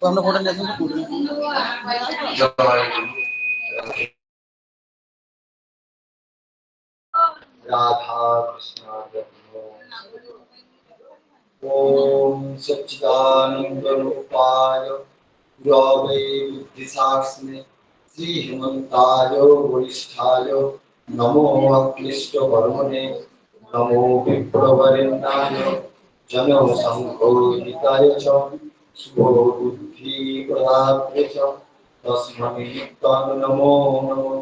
তো আমরা ফটো নিয়ে আসুন রাধা কৃষ্ণ ওম সচ্চিদানন্দ রূপায় যোগে বুদ্ধিশাস্ত্রে শ্রী হেমন্তায় বরিষ্ঠায় নমো অক্লিষ্ট বর্মণে नमो विप्रवरेण्याय जनसंघोदिताय च शुभबुद्धिप्रदात्रे च तस्मै नमो नमः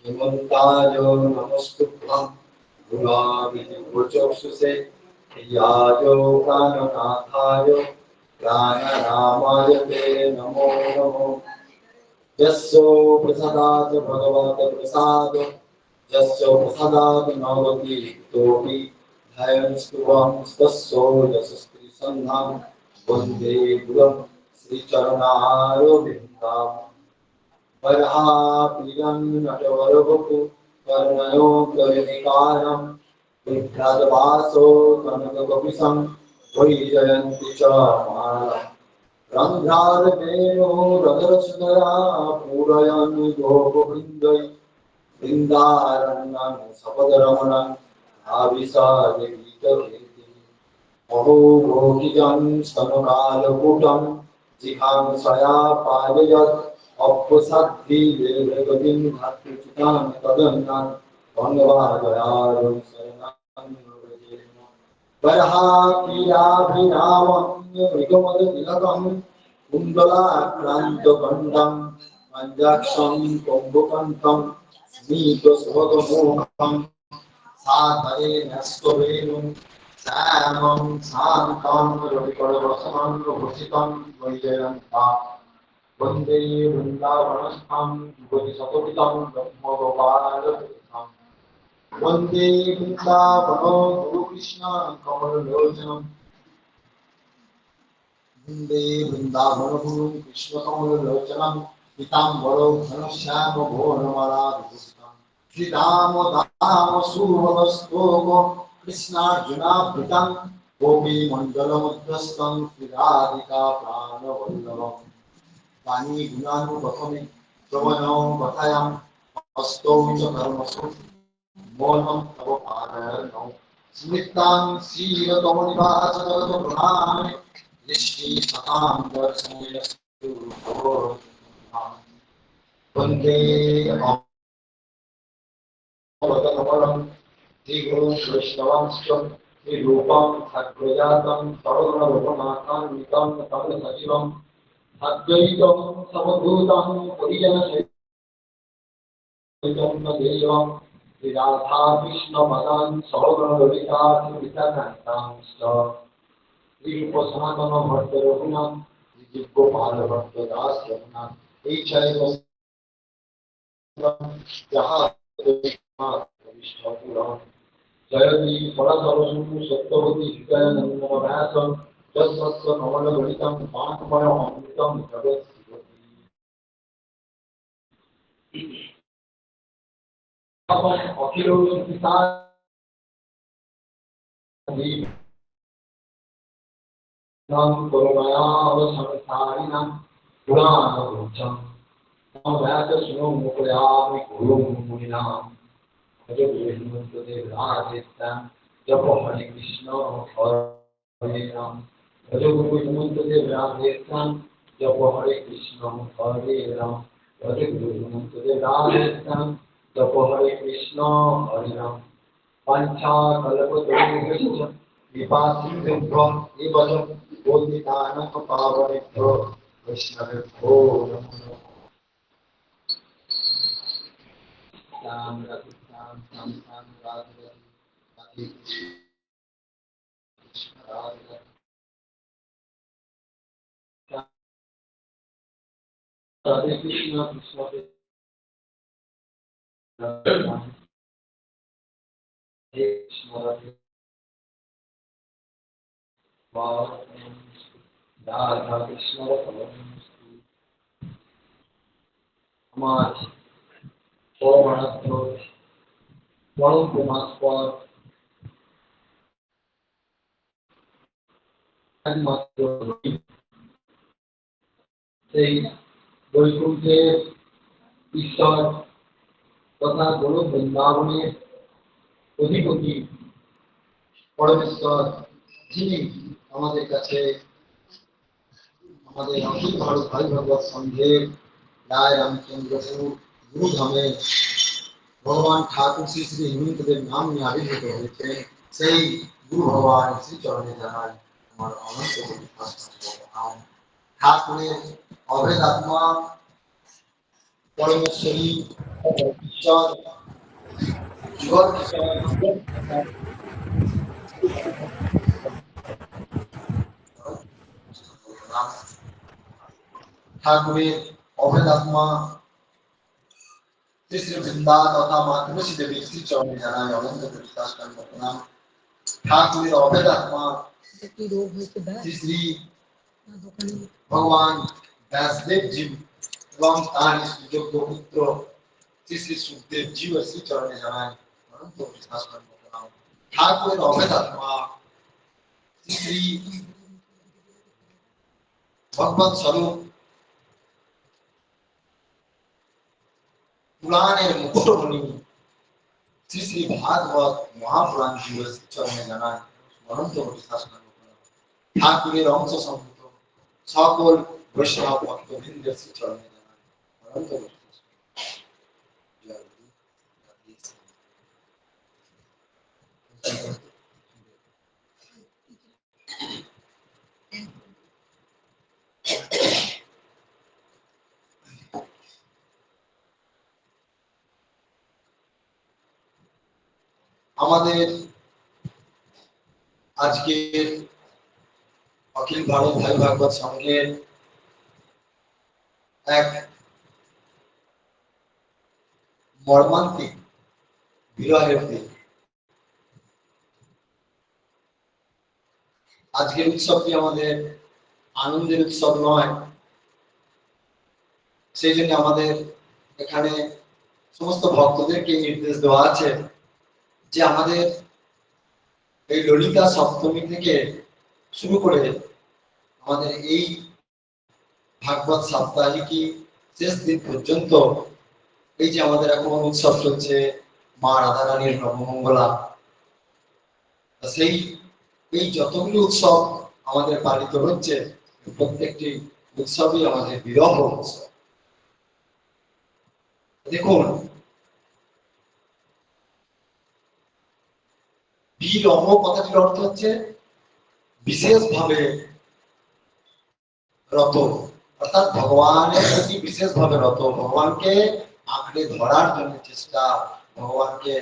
हेमन्ताय नमस्तुभ्यं गुणाविधिवचक्षुषे याय प्राणनाथाय प्राणनामाय ते नमो नमः यस्य प्रसादात् भगवत् प्रसाद यस्य प्रसादात् नवति तोऽपि ध्यायन्स्तुवं तस्य यशस्त्रीसन्धां वन्दे गुरुं श्रीचरणारविन्दाम् वरहाप्रियं नटवरवपु कर्णयो कलिविकारं विभ्राजवासो कनककपिशं वैजयन्ति च मालम् रन्ध्रारवेणो रधरसुधरा पूरयन् गोपवृन्दै वृन्दारण्यं सपदरमणं आविशायगीतवेदी अहो भोगिजं स्तनकालकूटं जिघांसया पाययत् अप्पसाद्धिदेवगतिं भातृचितां तदन्नान् भङ्गवादयारुं शरणं व्रजेम बर्हापीडाभिरामं कुण्डलाक्रान्तकण्ठं पञ्जाक्षं कम्बुकण्ठं स्मितस्वगमोहं साधरे नष्टवेणुं श्यामं शान्तं रविकरवसनं भूषितं वैजयन्तां वन्दे वृन्दावनस्थं युगशतोदितं ब्रह्मगोपालकृष्णम् वन्दे वृन्दावनो गुरुकृष्ण कमललोचनं वन्दे वृन्दावनो कृष्ण कमललोचनं पीताम्बरो घनश्याम घोरमराविभूषितं श्रीराम सुवनस्तोमो कृष्णार्जुनाभृतं गोपीमण्डलमध्यस्थं श्रीराधिका प्राणवल्लभम् वाणी गुणानुबकमे श्रवणं कथायां हस्तौ च कर्मसु मौनं तव पादयनौ स्मृतां श्रीरकमनिवासगतप्रणामे दृष्टि सतां दर्शनेस्तु वन्दे अवतकमलं श्रीगुरुं वैष्णवांश्च श्रीरूपं सद्गजातं सर्वगुणरघुनाथान्वितं तं सजीवम् अद्वैतं समभूतं परिजनसहितं देवं श्रीराधा कृष्णपदान् सौगणललिता श्रीविद्याकान्तांश्च श्रीरूप सनातन भट्ट रघुनाथ श्रीगोपाल भट्ट दास रघुनाथ এই চাইব যাহা জয়তি সরসরসু সত্যবতী হৃদয়ানন্দ ব্যাসম যস্য কমলগলিতম পাঠময় অমৃতম জগৎ অখিল नाम करुणायावसंसारिणां पुराणगुच्छं व्यासशृणु मुकुयामि गुरुं मुनीनां भज गुरुदेव राधेश्यां जप हरे कृष्ण हरे राम भज गुरुदेव राधेश्यां जप हरे कृष्ण हरे राम भज गुरुदेव राधेश्यां जप हरे कृष्ण हरे राम वाञ्छाकल्पतरुभ्यश्च कृपासिन्धुभ्यो एव च बोधितानकपावनेभ्यो वैष्णवेभ्यो नमो नमः। श्याम राधे श्याम श्याम श्याम राधे राधे कृष्ण राधे राधे कृष्ण कृष्ण कृष्ण राधे राधा कृष्ण আমার পরমানন্দ পরম প্রেমাস্পদ একমাত্র সেই বৈকুণ্ঠের ঈশ্বর তথা গুরু বৃন্দাবনের অধিপতি পরমেশ্বর যিনি আমাদের কাছে আমাদের অখিল ভারত ভাই ভগবত সংঘের রায় রামচন্দ্রপুর গুরুধামে ভগবান ঠাকুর শ্রী শ্রী হেমন্তদেব নাম নিয়ে আবির্ভূত হয়েছে। সেই গুরু ভগবান শ্রী চরণে জানাই আমার অনন্ত কোটি প্রণাম। ঠাকুরের অভেদ আত্মা পরমেশ্বরী ঈশ্বর জগৎ ঠাকুরের অভেদ আত্মা শ্রী শ্রী বৃন্দা তথা মা তুলসী দেবী শ্রী চরণে জানাই অনন্ত কোটি প্রণাম। ঠাকুরের অভেদ আত্মা শ্রী শ্রী ভগবান ব্যাসদেব জি এবং তার সুযোগ্য পুত্র শ্রী শ্রী সুখদেব জি ও শ্রী চরণে জানাই অনন্ত কোটি প্রণাম। ঠাকুরের অভেদ আত্মা শ্রী শ্রী ভগবত স্বরূপ পুরাণের মুকুটমণি শ্রী শ্রী ভাগবত মহাপুরাণ জি ও শ্রী চরণে জানাই অনন্ত কোটি প্রণাম। ঠাকুরের অংশ সম্ভূত সকল বৈষ্ণব ভক্তবৃন্দের শ্রী চরণে জানাই অনন্ত কোটি আমাদের আজকের অখিল ভারত ভাই ভাগবত সংঘের এক মর্মান্তিক বিরহের দিন। আজকের উৎসবটি আমাদের আনন্দের উৎসব নয়, সেই জন্য আমাদের এখানে সমস্ত ভক্তদেরকে নির্দেশ দেওয়া আছে যে আমাদের এই ললিতা সপ্তমী থেকে শুরু করে আমাদের এই ভাগবত সাপ্তাহিকী শেষ দিন পর্যন্ত এই যে আমাদের এখন উৎসব চলছে মা রাধারানীর নবমঙ্গলা, সেই এই যতগুলি উৎসব আমাদের পালিত হচ্ছে প্রত্যেকটি উৎসবই আমাদের বিরহ উৎসব। দেখুন, বিরহ কথাটির অর্থ হচ্ছে বিশেষভাবে রত, অর্থাৎ ভগবানের প্রতি বিশেষভাবে রত, ভগবানকে আঁকড়ে ধরার জন্য চেষ্টা, ভগবানকে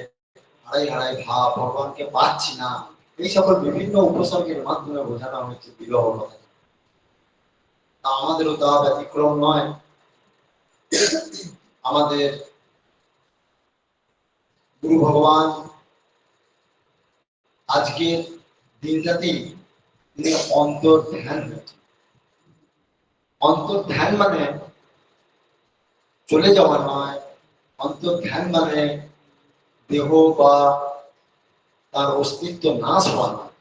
হারাই হারাই ভাব, ভগবানকে পাচ্ছি না, এই সকল বিভিন্ন উপসর্গের মাধ্যমে বোঝানো হয়েছে বিরহ কথা। আমাদেরও তা ব্যতিক্রম নয়। আমাদের গুরু ভগবান আজকের দিনটাতেই তিনি অন্তর্ধ্যান হয়েছে। অন্তর্ধ্যান মানে চলে যাওয়া নয়, অন্তর্ধ্যান মানে দেহ বা তার অস্তিত্ব নাশ হওয়া নয়।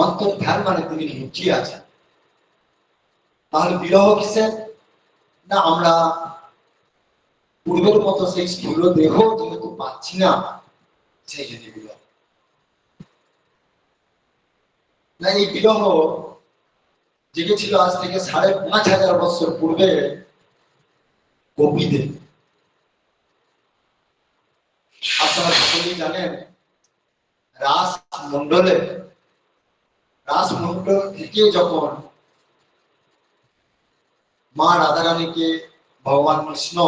অন্তর্ধ্যান মানে তিনি লুকিয়ে আছেন। তাহলে বিরহ কিসের? না আমরা পূর্বের মতো সেই স্থূল দেহ যেহেতু পাচ্ছি না, সেই জন্য বিরহ। না, এই বিরহ জেগেছিল আজ থেকে ৫,৫০০ বছর পূর্বে গোপীদের। আপনারা সকলেই জানেন রাসমণ্ডল থেকে যখন মা রাধারানীকে ভগবান কৃষ্ণ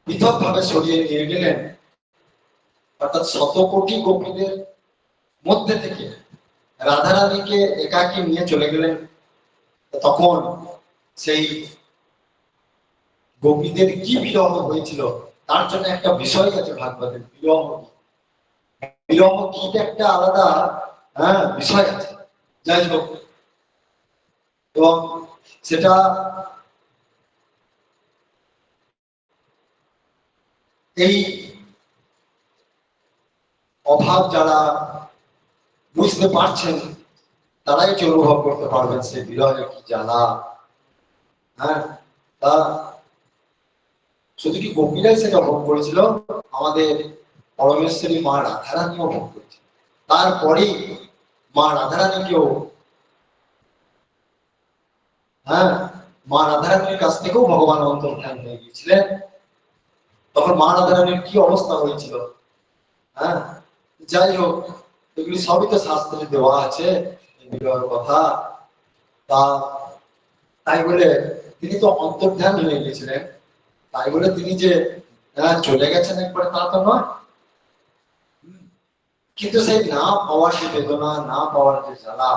পৃথক ভাবে সরিয়ে নিয়ে গেলেন, অর্থাৎ ১০০ কোটি গোপীদের মধ্যে থেকে রাধারানীকে একাকী নিয়ে চলে গেলেন, তখন সেই গোপীদের কি বিরহ হয়েছিল তার জন্য একটা বিষয় আছে ভাগবতের। বিরহ কি একটা আলাদা বিষয় আছে, যাই হোক। এবং সেটা এই অভাব যারা বুঝতে পারছেন তারাই কি অনুভব করতে পারবেন সেই বিরহের কি জ্বালা। তা শুধু কি গোপীরাই সেটা ভোগ করেছিল, আমাদের পরমেশ্বরী মা রাধারানীও ভোগ করেছিল। তারপরেই মা রাধারানীকেও মা রাধারানীর কাছ থেকেও ভগবান অন্তর্ধান হয়ে গিয়েছিলেন। তখন মা রাধারানীর কি অবস্থা হয়েছিল হ্যাঁ, যাই হোক, এগুলি সবই তো শাস্ত্রে দেওয়া আছে বিবাহের কথা। তা তাই বলে তিনি তো অন্তর্ধান হয়ে গেছিলেন, তাই বলে তিনি যে চলে গেছেন একবারে তা তো নয়। কিন্তু সেই না পাওয়ার যে বেদনা, না পাওয়ার যে জ্বালা,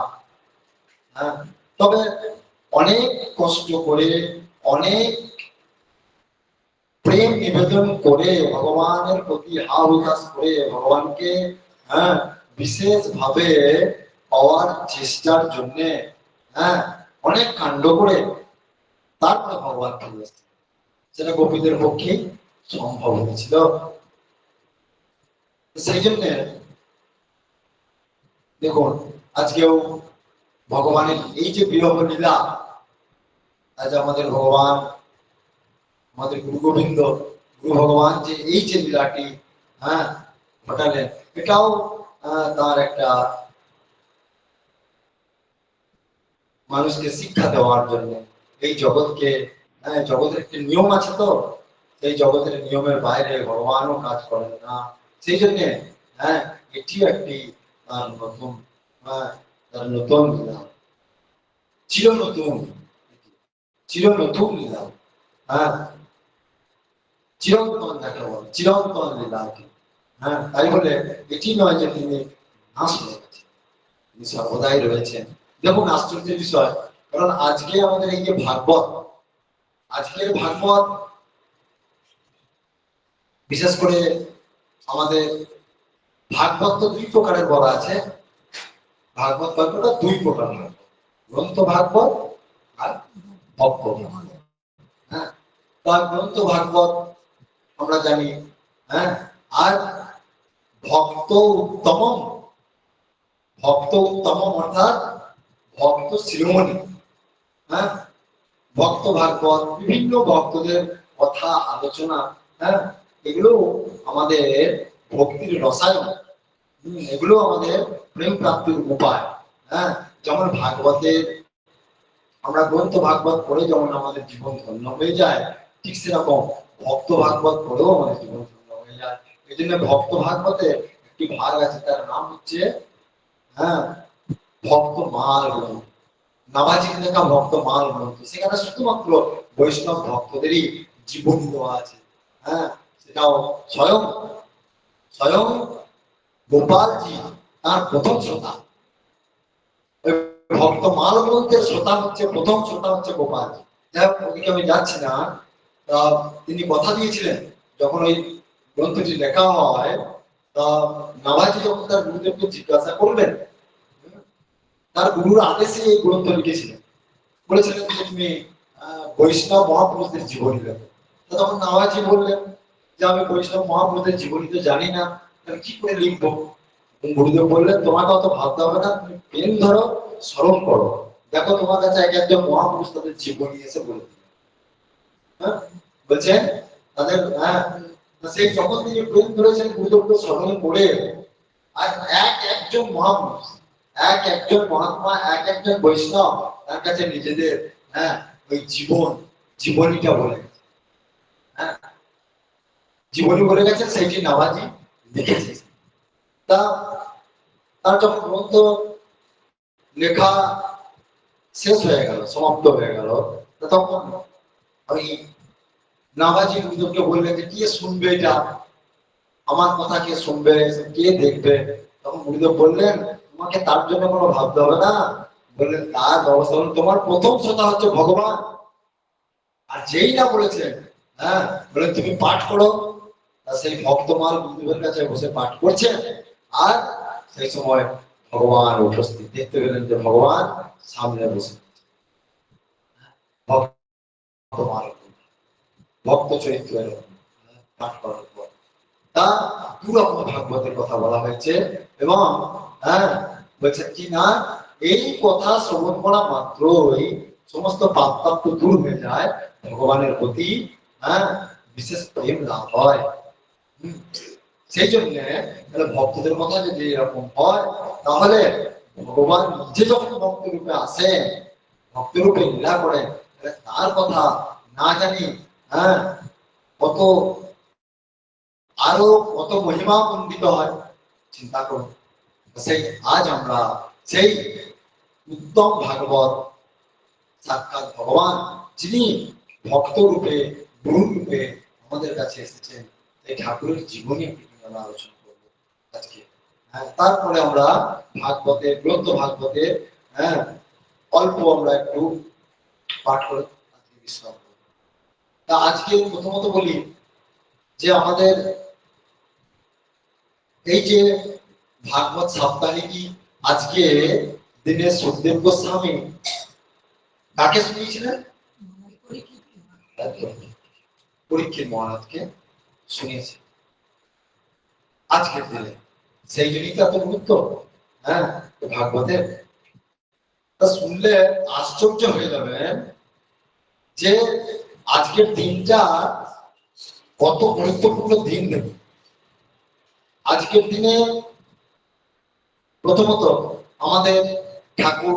হ্যাঁ, তবে অনেক কষ্ট করে, অনেক প্রেম নিবেদন করে, ভগবানের প্রতি হা হুতাশ করে, ভগবানকে হ্যাঁ বিশেষ ভাবে পাওয়ার চেষ্টার জন্য হ্যাঁ অনেক কাণ্ড করে তারপরে ভগবান ফিরে এসেছে, সেটা গোপীদের পক্ষে সম্ভব হয়েছিল। সেই জন্য দেখুন, আজকেও ভগবানের এই যে বিরহ লীলা, আজ আমাদের ভগবান, আমাদের গুরু গোবিন্দ, গুরু ভগবান যে এই যে লীলাটি হ্যাঁ ঘটালেন, এটাও তার একটা মানুষকে শিক্ষা দেওয়ার জন্য। এই জগৎকে, হ্যাঁ জগতের একটি নিয়ম আছে, তো সেই জগতের নিয়মের বাইরে ভগবানও কাজ করেন না। সেই জন্য হ্যাঁ এটি একটি তার নতুন, হ্যাঁ তার নতুন লীলা, চির নতুন, চির নতুন লীলা, হ্যাঁ চিরন্তন যাকে বলে, চিরন্তন লীলা। হ্যাঁ, তাই বলে এটি নয় যে তিনি নাশ হয়ে গেছেন, তিনি সর্বদাই রয়েছেন। দেখুন আশ্চর্যের বিষয়, কারণ আজকে আমাদের এই যে ভাগবত, আজকের ভাগবত বিশেষ করে আমাদের ভাগবত তো দুই প্রকারের বলা আছে। ভাগবত গল্পটা দুই প্রকার, গ্রন্থ ভাগবত আর ভক্ত ভাগবত। হ্যাঁ, তার গ্রন্থ ভাগবত আমরা জানি, হ্যাঁ, আর ভক্ত উত্তম, ভক্ত উত্তম অর্থাৎ ভক্ত শিরোমণি, হ্যাঁ ভক্ত ভাগবত, বিভিন্ন ভক্তদের কথা আলোচনা, হ্যাঁ এগুলো আমাদের ভক্তির রসায়ন, এগুলো আমাদের প্রেম প্রাপ্তির উপায়। হ্যাঁ, যেমন ভাগবতের আমরা গ্রন্থ ভাগবত পড়ে যেমন আমাদের জীবন ধন্য হয়ে যায়, ঠিক সেরকম ভক্ত ভাগবত পড়েও আমাদের জীবন ধন্য হয়ে যায়। এই জন্য ভক্ত ভাগবতে একটি ভাগ আছে, তার নাম হচ্ছে হ্যাঁ ভক্ত মাল গ্রন্থ, নামাজিক লেখা ভক্ত মাল গ্রন্থ। সেখানে শুধুমাত্র বৈষ্ণব ভক্তদেরই জীবনী দেওয়া আছে। হ্যাঁ, সেটাও স্বয়ং স্বয়ং গোপালজি তার প্রথম শ্রোতা। ভক্ত মাল গ্রন্থের শ্রোতা হচ্ছে, প্রথম শ্রোতা হচ্ছে গোপালজি। যাই হোক, ওদিকে আমি যাচ্ছি না। তিনি কথা দিয়েছিলেন যখন ওই গ্রন্থটি লেখা হয়, তা নাভাজি যখন তার গুরুদেবকে জিজ্ঞাসা করলেন, তার গুরুর আদেশে এই গ্রন্থ লিখেছিলেন, বলেছিলেন যে তুমি বৈষ্ণব মহাপুরুষদের জীবনী লেখো। তখন নাভাজি বললেন যে আমি বৈষ্ণব মহাপুরুষদের জীবনী তো জানি না, তাহলে কি করে লিখবো? গুরুদেব বললেন তোমাকে অত ভাবতে হবে না, তুমি পেন ধরো, স্মরণ করো, দেখো তোমার কাছে এক একজন মহাপুরুষ তাদের জীবনী এসে বলে দিল। হ্যাঁ, বলছেন তাদের, হ্যাঁ সেই যখন তিনি পেন ধরেছেন গুরুদেবকে স্মরণ করে, আর এক একজন মহাপুরুষ, এক একজন মহাত্মা, এক একজন বৈষ্ণব তার কাছে নিজেদের হ্যাঁ ওই জীবনীটা বলে গেছে। হ্যাঁ, জীবনী বলে গেছে, সেইটি নাভাজি লিখেছে। তা তার যখন গ্রন্থ লেখা শেষ হয়ে গেল, সমাপ্ত হয়ে গেল, তখন ওই নাভাজি গুরুদেবকে বললেন যে কে শুনবে এটা, আমার কথা কে শুনবে, কে দেখবে? তখন গুরুদেব বললেন তোমাকে তার জন্য কোনো ভাবতে হবে না। বললেন তার ব্যবস্থা হল, তোমার প্রথম শ্রোতা হচ্ছে ভগবান। আর যেই না বলেছেন, হ্যাঁ বলেন তুমি পাঠ করো। সেই ভক্তমাল গুরুদেবের কাছে বসে পাঠ করছেন, আর সেই সময় ভগবান উপস্থিত, দেখতে পেলেন যে ভগবান সামনে বসে ভক্তমাল, ভক্ত চরিত্রের পাঠ করার পর তা দুরকম ভাগবতের কথা বলা হয়েছে। এবং হ্যাঁ বলছে কি না, এই কথা শ্রবণ করা মাত্রই সমস্ত পাপ তাপ তো দূর হয়ে যায়, ভগবানের প্রতি হ্যাঁ বিশেষ প্রেম লাভ হয়। সেই জন্য ভক্তদের কথা যদি এরকম হয়, তাহলে ভগবান নিজে যখন ভক্ত রূপে আসেন, ভক্ত রূপে লীলা করেন, তার কথা না জানি হ্যাঁ কত আরো কত মহিমা মণ্ডিত হয় চিন্তা করুন। সেই আজ আমরা সেই উত্তম ভাগবত সাক্ষাৎ ভগবান যিনি ভক্ত রূপে গুরু রূপে আমাদের কাছে এসেছেন এই ঠাকুরের জীবনী আমরা আলোচনা করব আজকে। তারপরে আমরা ভাগবতের গ্রন্থ ভাগবতের অল্প আমরা একটু পাঠ করে আজকে বিশ্রাম করব। তা আজকে প্রথমত বলি যে আমাদের এই যে ভাগবত সাপ্তাহিকী আজকে দিনে সুখদেব গোস্বামী কাকে শুনিয়েছিলেন? পরীক্ষিত মহারাজকে শুনিয়েছে আজকের দিনে। সেই জন্যই তো এত গুরুত্ব ভাগবতের। তা শুনলে আশ্চর্য হয়ে যাবেন যে আজকের দিনটা কত গুরুত্বপূর্ণ দিন। দেখুন আজকের দিনে প্রথমত আমাদের ঠাকুর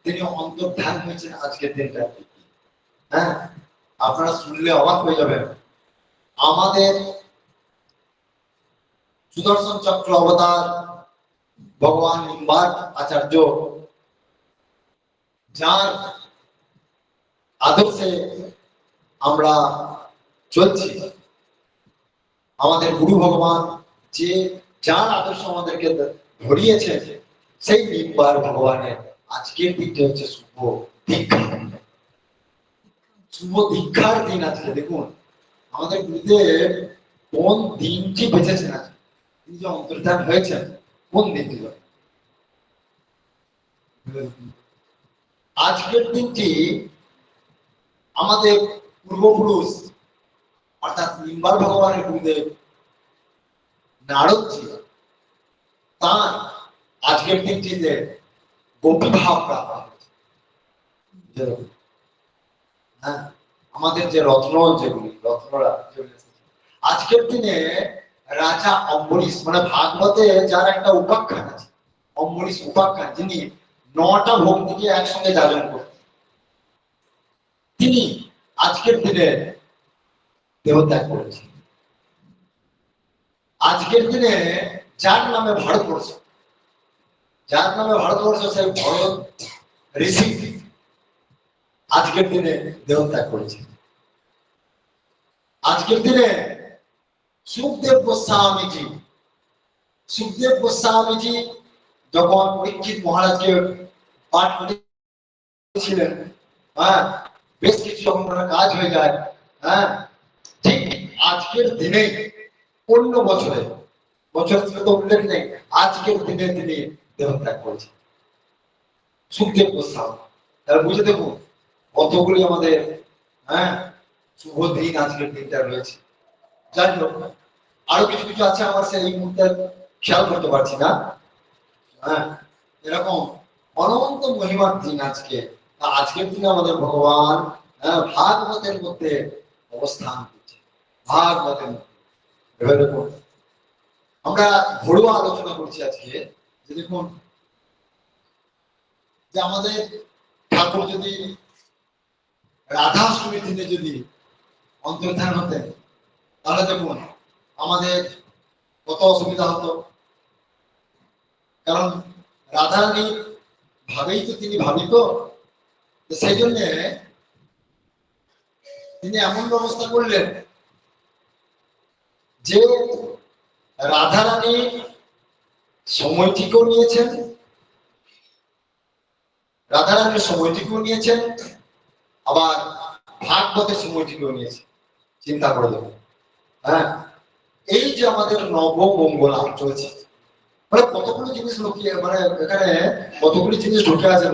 তিনি অন্তর্ধান হয়েছেন আজকের দিনটা। আপনারা শুনলে অবাক হয়ে যাবেন। আমাদের সুদর্শন চক্র অবতার ভগবান নিম্বার্ক আচার্য যার আদর্শে আমরা চলছি, আমাদের গুরু ভগবান যে যার আদর্শ আমাদেরকে ধরিয়েছেন সেই নিম্বার ভগবানের আজকের দিনটা হচ্ছে শুভ দীক্ষা। শুভ দীক্ষার দিন আজকে। দেখুন আমাদের গুরুদেব কোন দিনটি বেঁচেছেন আজকে, তিনি যে অন্তর্ধান হয়েছেন কোন দিনটি। আজকের দিনটি আমাদের পূর্বপুরুষ অর্থাৎ নিম্বার ভগবানের গুরুদেব নারদজি তার আজকের দিনটিতে গোপী ভাব প্রাপ্ত হয়েছে। আমাদের যে রত্ন যেগুলি রত্নরা আজকের দিনে রাজা অম্বরীশ মানে ভাগবতে যার একটা উপাখ্যান আছে অম্বরীশ উপাখ্যান, যিনি 9টা ভক্তিকে একসঙ্গে যাজন করতেন, তিনি আজকের দিনে দেহত্যাগ করেছেন। আজকের দিনে যার নামে ভারতবর্ষ সেই ভরত ঋষি আজকের দিনে দেহত্যাগ করেছে। আজকের দিনে সুখদেব গোস্বামীজি যখন পরীক্ষিত মহারাজকে পাঠ করেছিলেন, বেশ কিছু যখন কাজ হয়ে যায়, ঠিক আজকের দিনে অন্য বছরে তো উল্লেখ নেই, আজকের দিনে তিনি দেহত্যাগ করেছেন সুখদেব গোস্বামী। তাহলে বুঝে দেখুন কতগুলি আমাদের শুভ দিন আজকের দিনটা রয়েছে। যাই হোক আরো কিছু কিছু আছে আমার সেই মুহূর্তে খেয়াল করতে পারছি না। এরকম অনন্ত মহিমার দিন আজকে। আজকের দিনে আমাদের ভগবান ভাগবতের মধ্যে অবস্থান করছে। ভাগবতের মধ্যে ভেবে দেখুন আমরা ঘরোয়া আলোচনা করছি আজকে যে দেখুন যে আমাদের ঠাকুর যদি রাধাষ্টমীর দিনে যদি অন্তর্ধান হতেন তাহলে দেখুন আমাদের কত অসুবিধা হতো। কারণ রাধারানী ভাবেই তো তিনি ভাবিত, সেই জন্য তিনি এমন ব্যবস্থা করলেন যে রাধারানী সময়টিকেও নিয়েছেন, আবার ভাগবতের সময়টিকেও নিয়েছেন। চিন্তা করে দেবেন। এই যে আমাদের নবমঙ্গলা চলছে, মানে কতগুলো জিনিস লুকিয়ে মানে এখানে কতগুলি জিনিস ঢুকে আছে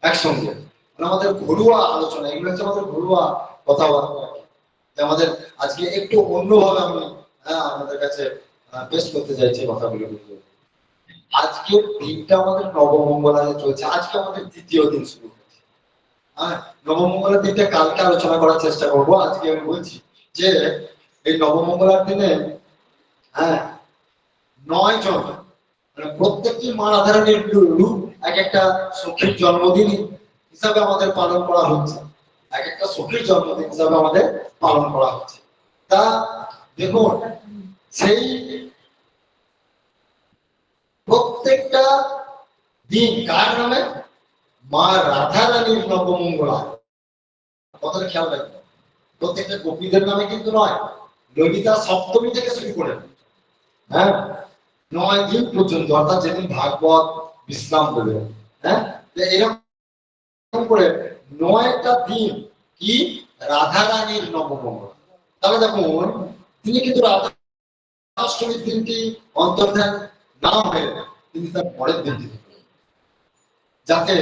একসঙ্গে। মানে আমাদের ঘরোয়া আলোচনা, এগুলো হচ্ছে আমাদের ঘরোয়া কথাবার্তা, আমাদের আজকে একটু অন্যভাবে আমি আমাদের কাছে পেশ করতে চাইছি কথাগুলো। আজকের দিনটা আমাদের নবমঙ্গলায় চলছে, আজকে আমাদের দ্বিতীয় দিন শুরু হচ্ছে। নবমঙ্গলার দিনটা কালকে আলোচনা করার চেষ্টা করব। আজকে আমি বলছি যে এই নবমঙ্গলার দিনে 9 জন মানে প্রত্যেকটি মা রাধারানীর রূপ এক একটা সখীর জন্মদিন হিসাবে আমাদের পালন করা হচ্ছে, এক একটা সখীর জন্মদিন হিসাবে আমাদের পালন করা হচ্ছে। তা দেখুন সেই প্রত্যেকটা দিন কার নামে? মা রাধা রানীর নবমঙ্গলা। কথাটা খেয়াল রাখবেন, প্রত্যেকটা গোপীদের নামে কিন্তু নয়, ললিতা সপ্তমী থেকে শুরু করে, হ্যাঁ, 9 দিন পর্যন্ত, অর্থাৎ যেদিন ভাগবত বিশ্রাম দেবে, হ্যাঁ, এরকম করে 9টা দিন কি রাধা রানীর নবমঙ্গলা। তাহলে দেখুন তিনি কিন্তু রাধা অষ্টমীর দিনটি অন্তর্ধান না হয়ে তিনি তার পরের দিনটি, যাতে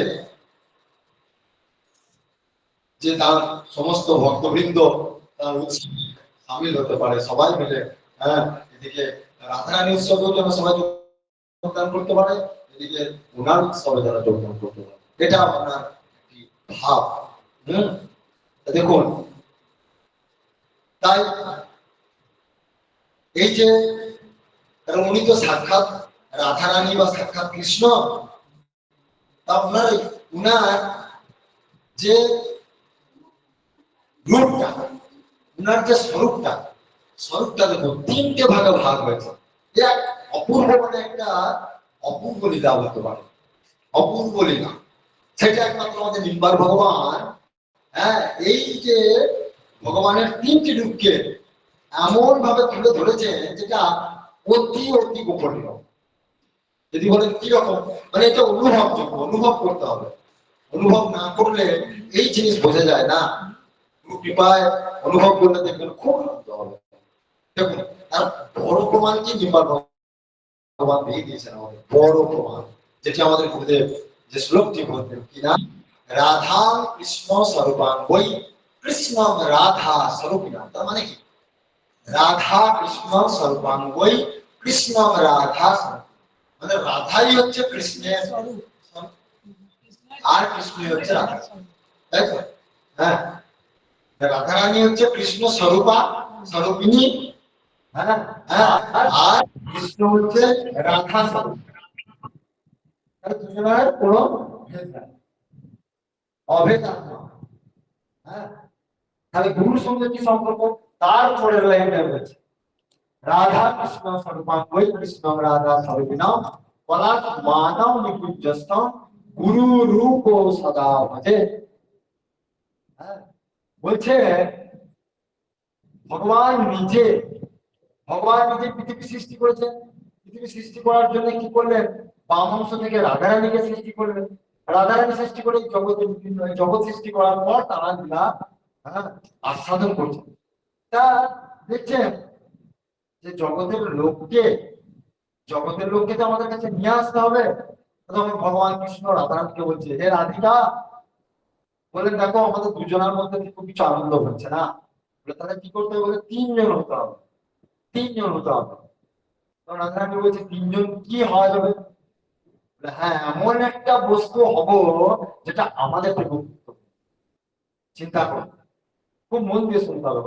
যে তার সমস্ত ভক্তবৃন্দ তার উৎসবে সামিল হতে পারে, সবাই মিলে, হ্যাঁ, এদিকে রাধারানী উৎসবেও যেন সবাই যোগদান করতে পারে, এদিকে ওনার উৎসবে যারা যোগদান করতে পারে, এটা আপনার একটি ভাব। দেখুন, তাই এই যে উনি তো সাক্ষাৎ রাধারানী বা সাক্ষাৎ কৃষ্ণ, আপনার উনার যে রূপটা, উনার যে স্বরূপটা দেখুন 3টে ভাগে ভাগ হয়েছে। এক অপূর্ব, মানে একটা অপূর্ব লীলা বলতে পারে, অপূর্ব লীলা, সেটা একমাত্র আমাদের নিম্বার ভগবান, হ্যাঁ, এই যে ভগবানের 3টি রূপকে এমন ভাবে তুলে ধরেছে যেটা অতি অতি গোপনীয়। যদি বলেন কিরকম, মানে এটা অনুভবযোগ্য, অনুভব করতে হবে, অনুভব না করলে এই জিনিস বোঝা যায় না। কৃপায় অনুভব করলে দেখবেন খুব আনন্দ হবে। দেখুন, আর বড় প্রমাণ কি নিম্বার ভগবান দিয়ে দিয়েছেন আমাদের, বড় প্রমাণ, যেটি আমাদের গুরুদেব যে শ্লোকটি বলতেন কিনা, রাধা কৃষ্ণ স্বরূপান বই কৃষ্ণ রাধা স্বরূপিনা। তার মানে কি, রাধা কৃষ্ণ স্বরূপান বই কৃষ্ণ রাধা, মানে রাধাই হচ্ছে কৃষ্ণের স্বরূপ আর কৃষ্ণই হচ্ছে রাধা, তাই তো? হ্যাঁ, রাধারানী হচ্ছে কৃষ্ণ স্বরূপা, স্বরূপিনী, হ্যাঁ, আর কৃষ্ণ হচ্ছে রাধা স্বরূপ। দুজনের কোনো ভেদ নাই, অভেদ আত্মা। হ্যাঁ, তাহলে গুরুর সঙ্গে কি সম্পর্ক? তারপরে লাইনে রয়েছে রাধা কৃষ্ণ স্বরূপাঙ্গই কৃষ্ণ রাধা স্বরূপিণাম পলাশ মানব নিকুঞ্জস্তম গুরু রূপ সদা ভজে। বলছে ভগবান নিজে পৃথিবী সৃষ্টি করেছেন। পৃথিবী সৃষ্টি করার জন্য কি করলেন? বাম অংশ থেকে রাধারানীকে সৃষ্টি করলেন। রাধারানী সৃষ্টি করে জগৎ সৃষ্টি করার পর তারা লীলা আস্বাদন করছেন। তা দেখছেন যে জগতের লোককে তো আমাদের কাছে নিয়ে আসতে হবে। তখন ভগবান কৃষ্ণ রাধারানীকে বলছে, হে রাধিকা, বলেন দেখো আমাদের দুজনের মধ্যে কিন্তু কিছু আনন্দ হচ্ছে না, তাহলে কি করতে হবে? 3 জন হতে হবে, 3 জন হতে হবে। তখন রাধারানী বলছে 3 জন কি হওয়া যাবে? হ্যাঁ, এমন একটা বস্তু হব যেটা আমাদের থেকে চিন্তা করুন, খুব মন দিয়ে শুনতে হবে।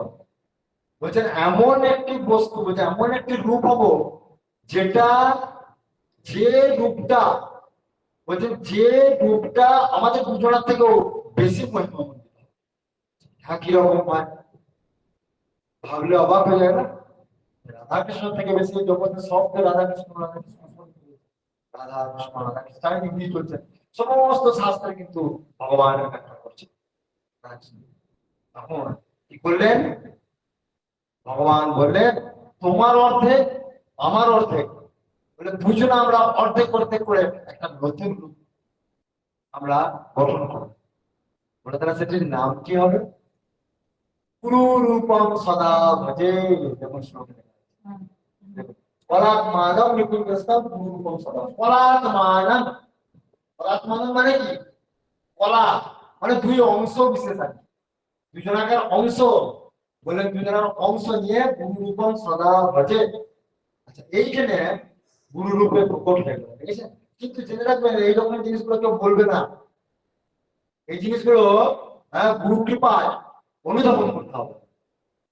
বলছেন এমন একটি বস্তু, বলছে এমন একটি রূপ হবো যেটা, যে রূপটা, বলছেন যে রূপটা আমাদের দুজনের থেকেও বেশি মহিমান্বিত। হ্যাঁ, কিরকম হয় ভাবলে অবাক হয়ে যায় না? রাধাকৃষ্ণ থেকে বেশি জগতের সবকে রাধাকৃষ্ণ রাধাকৃষ্ণ রাধা কৃষ্ণ রাধা কৃষ্ণ চারিদিক দিয়ে চলছে, সমস্ত শাস্ত্রে কিন্তু ভগবানের ব্যাখ্যা করছে। তখন কি করলেন? ভগবান বললেন তোমার অর্ধেক আমার অর্ধেক, বলে দুজনে আমরা অর্ধেক অর্ধেক করে একটা নতুন রূপ আমরা গঠন করব। বলে তাহলে সেটির নাম কি হবে? গুরু রূপম সদা ভজে। যেমন শ্লোকে পলাত মানব নিকুঞ্জস্তম গুরু রূপম সদা। পলাত মানব, পলাত মানব মানে কি? কলা মানে দুই অংশ বিশেষ আছে, দুজনাকার অংশ, বলে দুজনের অংশ নিয়ে গুরু রূপম সদা ভজে। আচ্ছা, এইখানে গুরু রূপে প্রকট হয়ে গেল, ঠিক আছে? কিন্তু জেনে রাখবেন এইরকম জিনিসগুলো কেউ বলবে না। এই জিনিসগুলো গুরু কৃপায় অনুধাবন করতে হবে,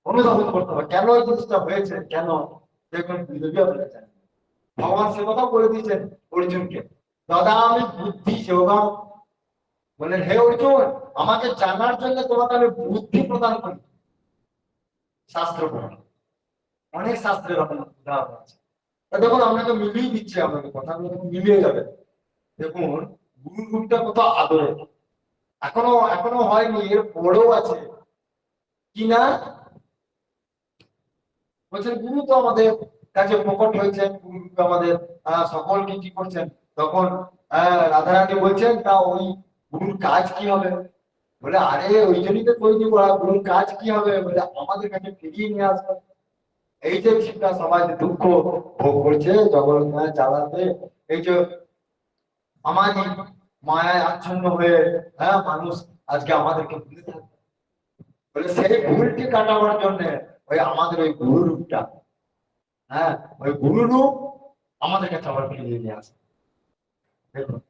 অনুধাবন করতে হবে কেন এই জিনিসটা হয়েছে, কেন। দেখুন ভগবান সে কথা বলে দিয়েছেন অর্জুনকে, দাদা আমি বুদ্ধি যোগাম, বলেন হে অর্জুন, আমাকে জানার জন্য তোমাকে আমি বুদ্ধি প্রদান করি, শাস্ত্র প্রদান। অনেক শাস্ত্রের উদাহরণ আছে। দেখুন আপনাকে মিলিয়ে দিচ্ছে, আপনাকে কথাগুলো মিলিয়ে যাবে। দেখুন গুরু রূপটা কত আদরে, এখনো এখনো হয়নি, এর পরেও আছে কিনা। বলছেন গুরু তো আমাদের কাছে প্রকট হয়েছেন, গুরু আমাদের সকলকে কি করছেন, তখন রাধারানী বলছেন তা ওই গুরুর কাজ কি হবে? বলে আরে ওই জন্যই তো তৈরি করা, গুরুর কাজ কি হবে? বলে আমাদের কাছে ফিরিয়ে নিয়ে আসবে। এই যে চিন্তা সমাজ দুঃখ ভোগ করছে জগৎ জ্বালাতে, এই যে আমারই মায়ায় আচ্ছন্ন হয়ে মানুষ আজকে আমাদেরকে ভুলে থাকবে, বলে সেই ভুলটি কাটাবার জন্য ওই আমাদের ওই গুরু রূপটা, ওই গুরু রূপ আমাদের কাছে আবার ফিরিয়ে নিয়ে আসে। দেখুন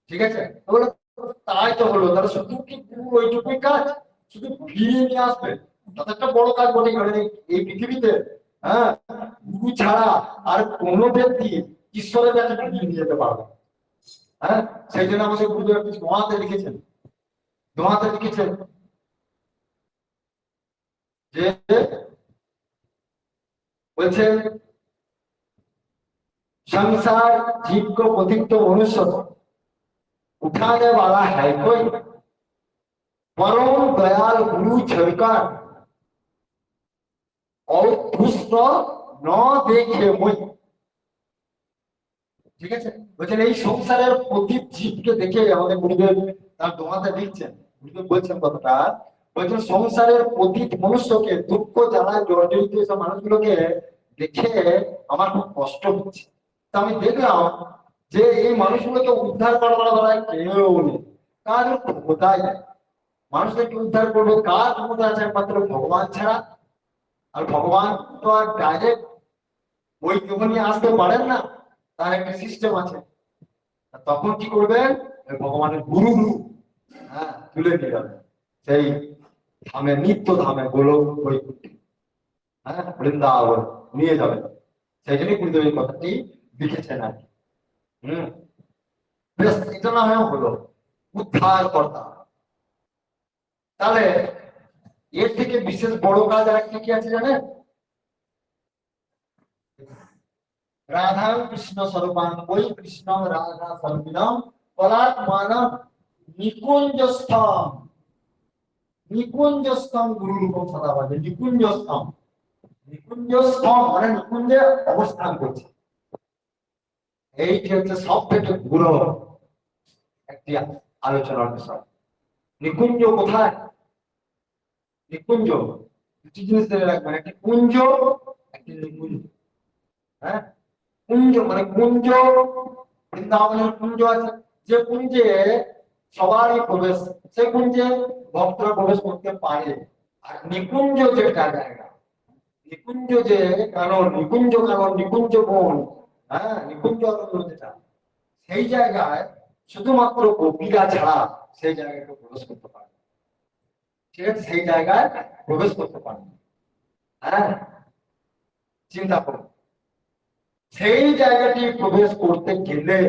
ঠিক আছে, বলে তাই তো হলো, তাহলে শুধু কি গুরু ওইটুকুই কাজ, শুধু ফিরিয়ে নিয়ে আসবে? তাতে একটা বড় কাজ বটে, কারণ এই পৃথিবীতে গুরু ছাড়া আর কোনো ব্যক্তি ঈশ্বরের কাছে ফিরিয়ে নিয়ে যেতে পারবে। সেই জন্য আমাদের গুরুদেব কিছু দোহাতে লিখেছেন যে বলছেন संसार जीव को पतित तो मनुष्य उठाने वाला है कोई, परम दयाल गुरु छड़कर और पुष्प न देखे মই। ঠিক আছে, বলছেন এই সংসারের প্রতি জীবকে দেখে আমাদের গুরুদেব তার দোহাতে লিখছেন, গুরুদেব বলছেন কথাটা, বলছেন সংসারের প্রতি মনুষ্যকে দুঃখ জ্বালায় জর্জরিত এসব মানুষগুলোকে দেখে আমার খুব কষ্ট হচ্ছে। তা আমি দেখলাম যে এই মানুষগুলোকে উদ্ধার করার বেলায় কেউ নেই, কার ক্ষমতাই নেই। মানুষদেরকে উদ্ধার করবে কার ক্ষমতা আছে? একমাত্র ভগবান ছাড়া। আর ভগবান তো আর ডাইরেক্ট ওই কেউ নিয়ে আসতে পারেন না, তার একটা সিস্টেম আছে। তখন কি করবেন? ভগবানের গুরু রূপ তুলে নিয়ে যাবেন সেই ধামে, নিত্য ধামে, গোলক বৈকুণ্ঠে, বৃন্দাবন নিয়ে যাবেন। সেই জন্যই গুরুদেব এই কথাটি লিখেছেন আর কি। বেশ, এটা না হয় হলো উদ্ধার কর্তা। তাহলে এর থেকে বিশেষ বড় কাজ আর কি কি আছে জানেন? রাধা কৃষ্ণ স্বরূপান ওই কৃষ্ণ রাধা স্বরূপিনম পরাত্মানম নিকুঞ্জস্থম। নিকুঞ্জস্থম গুরু রূপম সদাবাদে। নিকুঞ্জস্থম, নিকুঞ্জস্থম মানে নিকুঞ্জে অবস্থান করছে। এইটি হচ্ছে সব থেকে গুরু একটি আলোচনার বিষয়। নিকুঞ্জ কোথায়? নিকুঞ্জ দুটি জিনিস ধরে রাখবেন, একটি কুঞ্জ, একটি নিকুঞ্জ। কুঞ্জ মানে কুঞ্জ, বৃন্দাবনের কুঞ্জ আছে, যে কুঞ্জে সবারই প্রবেশ, সে কুঞ্জে ভক্তরা প্রবেশ করতে পারে। আর নিকুঞ্জ যেটা জায়গা, নিকুঞ্জ যে কারণ, নিকুঞ্জ কারণ, নিকুঞ্জ বন, নিকুঞ্জ যেটা, সেই জায়গায় শুধুমাত্র গোপীরা ছাড়া সেই জায়গায় প্রবেশ করতে পারে। ঠিক আছে, সেই জায়গায় প্রবেশ করতে পারে। চিন্তা করুন, সেই জায়গাটি প্রবেশ করতে গেলে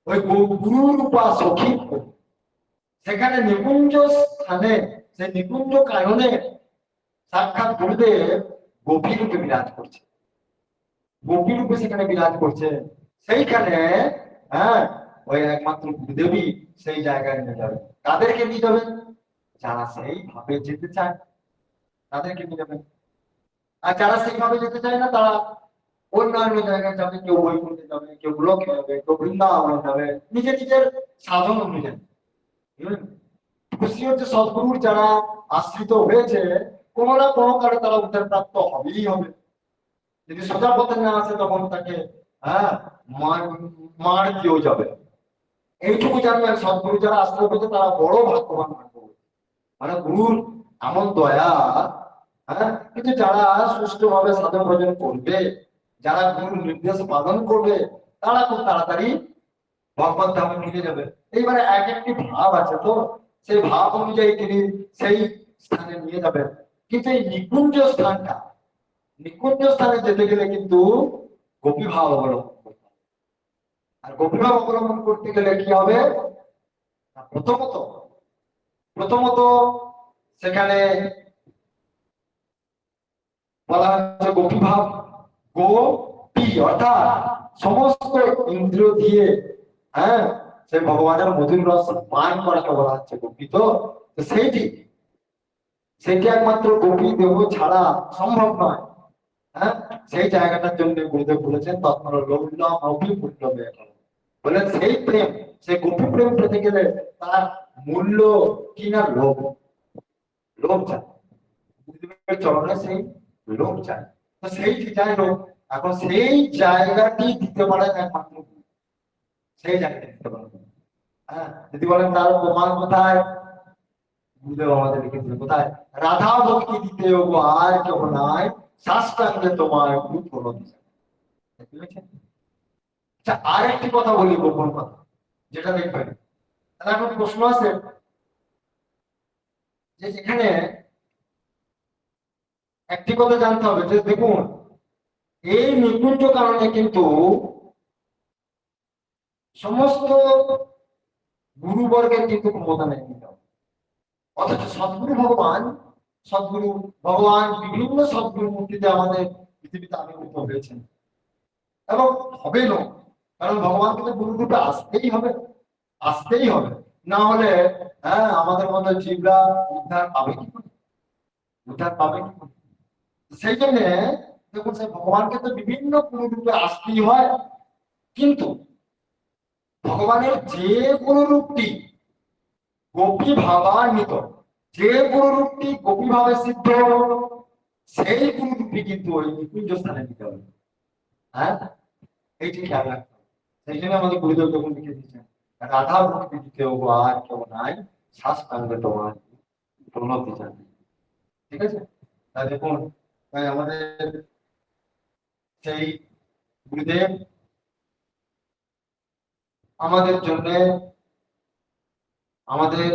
ওই গুরুর উপাসী সেখানে নিকুঞ্জ স্থানে, সেই নিকুঞ্জ কারণে সাক্ষাৎ গুরুদেব গোপী রূপে বিরাজ করছে, গোপী রূপে সেখানে বিরাজ করছে। সেইখানে ওই একমাত্র গুরুদেবী সেই জায়গায় নিয়ে যাবে। তাদেরকে নিয়ে যাবেন যারা সেইভাবে যেতে চায়, তাদেরকে নিয়ে যাবেন। আর যারা সেইভাবে যেতে চায় না তারা অন্যান্য জায়গায় যাবে, কেউ বৈকুণ্ঠে যাবে, কেউ লোকে যাবে, কেউ বৃন্দাবনে যাবে, নিজের নিজের সাধন অনুযায়ী। খুশি হচ্ছে সদ্গুরুর যারা আশ্রিত হয়েছে, কোনো না কোনো কারণে তারা উদ্ধার প্রাপ্ত হবেই হবে। যদি সোজা পথে না আসে তখন তাকে মার দিয়েও যাবে। এইটুকু জানবেন, সদ্গুরু যারা আশ্রিত হয়েছে তারা বড় ভাগ্যবান মানে গুরুর এমন দয়া। কিন্তু যারা সুষ্ঠুভাবে সাধন ভজন করবে, যারা গুরুর নির্দেশ পালন করবে, তারা খুব তাড়াতাড়ি ভগবত ধামে ফিরে যাবে। এইবারে এক একটি ভাব আছে, তো সেই ভাব অনুযায়ী তিনি সেই স্থানে নিয়ে যাবেন। কিন্তু এই নিকুঞ্জ স্থানটা, নিকুঞ্জ স্থানে যেতে গেলে কিন্তু গোপী ভাব অবলম্বন করতে হবে। আর গোপী ভাব অবলম্বন করতে গেলে কি হবে? প্রথমত প্রথমত সেখানে বলা হচ্ছে গোপী ভাব, গোপী অর্থাৎ সমস্ত ইন্দ্র দিয়ে, হ্যাঁ, সেই ভগবানের মধুর রস পান করাকে বলা হচ্ছে গোপী। তো সেইটি সেটি একমাত্র গোপী দেব ছাড়া সম্ভব নয়। হ্যাঁ, সেই জায়গাটার জন্য গুরুদেব বলেছেন তৎপর লৌল্যম অভিপুল্লবে, বলে সেই প্রেম, সেই গোপী প্রেম পেতে গেলে তার মূল্য কি না লোভ, লোভ চাই গুরুদেবের চরণে, সেই লোভ চাই। তো সেইটি যাই হোক, এখন সেই জায়গাটি দিতে পারেন একমাত্র গুরু। সেই জায়গাটি দিতে পারেন। হ্যাঁ, যদি বলেন তার প্রমাণ কোথায়, গুরুদেব আমাদের লিখেছিল কোথায়, রাধা ভক্তি দিতে ওগো আর কেউ নাই, শাস্ত্রাঙ্গে তোমার গুরু প্রণতি। আচ্ছা, আর একটি কথা বলি, গোপন কথা, যেটা দেখবেন। তাহলে এখন প্রশ্ন আছে যে এখানে একটি কথা জানতে হবে যে দেখুন, এই নিকুঞ্জ কারণে কিন্তু সমস্ত গুরুবর্গের কিন্তু ক্ষমতা নেই, অথচ সদ্গুরু ভগবান, সদ্গুরু ভগবান বিভিন্ন সদ্গুরু মূর্তিতে আমাদের পৃথিবীতে আবির্ভূত হয়েছেন এবং হবে না, কারণ ভগবান কিন্তু গুরু রূপে আসতেই হবে, আসতেই হবে। না হলে হ্যাঁ, আমাদের মধ্যে জীবরা উদ্ধার পাবে কি করে, উদ্ধার পাবে কি করে? সেই জন্য দেখুন, সেই ভগবানকে তো বিভিন্ন গুরু রূপে আসতেই হয়, কিন্তু ভগবানের যে কোনো রূপটি গোপী ভাবান্বিত, যে কোনো রূপটি গোপী ভাবে সিদ্ধ, সেই কোনো রূপটি কিন্তু ওই নিকুঞ্জ স্থানে নিতে হবে। হ্যাঁ, এইটি খেয়াল রাখতে হবে। সেই জন্য আমাদের গুরুদেব যখন লিখে দিচ্ছেন রাধা ভক্তি দিতে হবো আর কেউ নাই, শ্বাসকাঙ্গে তোমার প্রণতি জানি। ঠিক আছে, তা দেখুন, তাই আমাদের সেই গুরুদেব আমাদের জন্য, আমাদের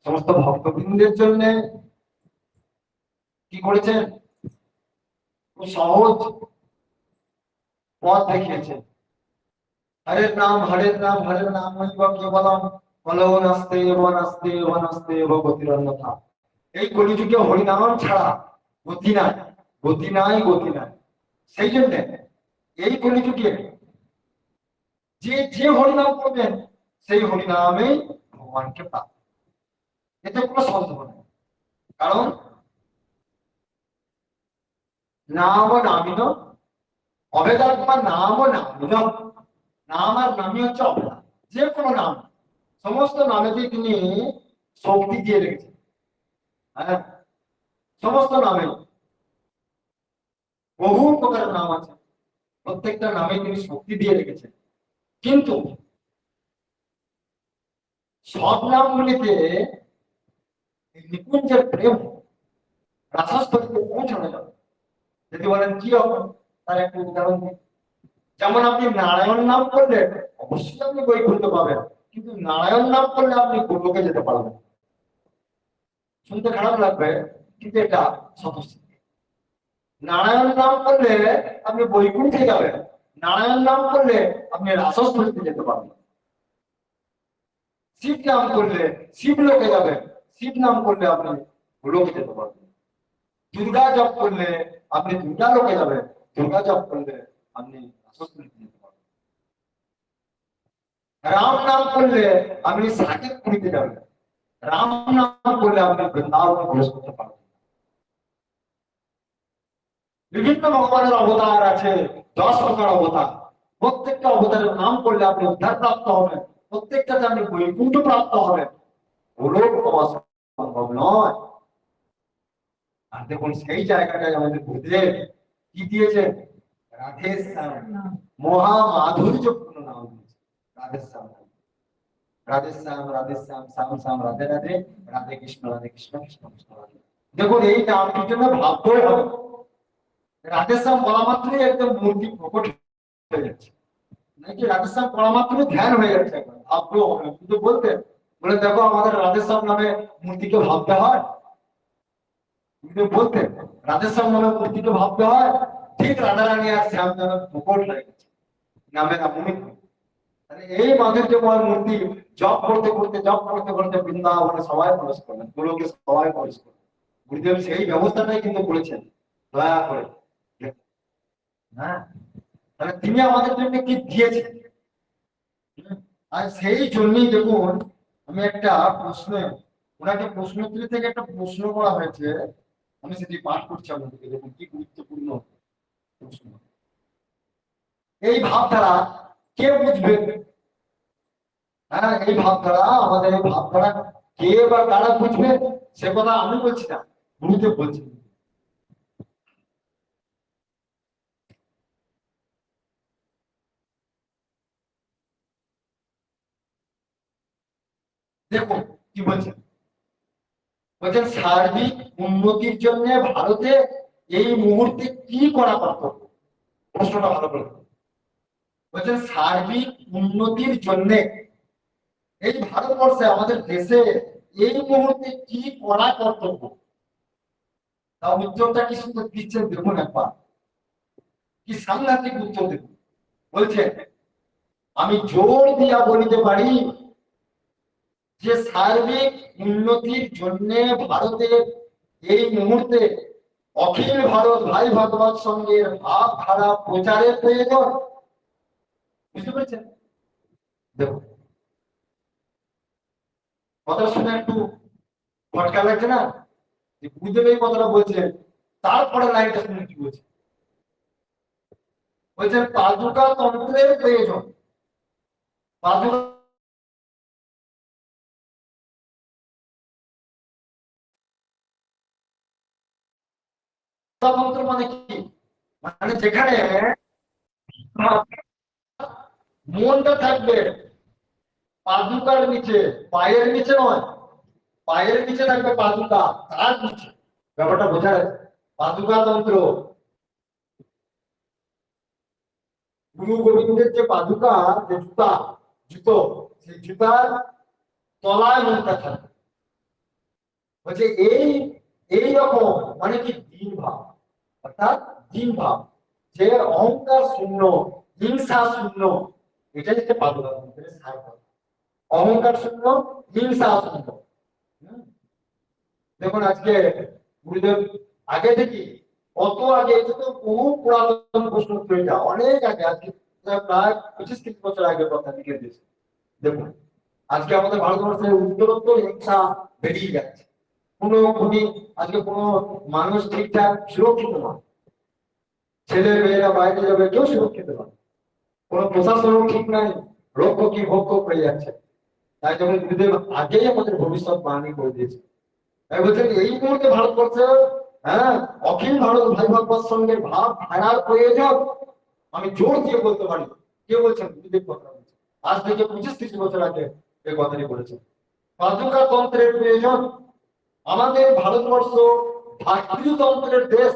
সমস্ত ভক্তবৃন্দের জন্য কি করেছেন, খুব সহজ পথ দেখিয়েছেন। হরের নাম হরের নাম হরের নাম কেবলম বলো নাস্তে নাস্তে নাস্তে গতির অন্যথা। এই কলিযুগে হরিনাম ছাড়া গতি নাই, গতি নাই, গতি নাই। সেই জন্য এই কলিযুগে যে যে হরিনাম করবেন সেই হরিনামে ভগবানকে প্রাপ্ত, এতে কোনো সন্দেহ নেই। কারণ নাম নামিন অবেদাত্মা, নাম নামিন, নাম আর নামই হচ্ছে অবেদা। যে কোনো নাম, সমস্ত নামেতে তিনি শক্তি দিয়ে রেখেছেন। হ্যাঁ, সমস্ত নামে বহু প্রকার নাম আছে, প্রত্যেকটা নামে তিনি শক্তি দিয়ে রেখেছেন। কিন্তু সব নামগুলিতে নিকুঞ্জের প্রেম রাসস্থলীতে পৌঁছানো যাবে। যদি বলেন কি হবে, তার একটু উদাহরণ দিই। যেমন আপনি নারায়ণ নাম করলে অবশ্যই আপনি বৈকুণ্ঠ পাবেন, কিন্তু নারায়ণ নাম করলে আপনি গোলকে যেতে পারবেন। শুনতে খারাপ লাগবে, কিন্তু এটা সত্যি। নারায়ণ নাম করলে আপনি বৈকুণ্ঠে যাবেন, নারায়ণ নাম করলে আপনি রাসস্থলীতে যেতে পারবেন। শিব নাম করলে শিব লোকে যাবেন, শিব নাম করলে আপনি লোকে যেতে পারবেন। দুর্গা জপ করলে আপনি দুর্গা লোকে যাবেন, দুর্গা জপ করলে আপনি রাসস্থলীতে যেতে পারবেন। রাম নাম করলে আপনি সাকেত পুরীতে যাবেন, রাম নাম করলে আপনি বৃন্দাবনে প্রবেশ করতে পারবেন। বিভিন্ন ভগবানের অবতার আছে, 10 প্রকার অবতার। প্রত্যেকটা অবতারের নাম করলে আপনি উদ্ধার প্রাপ্ত হবেন, প্রত্যেকটাতে আপনি বৈকুণ্ঠ প্রাপ্ত হবেন। গোলক পাওয়া সম্ভব নয়। আর দেখুন, সেই জায়গাটায় আমাদের গুরুদেব কি দিয়েছেন, রাধেশ্যাম, মহা মাধুর্যপূর্ণ নাম দিয়েছে রাধেশ্যাম। রাধেশ্যাম রাধেশ্যাম শ্যাম শ্যাম রাধে রাধে, রাধে কৃষ্ণ কৃষ্ণ কৃষ্ণ রাধে। দেখুন, এই নামটির জন্য ভাবতেই হবে। রাধেশ্যাম বলা মাত্রই একদম মূর্তি প্রকট হয়ে যাচ্ছে, নাকি রাধেশ্যাম বলা মাত্রই ধ্যান হয়ে যাচ্ছে, ভাবতেও হবে। কিন্তু বলতেন, বলে দেখো আমাদের রাধেশ্যাম নামে মূর্তিকে ভাবতে হয়, কিন্তু বলতেন রাধেশ্যাম নামে মূর্তিকে ভাবতে হয়, ঠিক রাধারানী আর শ্যাম নামে প্রকট হয়ে গেছে নামের আপনি। এই মাধুর্যময় মূর্তি জপ করতে করতে, জপ করতে করতে বৃন্দাবনে সবাই প্রবেশ করলেন, গোলকে সবাই প্রবেশ করলেন। গুরুদেব সেই ব্যবস্থাটাই কিন্তু করেছেন। দয়া করে। হ্যাঁ, তাহলে তিনি আমাদের জন্য কি দিয়েছেন। আর সেই জন্যই দেখুন, আমি একটা প্রশ্ন, ওনাকে প্রশ্নোত্তর থেকে একটা প্রশ্ন করা হয়েছে, আমি সেটি পাঠ করছি আপনাদেরকে, দেখুন কি গুরুত্বপূর্ণ প্রশ্ন। এই ভাবধারা কে বুঝবে? হ্যাঁ, এই ভাবধারা, আমাদের এই ভাবধারা কে বা কারা বুঝবে, সে কথা আমি বলছি না, গুরুদেব বলছেন। দেখুন কি বলছেন, বলছেন সার্বিক উন্নতির জন্য ভারতে এই মুহূর্তে কি করা কর্তব্য। প্রশ্নটা ভালো করে বলছেন, সার্বিক উন্নতির জন্য এই ভারতবর্ষে, আমাদের দেশে এই মুহূর্তে কি করা কর্তব্য। তা উত্তরটা কি সুন্দর দিচ্ছেন, দেখুন একবার কি সাংঘাতিক উত্তর দেখুন। বলছেন, আমি জোর দিয়া বলিতে পারি যে সার্বিক উন্নতির জন্য ভারতের এই মুহূর্তে অখিল ভারত ভাই ভাগবত সঙ্গের ভাবধারা প্রচারের প্রয়োজন। বুঝতে পেরেছেন? দেখুন কথা শুনে একটু খটকা লাগছে না, যে গুরুদেব এই কথাটা বলছেন, তারপরে লাইনটা শুনে কি বলছে, বলছেন পাদুকা তন্ত্রের প্রয়োজন। পাদুকা তন্ত্র মানে কি? মানে যেখানে মনটা থাকবে পাদুকার নিচে, পায়ের নিচে নয়, পায়ের নিচে থাকবে পাদুকা, তার নিচে। ব্যাপারটা বোঝা যাচ্ছে? পাদুকা তন্ত্র, গুরু গোবিন্দের যে পাদুকা, যে জুতা, জুতো, সেই জুতার তলায় মনটা থাকবে। বলছে এই এই রকম মানে কি দিন ভাব, অর্থাৎ দিন ভাব, যে অহংকার শূন্য, হিংসা শূন্য, এটা হচ্ছে পাদুকা তন্ত্রের সার। অহংকার শূন্য, হিংসা শূন্য। দেখুন আজকে গুরুদেব আগে থেকে, কত আগে, এটা তো বহু পুরাতন প্রশ্ন তৈরি, অনেক আগে, আজকে প্রায় 25-30 বছর আগের কথা লিখে দিয়েছে। দেখুন আজকে আমাদের ভারতবর্ষের উত্তরোত্তর হিংসা বেরিয়ে যাচ্ছে। কোনো খুনি, আজকে কোনো মানুষ ঠিকঠাক সুরক্ষিত নয়, ছেলে মেয়েরা বাইরে যাবে, কেউ সুরক্ষিত নয়, কোনো প্রশাসনও ঠিক নাই, রক্ষকই ভক্ষক হয়ে যাচ্ছে। তাই যখন গুরুদেব আগেই আমাদের ভবিষ্যৎ বাণী করে দিয়েছে, তাই বলছেন এই মুহূর্তে ভারতবর্ষে, হ্যাঁ, অখিল ভারত ভাই ভাগবত সঙ্গে ভাব ধারার প্রয়োজন। আমি জোর দিয়ে বলতে পারি। কে বলছেন? গুরুদেব কথা বলছেন, আজ থেকে 25-30 বছর আগে এই কথাটি বলেছেন। পাদুকা তন্ত্রের প্রয়োজন। আমাদের ভারতবর্ষ ভাতৃতন্ত্রের দেশ,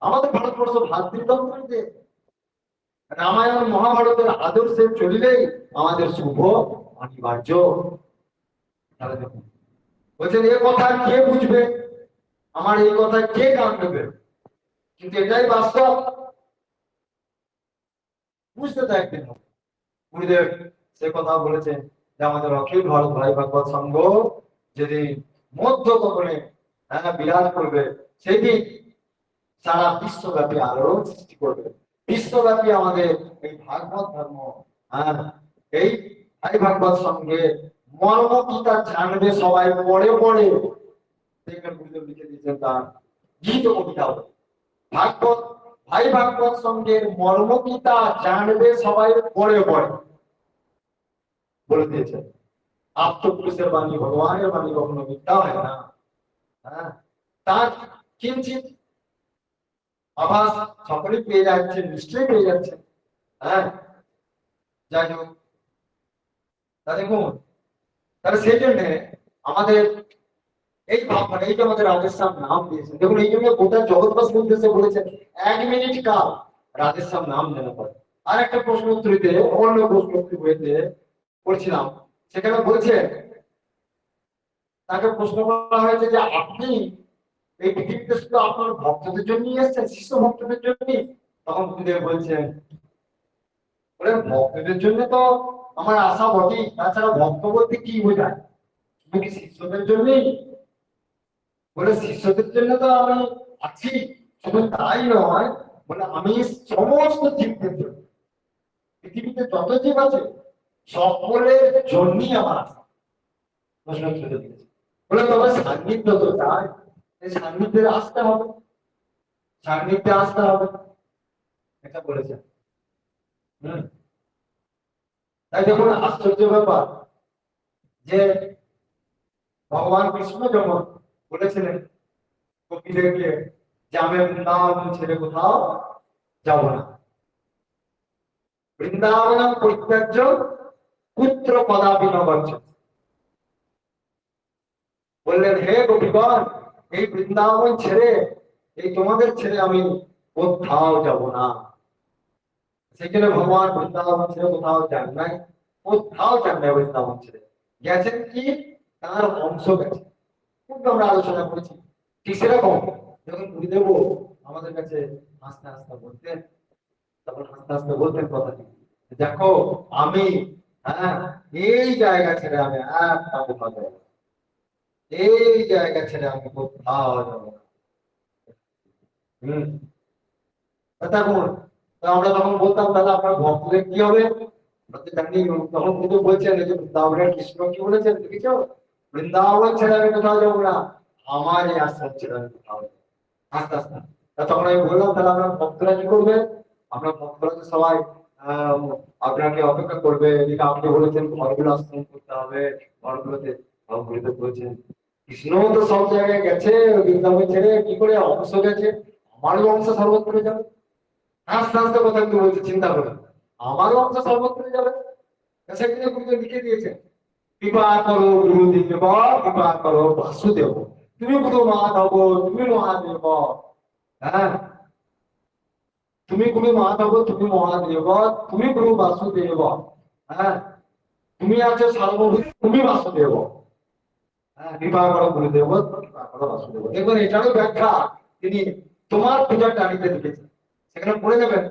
আমাদের ভারতবর্ষ ভাতৃতন্ত্রের দেশ। রামায়ণ মহাভারতের আদর্শে চলিলেই আমাদের শুভ অনিবার্য। তাহলে দেখুন, বলছেন এ কথা কে বুঝবে, আমার এই কথা কে কান দেবে, কিন্তু এটাই বাস্তব, বুঝতে তো একদিন হবে। গুরুদেব সে কথা বলেছেন যে আমাদের অখিল ভারত ভাই ভাগবত সংঘ যেদিন মধ্য গগনে, হ্যাঁ, বিরাজ করবে, সেদিন সারা বিশ্বব্যাপী আলোড়ন সৃষ্টি করবে। বিশ্বব্যাপী আমাদের এই ভাগবত ধর্ম, হ্যাঁ, এই ভাই ভাগবত সঙ্গে মর্ম কি তা জানবে সবাই, পড়ে পড়ে দেখবেন গুরুদেব লিখে দিয়েছেন তার গীত কবিতা, ভাগবত ভাই ভাগবত সঙ্গে মর্ম কি তা জানবে সবাই, পড়ে পড়ে বলে দিয়েছেন। আত্মপুরুষের বাণী, ভগবানের বাণী কখনো মিথ্যা হয় না। হ্যাঁ, তার কিঞ্চিত আভাস সকলেই পেয়ে যাচ্ছে, নিশ্চয়ই পেয়ে যাচ্ছে। হ্যাঁ, যাই হোক, তা দেখুন, তাহলে সেই জন্য আমাদের এই ভাবনা, এই যে আমাদের রাধেশ্যাম নাম দিয়েছেন, দেখুন এই জন্য গোটা জগৎবাসীর উদ্দেশ্যে বলেছেন 1 মিনিট কাল রাধেশ্যাম নাম নেওয়া পড়ে। আর একটা প্রশ্ন উত্তরীতে, অন্য প্রশ্ন উত্তর বইতে পড়ছিলাম, সেখানে বলছে, তাকে প্রশ্ন করা হয়েছে যে আপনি এই পৃথিবীতে শুধু আপনার ভক্তদের জন্যই এসেছেন, শিষ্য ভক্তদের জন্যই? তখন গুরুদেব বলছেন, বলে ভক্তদের জন্য তো আমার আশা বটেই, তাছাড়া ভক্ত বলতে কি বোঝায়, তুমি কি শিষ্যদের জন্যই? বলে শিষ্যদের জন্য তো আমি আছি, শুধু তাই নয়, বলে আমি সমস্ত জীবদের জন্য, পৃথিবীতে যত জীব আছে সকলের জন্যই আমার আসা। ঘোষণা করে দিয়েছে। বলে তবে সান্নিধ্য তো চাই, এই সান্নিধ্যে আসতে হবে, সান্নিধ্যে আসতে হবে, এটা বলেছেন। হম তাই দেখুন আশ্চর্য ব্যাপার যে ভগবান কৃষ্ণ যখন বলেছিলেন কপিদেরকে যে আমি বৃন্দাবন ছেড়ে কোথাও যাব না, বৃন্দাবন পরিত্যাজ্য পুত্র কদাপি ন গচ্ছতি। বললেন হে গোপীগণ, এই বৃন্দাবন ছেড়ে, এই তোমাদের ছেড়ে আমি কোথাও যাব না। সেখানে ভগবান বৃন্দাবন ছেড়ে কোথাও যান নাই, কোথাও যান নাই বৃন্দাবন ছেড়ে। গেছেন কি, তার অংশ গেছে, কিন্তু আমরা আলোচনা করেছি। ঠিক সেরকম যখন গুরুদেব আমাদের কাছে হাসতে হাসতে বলতেন, তখন হাসতে হাসতে বলতেন কথাটি, দেখো আমি হ্যাঁ এই জায়গা ছেড়ে আমি একটা কোথাও যাবো না। এই জায়গা ছেড়ে আমি কোথাও যাবো না। হম তখন আমরা তখন বলতাম দাদা আপনার ভক্তদের কি হবে, আমরা তো জানি। তখন কিন্তু বলছেন যে বৃন্দাবনের কৃষ্ণ কি বলেছেন দেখেছ, বৃন্দাবন ছেড়ে আমি কোথাও যাবো না, আমার এই আশ্রম ছেড়ে আমি কোথাও যাবো না। আস্তে আস্তে তখন আমি বললাম তাহলে আপনার ভক্তরা কি করবে, আপনার ভক্তরা তো সবাই আহ আপনাকে অপেক্ষা করবে, এদিকে আপনি বলেছেন ঘরগুলো আশ্রম করতে হবে, ঘরগুলোতে ঘরগুলোতে বলেছেন কৃষ্ণ তো সব জায়গায় গেছে, বৃন্দাবন ছেড়ে কি করে অংশ গেছে, আমারও অংশ সর্বত্র যাবে। আস্তে আস্তে কথা কিন্তু বলছে, চিন্তা করে আমারও অংশ সর্বত্র যাবে। সেখানে গুরুদেব লিখে দিয়েছে, কৃপা করো গুরুদেব, কৃপা করো বাসুদেব, তুমি গুরু মাধব, তুমি মহাদেব। হ্যাঁ তুমি গুরু মাধব, তুমি মহাদেব, তুমি গুরু বাসুদেব। হ্যাঁ তুমি আছো সার্বভূত, তুমি বাসুদেব। হ্যাঁ কৃপা করো গুরুদেব, কৃপা করো বাসুদেব। দেখুন এটারও ব্যাখ্যা তিনি তোমার পূজার টানিতে লিখেছেন, সেখানে পড়ে যাবেন।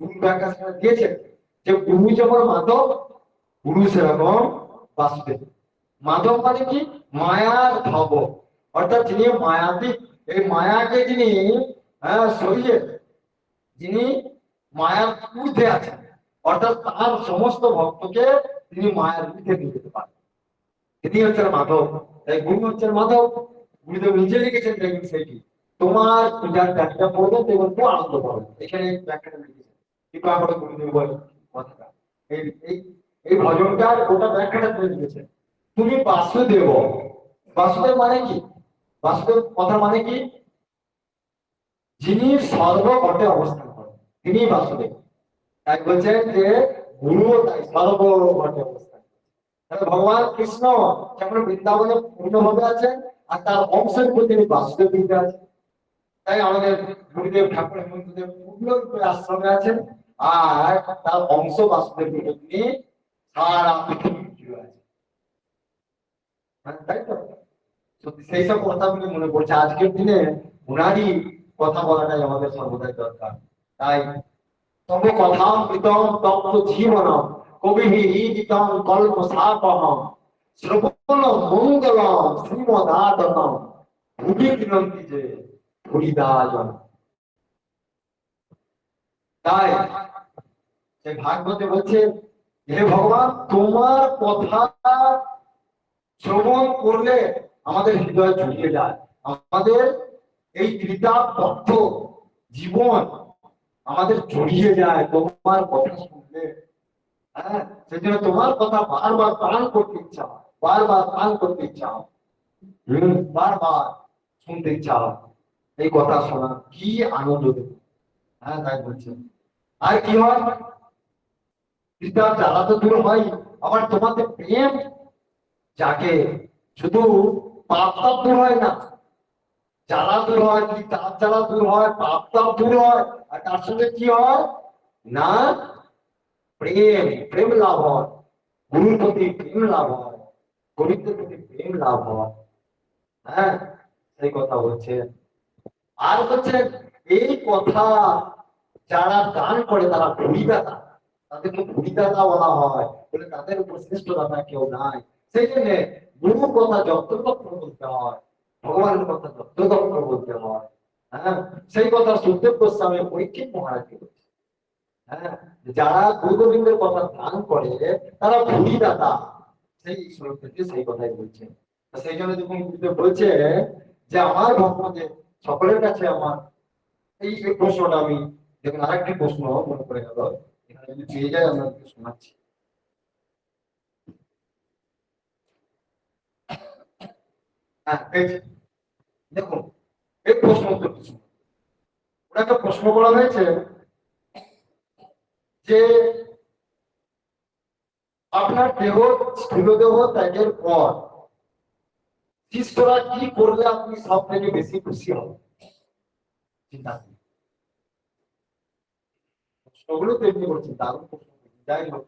গুরু ব্যাখ্যা সেখানে দিয়েছেন যে গুরু যেমন মাধব, গুরু সেরকম বাসুদেব। মাধব মানে কি, মায়ার ভব, অর্থাৎ যিনি মায়াতীত, এই মায়াকে যিনি সরিয়ে, যিনি মায়ার ঊর্ধ্বে আছেন, অর্থাৎ তার সমস্ত ভক্তকে তিনি মায়ার ঊর্ধ্বে নিয়ে যেতে পারেন, তিনি হচ্ছেন মাধব। তাই গুরু হচ্ছেন মাধব। গুরুদেব নিজে লিখেছেন দেখবেন সেইটি, তোমার পূজার গানটা পড়বেন দেখবেন খুব আনন্দ পাবেন। এখানে ব্যাখ্যাটা লিখেছেন কৃপা করে গুরুদেব বলে কথাটা, এই এই এই ভজনটার গোটা ব্যাখ্যাটা তিনি লিখেছেন। তুমি বাসুদেব, বাসুদেব মানে কি, বাসুদেব কথা মানে কি, যিনি সর্বঘটে অবস্থান করেন তিনি বাসুদেব। তাই বলছেন যে গুরু তাই সর্বঘটে অবস্থান। তাহলে ভগবান কৃষ্ণ যেমন বৃন্দাবনে পূর্ণভাবে আছেন, আর তার অংশের উপর তিনি বাসুদেব রূপে আছেন। তাই আমাদের গুরুদেব ঠাকুর হেমন্তদেব পূর্ণরূপে আশ্রমে আছেন, আর তার অংশ বাসুদেব রূপে তিনি সারা পৃথিবী জুড়ে আছেন। তাই তো সত্যি সেই সব কথাগুলি মনে পড়ছে আজকের দিনে, ওনারই কথা বলাটাই আমাদের সর্বদাই দরকার। তাই তব কথামৃতম তপ্ত জীবনম কবিঃ ঈদিতম কল্প সাপহম শ্রবণ মঙ্গলম শ্রীমদাততম ভুবি গৃহন্তি যে ভুরিদাজন। তাই সেই ভাগবতে বলছে হে ভগবান, তোমার কথা শ্রবণ করলে আমাদের হৃদয় জুড়িয়ে যায়, আমাদের এই কৃতাবদ্ধ জীবন আমাদের জড়িয়ে যায় তোমার কথা শুনলে। হ্যাঁ সেই জন্য তোমার কথা বারবার পান করতে ইচ্ছা হয়, বারবার পান করতে ইচ্ছা হয়, বারবার শুনতে ইচ্ছা হয়। এই কথা শোনা কি আনন্দ দেবে। হ্যাঁ তাই বলছেন। আর কি হয়, কৃতাব জ্বালা তো দূর হয়, আবার তোমাদের প্রেম যাকে, শুধু পাপ তাপ দূর হয় না, জ্বালা দূর হয়, কি তাপ জ্বালা দূর হয়, পাপ তাপ দূর হয়, আর তার সঙ্গে কি হয় না, প্রেম প্রেম লাভ হয়, গুরুর প্রতি প্রেম লাভ হয়, গরিবদের প্রতি প্রেম লাভ হয়। হ্যাঁ সেই কথা বলছে। আর হচ্ছে এই কথা যারা দান করে তারা ভূমিদাতা, তাদেরকে ভূমিদাতা বলা হয়, বলে তাদের উপর শ্রেষ্ঠ দাতা কেউ নাই। সেই জন্য গুরুর কথা যত্রতত্র বলতে হয়, ভগবানের কথা যত্রতত্র বলতে হয়। হ্যাঁ, সেই কথা সুখদেব গোস্বামী পরীক্ষিত মহারাজকে বলছে। হ্যাঁ, যারা গুরু গোবিন্দের কথা ধ্যান করে তারা ভুলি দাতা, সেই শ্লোক থেকে সেই কথাই বলছে। সেই জন্য যখন গুরুদেব বলছে যে আমার ভক্তদের সকলের কাছে আমার এই প্রশ্নটা আমি, দেখুন আরেকটি প্রশ্ন মনে পড়ে গেল, এখানে যদি পেয়ে যায় আমরা শোনাচ্ছি। হ্যাঁ, এই যে, দেখুন এই প্রশ্ন উত্তরটি শুনুন। ওনাকে প্রশ্ন করা হয়েছে যে আপনার দেহ স্থূল দেহ ত্যাগের পর শিষ্যরা কি করলে আপনি সব থেকে বেশি খুশি হবেন? চিন্তা করুন। প্রশ্নগুলো তৈরি করছেন, দারুণ প্রশ্ন। যাই হোক,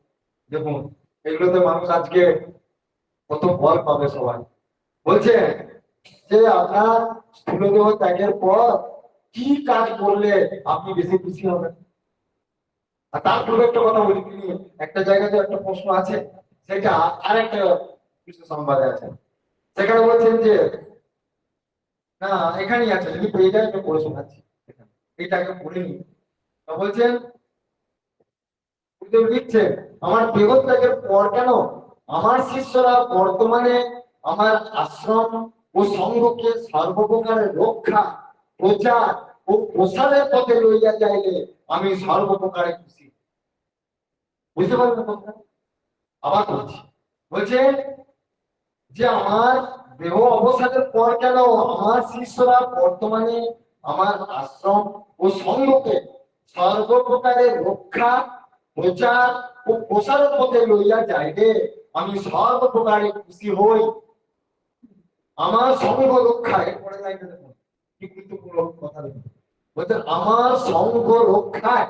দেখুন এগুলোতে মানুষ আজকে কত বল পাবে সবাই। বলছে যে আপনার স্থূল দেহ ত্যাগের পর কি কাজ করলে আপনি বেশি খুশি হবেন? আর তারপরে একটা কথা বলি, তিনি একটা জায়গাতে একটা প্রশ্ন আছে, সেটা আরেকটা কিছু সংবাদে আছে, সেখানে বলছেন যে না, এখানেই আছে, যদি পেয়ে যায় আমি পড়ে শোনাচ্ছি। এইটা আগে পড়ে নি। বলছেন গুরুদেব লিখছেন, আমার দেহত্যাগের পর কেন আমার শিষ্যরা বর্তমানে আমার আশ্রম ও সংঘকে সর্বপ্রকারের রক্ষা, প্রচার ও প্রসারের পথে লইয়া যাইলে আমি সর্বপ্রকারে খুশি। বুঝতে পারলেন কথা? আবার বলছি, বলছেন যে আমার দেহ অবসাদের পর কেন আমার শিষ্যরা বর্তমানে আমার আশ্রম ও সংঘকে সর্বপ্রকারের রক্ষা, প্রচার ও প্রসারের পথে লইয়া যাইবে আমি সর্বপ্রকারে খুশি হই। আমার সংঘ রক্ষায় পড়ে যাইবে, দেখুন কি গুরুত্বপূর্ণ কথা। দেখুন বলছেন আমার সংঘ রক্ষায়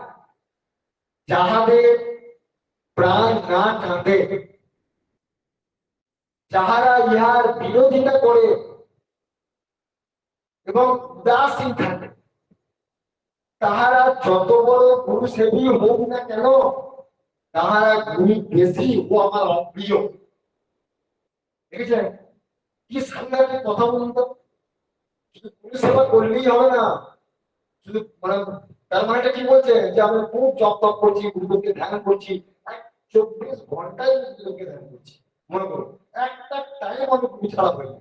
যাহাদের প্রাণ না কাঁদে, যাহারা ইহার বিরোধিতা করে এবং উদাসীন থাকে, তাহারা যত বড় গুরু সেবী হোক না কেন, তাহারা গুরু বেশি ও আমার অপ্রিয়। দেখেছেন কি সাংঘাতিক কথা বলুন তো? শুধু গুরু সেবা করলেই হবে না, শুধু মানে তার মানেটা কি বলছে যে আমি খুব জপ তপ করছি, গুরুকে ধ্যান করছি, 24 ঘন্টায় গুরুকে ধ্যান করছি, মনে করুন একটা টাইম আমি গুরু ছাড়া হই না,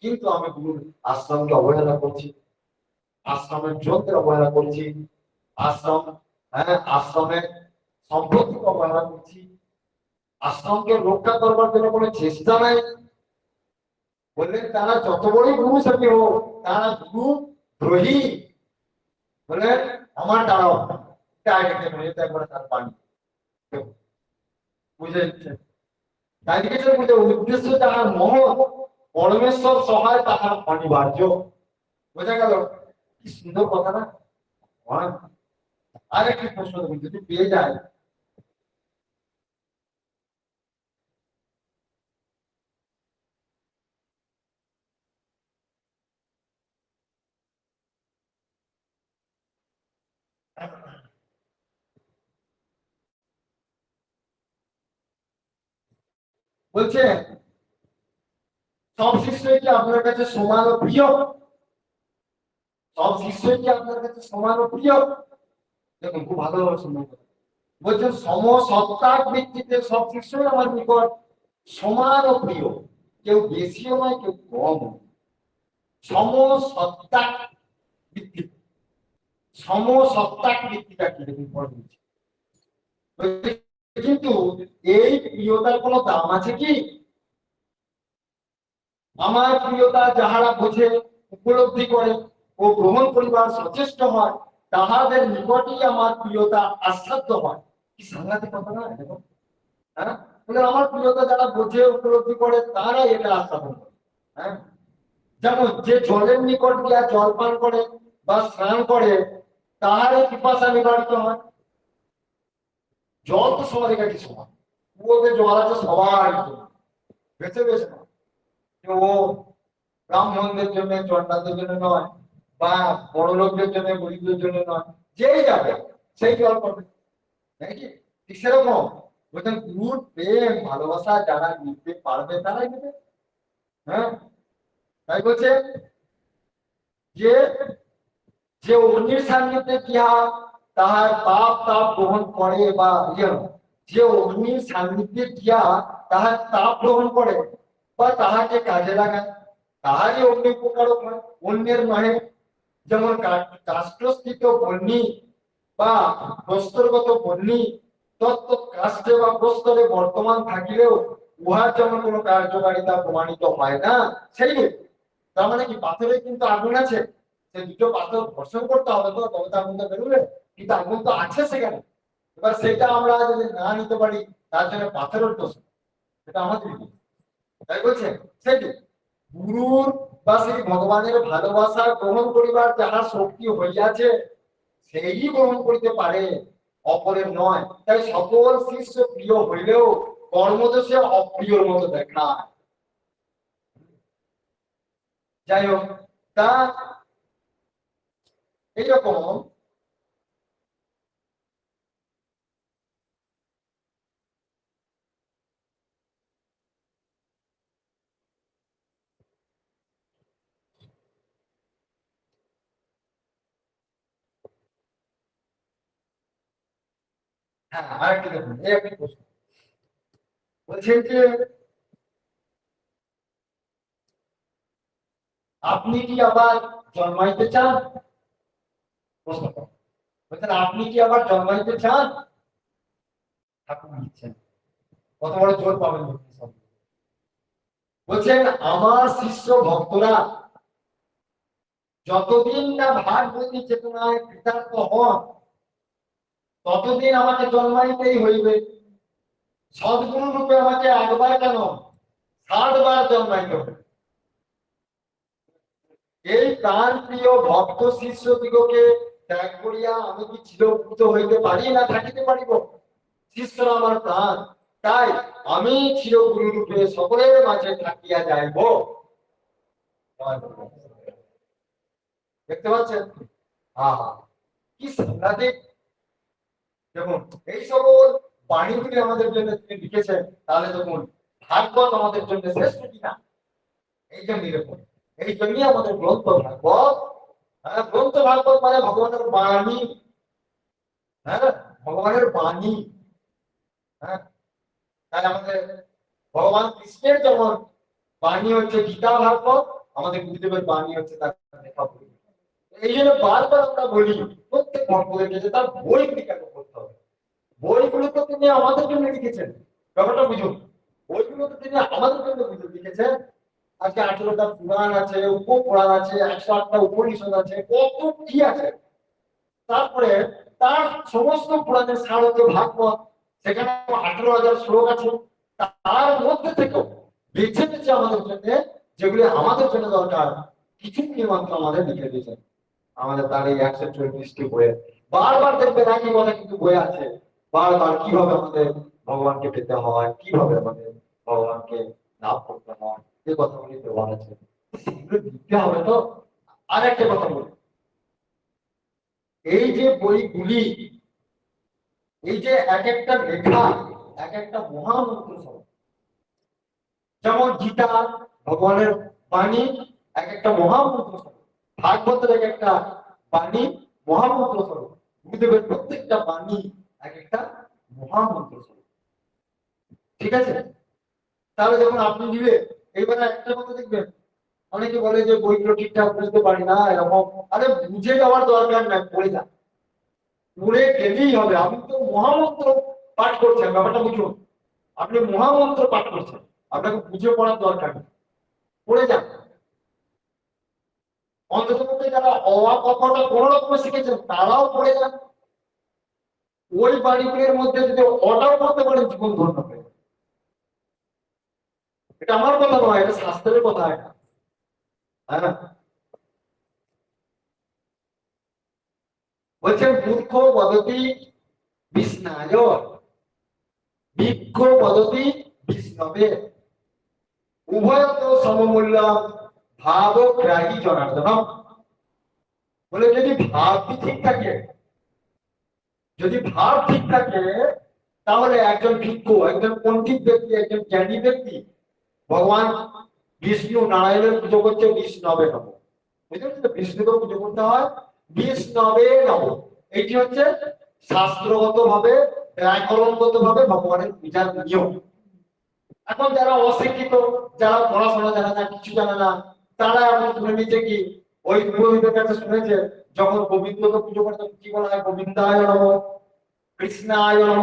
কিন্তু আমি গুরুর আশ্রমকে অবহেলা করছি, আশ্রমের যন্ত্রের অবহেলা করছি, আশ্রম, হ্যাঁ আশ্রমের সম্পত্তিকে অবহেলা করছি, আশ্রমকে রক্ষা করবার জন্য কোনো চেষ্টা নাই। বললেন তারা যত বড়ই গুরু সেবী হোক, তারা গুরু দ্রোহী। বললেন আমার দাঁড়াও, একবারে তার পানি বুঝে দিচ্ছেন। তাই লিখেছেন বুঝে, উদ্দেশ্য যাহার মহৎ, পরমেশ্বর সহায় তাহার অনিবার্য। বোঝা গেল কি সুন্দর কথা না? আর একটি প্রশ্ন দেখুন, যদি পেয়ে যায়। বলছে সব শিষ্যই কি আপনার কাছে সমান ও প্রিয়? সব শিষ্যই কি আপনার কাছে সমান ও প্রিয়? দেখুন খুব ভালোভাবে শুনুন। বলছেন সমসত্তার ভিত্তিতে সব শিষ্যই আমার নিকট সমান ও প্রিয়, কেউ বেশিও নয় কেউ কম। সমসত্তার ভিত্তিতে, সমসত্তার ভিত্তিটা কি দেখুন পরে বলছি। কিন্তু এই প্রিয়তার কোনো দাম আছে কি? আমার প্রিয়তা যাহারা বোঝে, উপলব্ধি করে ও গ্রহণ করিবার সচেষ্ট হয়, তাহাদের নিকটই আমার প্রিয়তা আস্বাদ্য হয়। কি সাংঘাতিক কথা না? দেখো, হ্যাঁ, আমার প্রিয়তা যারা বোঝে উপলব্ধি করে তারাই এটা আস্বাদন করে। হ্যাঁ, যেমন যে জলের নিকট গিয়া জল পান করে বা স্নান করে, তাহারই পিপাসা নিবারিত হয়। জল তো সবারই কাছে সমান, কুয়োতে জল আছে সবার জন্য, বেছে বেছে না। ও ব্রাহ্মণদের জন্য, চন্ডালদের জন্য নয়, বা বড় লোকদের জন্য, গরিবদের জন্য নয়, যেই যাবে সেই জল পাবে, নাকি? ঠিক সেরকম বলছেন গুরুর প্রেম ভালোবাসা যারা নিতে পারবে তারাই নেবে। হ্যাঁ, তাই বলছে যে যে অগ্নির সান্নিধ্যে গিয়া তাহার পাপ তাপ গ্রহণ করে বা যে অগ্নির সান্নিধ্যে গিয়া তাহার তাপ গ্রহণ করে বা তাহাকে কাজে লাগায় তাহারই অগ্নি উপকারক হয়, অন্যের নহে। যেমন কাষ্ঠস্থিত বহ্নি বা বস্ত্রগত বহ্নি তত্ত্ব কাষ্ঠে বা বস্ত্রে বর্তমান থাকিলেও উহার যেমন কোনো কার্যকারিতা প্রমাণিত হয় না, সেই তার মানে কি পাথরে কিন্তু আগুন আছে, সে দুটো পাথর ঘর্ষণ করতে হবে তো, তবে তো আগুনটা বেরোবে, কিন্তু আগুন তো আছে সেখানে। এবার সেটা আমরা যদি না নিতে পারি তার জন্য পাথরের দোষ, এটা আমাদের দোষ। তাই বলছেন সেটি গুরুর বা সেই ভগবানের ভালোবাসা গ্রহণ করিবার যাহা শক্তি হইয়াছে সেই গ্রহণ করিতে পারে, অপরের নয়। তাই সকল শিষ্য প্রিয় হইলেও কর্মদোষে অপ্রিয়র মতো দেখায়। যাই হোক, তা এইরকম হ্যাঁ আরেকটা দেখুন, এই একটা প্রশ্ন বলছেন যে আপনি কি আবার জন্মাইতে চান? প্রশ্নটা বলছেন আপনি কি আবার জন্মাইতে চান? ঠাকুর দিচ্ছেন, কত বড় জোর পাবেন বলছেন আমার শিষ্য ভক্তরা যতদিন না ভাগবতী চেতনায় কৃতার্থ হন ততদিন আমাকে জন্মাইতেই হইবে। সদ্গুরু রূপে আমাকে একবার কেন 7 বার জন্মাইতে হবে। এই প্রাণ প্রিয় ভক্ত শিষ্য দিগকে ত্যাগ করিয়া আমি কি চিরপুত হইতে পারি না থাকিতে পারিব? শিষ্যরা আমার প্রাণ, তাই আমি চিরগুরু রূপে সকলের মাঝে থাকিয়া যাইব। দেখতে পাচ্ছেন আহা কি সাংঘাতিক। দেখুন এই সকল বাণীগুলি আমাদের জন্য তিনি লিখেছেন, তাহলে দেখুন ভাগবত আমাদের জন্য শ্রেষ্ঠ কিনা, এই জন্য দেখুন এই জন্যই আমাদের গ্রন্থ ভাগবত। হ্যাঁ, গ্রন্থ ভাগবত মানে ভগবানের বাণী। হ্যাঁ, ভগবানের বাণী। হ্যাঁ, তাই আমাদের ভগবান কৃষ্ণের যেমন বাণী হচ্ছে গীতা ভাগবত, আমাদের গুরুদেবের বাণী হচ্ছে তার লেখা বই। এই জন্য বারবার আমরা বলি প্রত্যেক ভক্তদেরকে যে তার বইগুলি কেন পড়তে হবে। বইগুলো তো তিনি আমাদের জন্য লিখেছেন, ব্যাপারটা বুঝুন। বইগুলো তো তিনি আমাদের জন্য লিখেছেন। আজকে 18টা পুরাণ আছে, উপপুরাণ আছে, 108টা উপনিষদ আছে, কত কি আছে। তারপরে তার সমস্ত পুরাণের সার হচ্ছে ভাগবত, সেখানে 18,000 শ্লোক আছে। তার মধ্যে থেকেও বেছে বেছে আমাদের জন্য যেগুলি আমাদের জন্য দরকার কিছু মাত্র আমাদের লিখে দিয়েছেন। আমাদের তার এই 144টি বইয়ে বারবার দেখবেন একই কথা কিন্তু বই আছে, বারবার কিভাবে আমাদের ভগবানকে পেতে হয়, কিভাবে আমাদের ভগবানকে লাভ করতে হয়, এই কথাগুলি দেওয়া আছে। সেগুলো লিখতে হবে তো। আর একটা কথা বলি, এই যে বইগুলি, এই যে এক একটা লেখা এক একটা মহামন্ত্র স্বরূপ। যেমন গীতা ভগবানের বাণী, এক একটা মহামন্ত্র স্বরূপ। ভাগবতের এক একটা বাণী মহামন্ত্র স্বরূপ। গুরুদেবের প্রত্যেকটা বাণী এক একটা মহামন্ত্র স্বরূপ। ঠিক আছে, তাহলে যখন আপনি দিবে এইবারে একটা কথা দেখবেন, অনেকে বলে যে বইগুলো ঠিকঠাক বুঝতে পারি না এরকম। আরে বুঝে যাওয়ার দরকার নাই, পড়ে যান, পড়ে গেলেই হবে। আপনি তো মহামন্ত্র পাঠ করছেন, ব্যাপারটা বুঝুন। আপনি মহামন্ত্র পাঠ করছেন, আপনাকে বুঝে পড়ার দরকার নেই, পড়ে যান। অন্তত পক্ষে যারা অ কথাটা কোনো রকমে শিখেছেন তারাও পড়ে যান। ওই বাড়িগুলির মধ্যে যদি অটাও পড়তে পারেন জীবন ধন্য হবে। এটা আমার কথা নয়, এটা শাস্ত্রের কথা। এটা হ্যাঁ, বলছেন মূর্খ বদতি বিষ্ণায় ভিক্ষ বদতি বিষ্ণবে উভয় তো সমমূল্য ভাব গ্রাহী জনার্দন। বলে যদি ভাবটি ঠিক থাকে, যদি ভাব ঠিক থাকে, তাহলে একজন ভিক্ষু, একজন পণ্ডিত ব্যক্তি, একজন জ্ঞানী ব্যক্তি ভগবান বিষ্ণু নারায়ণের পুজো করছে বিষ্ণবে নব। বুঝলেন তো, বিষ্ণুকে পুজো করতে হয় বিষ্ণবে নব। এটি হচ্ছে শাস্ত্রগত ভাবে, ব্যাকরণগত ভাবে ভগবানের পূজার নিয়ম। এখন যারা অশিক্ষিত, যারা পড়াশোনা জানে না, কিছু জানে না, তারা এখন শুনে নিচ্ছে কি, ওই পুরোহিতের কাছে শুনেছে যখন গোবিন্দকে পুজো করতে কি বলা হয়, গোবিন্দায় নম, কৃষ্ণায় নম,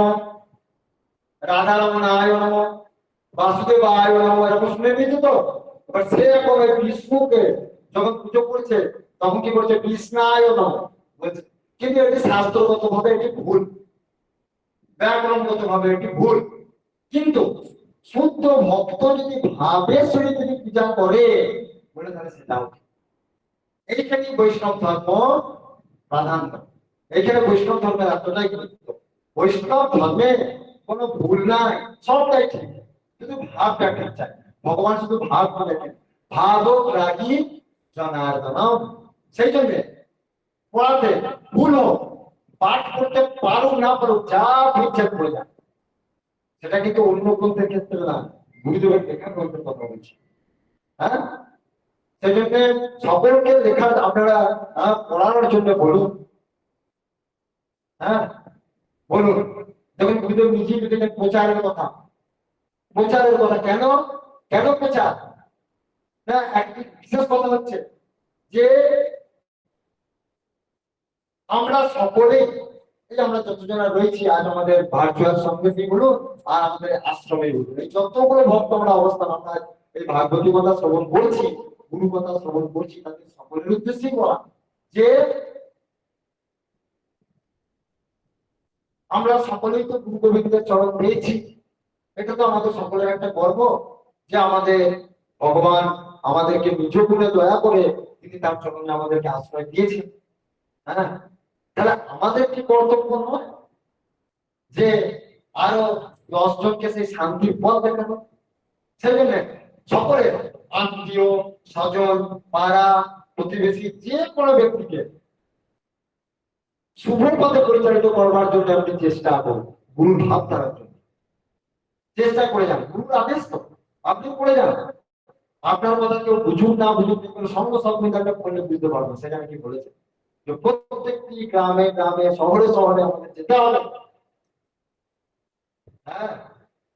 রাধারমণায় নম, বাসুদেবায় নম, এরকম শুনে নিয়েছে তো। এবার সে এখন ওই বিষ্ণুকে যখন পুজো করছে তখন কি করছে, কৃষ্ণায় নম বলছে। কিন্তু এটি শাস্ত্রগত ভাবে এটি ভুল, ব্যাকরণগত ভাবে এটি ভুল। কিন্তু শুদ্ধ ভক্ত যদি ভাবের সহিত যদি পূজা করে বলে তাহলে সেটাও ঠিক। এইখানে বৈষ্ণব ধর্ম প্রাধান্য, এখানে বৈষ্ণব ধর্মের এতটাই গুরুত্ব। বৈষ্ণব ধর্মে কোনো ভুল নাই, সবটাই ঠিক, শুধু ভাবটা ঠিক চাই। ভগবান শুধু ভাব দেখেন, ভাব রাগী জনার্দনম। সেই জন্য পড়াতে ভুল হোক, পাঠ করতে পারুক না পারুক, যা ঠিকঠাক করে যান, সেটা কিন্তু অন্য গ্রন্থের ক্ষেত্রে না, গুরুদেবের লেখা গ্রন্থের কথা বলছি। হ্যাঁ, সেই জন্য সকলকে লেখা আপনারা পড়ানোর জন্য বলুন। হ্যাঁ বলুন। দেখুন গুরুদেব নিজেই লিখেছেন প্রচারের কথা। প্রচারের কথা কেন, কেন প্রচার? না, একটি বিশেষ কথা হচ্ছে যে আমরা সকলেই, এই আমরা যতজনা রয়েছি আজ আমাদের ভার্চুয়াল সঙ্গতি বলুন আর আমাদের আশ্রমে বলুন, এই যতগুলো ভক্ত আমরা অবস্থান, আমরা এই ভাগবতী কথা শ্রবণ করছি, গুরু কথা শ্রবণ করছি, তাদের সকলের উদ্দেশ্যেই বলা যে আমরা সকলেই তো গুরু গোবিন্দের চরণ পেয়েছি। এটা তো আমাদের সকলের একটা গর্ব যে আমাদের ভগবান আমাদেরকে নিজ গুণে দয়া করে তিনি তার চরণে আমাদেরকে আশ্রয় দিয়েছেন। হ্যাঁ, তাহলে আমাদের কি কর্তব্য নয় যে আরো 10 জনকে সেই শান্তির পথ দেখানো? সেই জন্য সকলে আত্মীয় স্বজন পাড়া প্রতিবেশী যে কোনো ব্যক্তিকে শুভ পথে পরিচালিত করবার জন্য আপনি চেষ্টা করুন, গুরুর ভাব ধরার জন্য চেষ্টা করে যান। গুরুর আদেশ তো, আপনি করে যান। আপনার কথা কেউ বুঝুক না বুঝুক, সঙ্গ সংবিধানটা পড়লে বুঝতে পারবেন সেখানে কি বলেছে, যে প্রত্যেকটি গ্রামে গ্রামে শহরে শহরে আমাদের যেতে হবে। হ্যাঁ,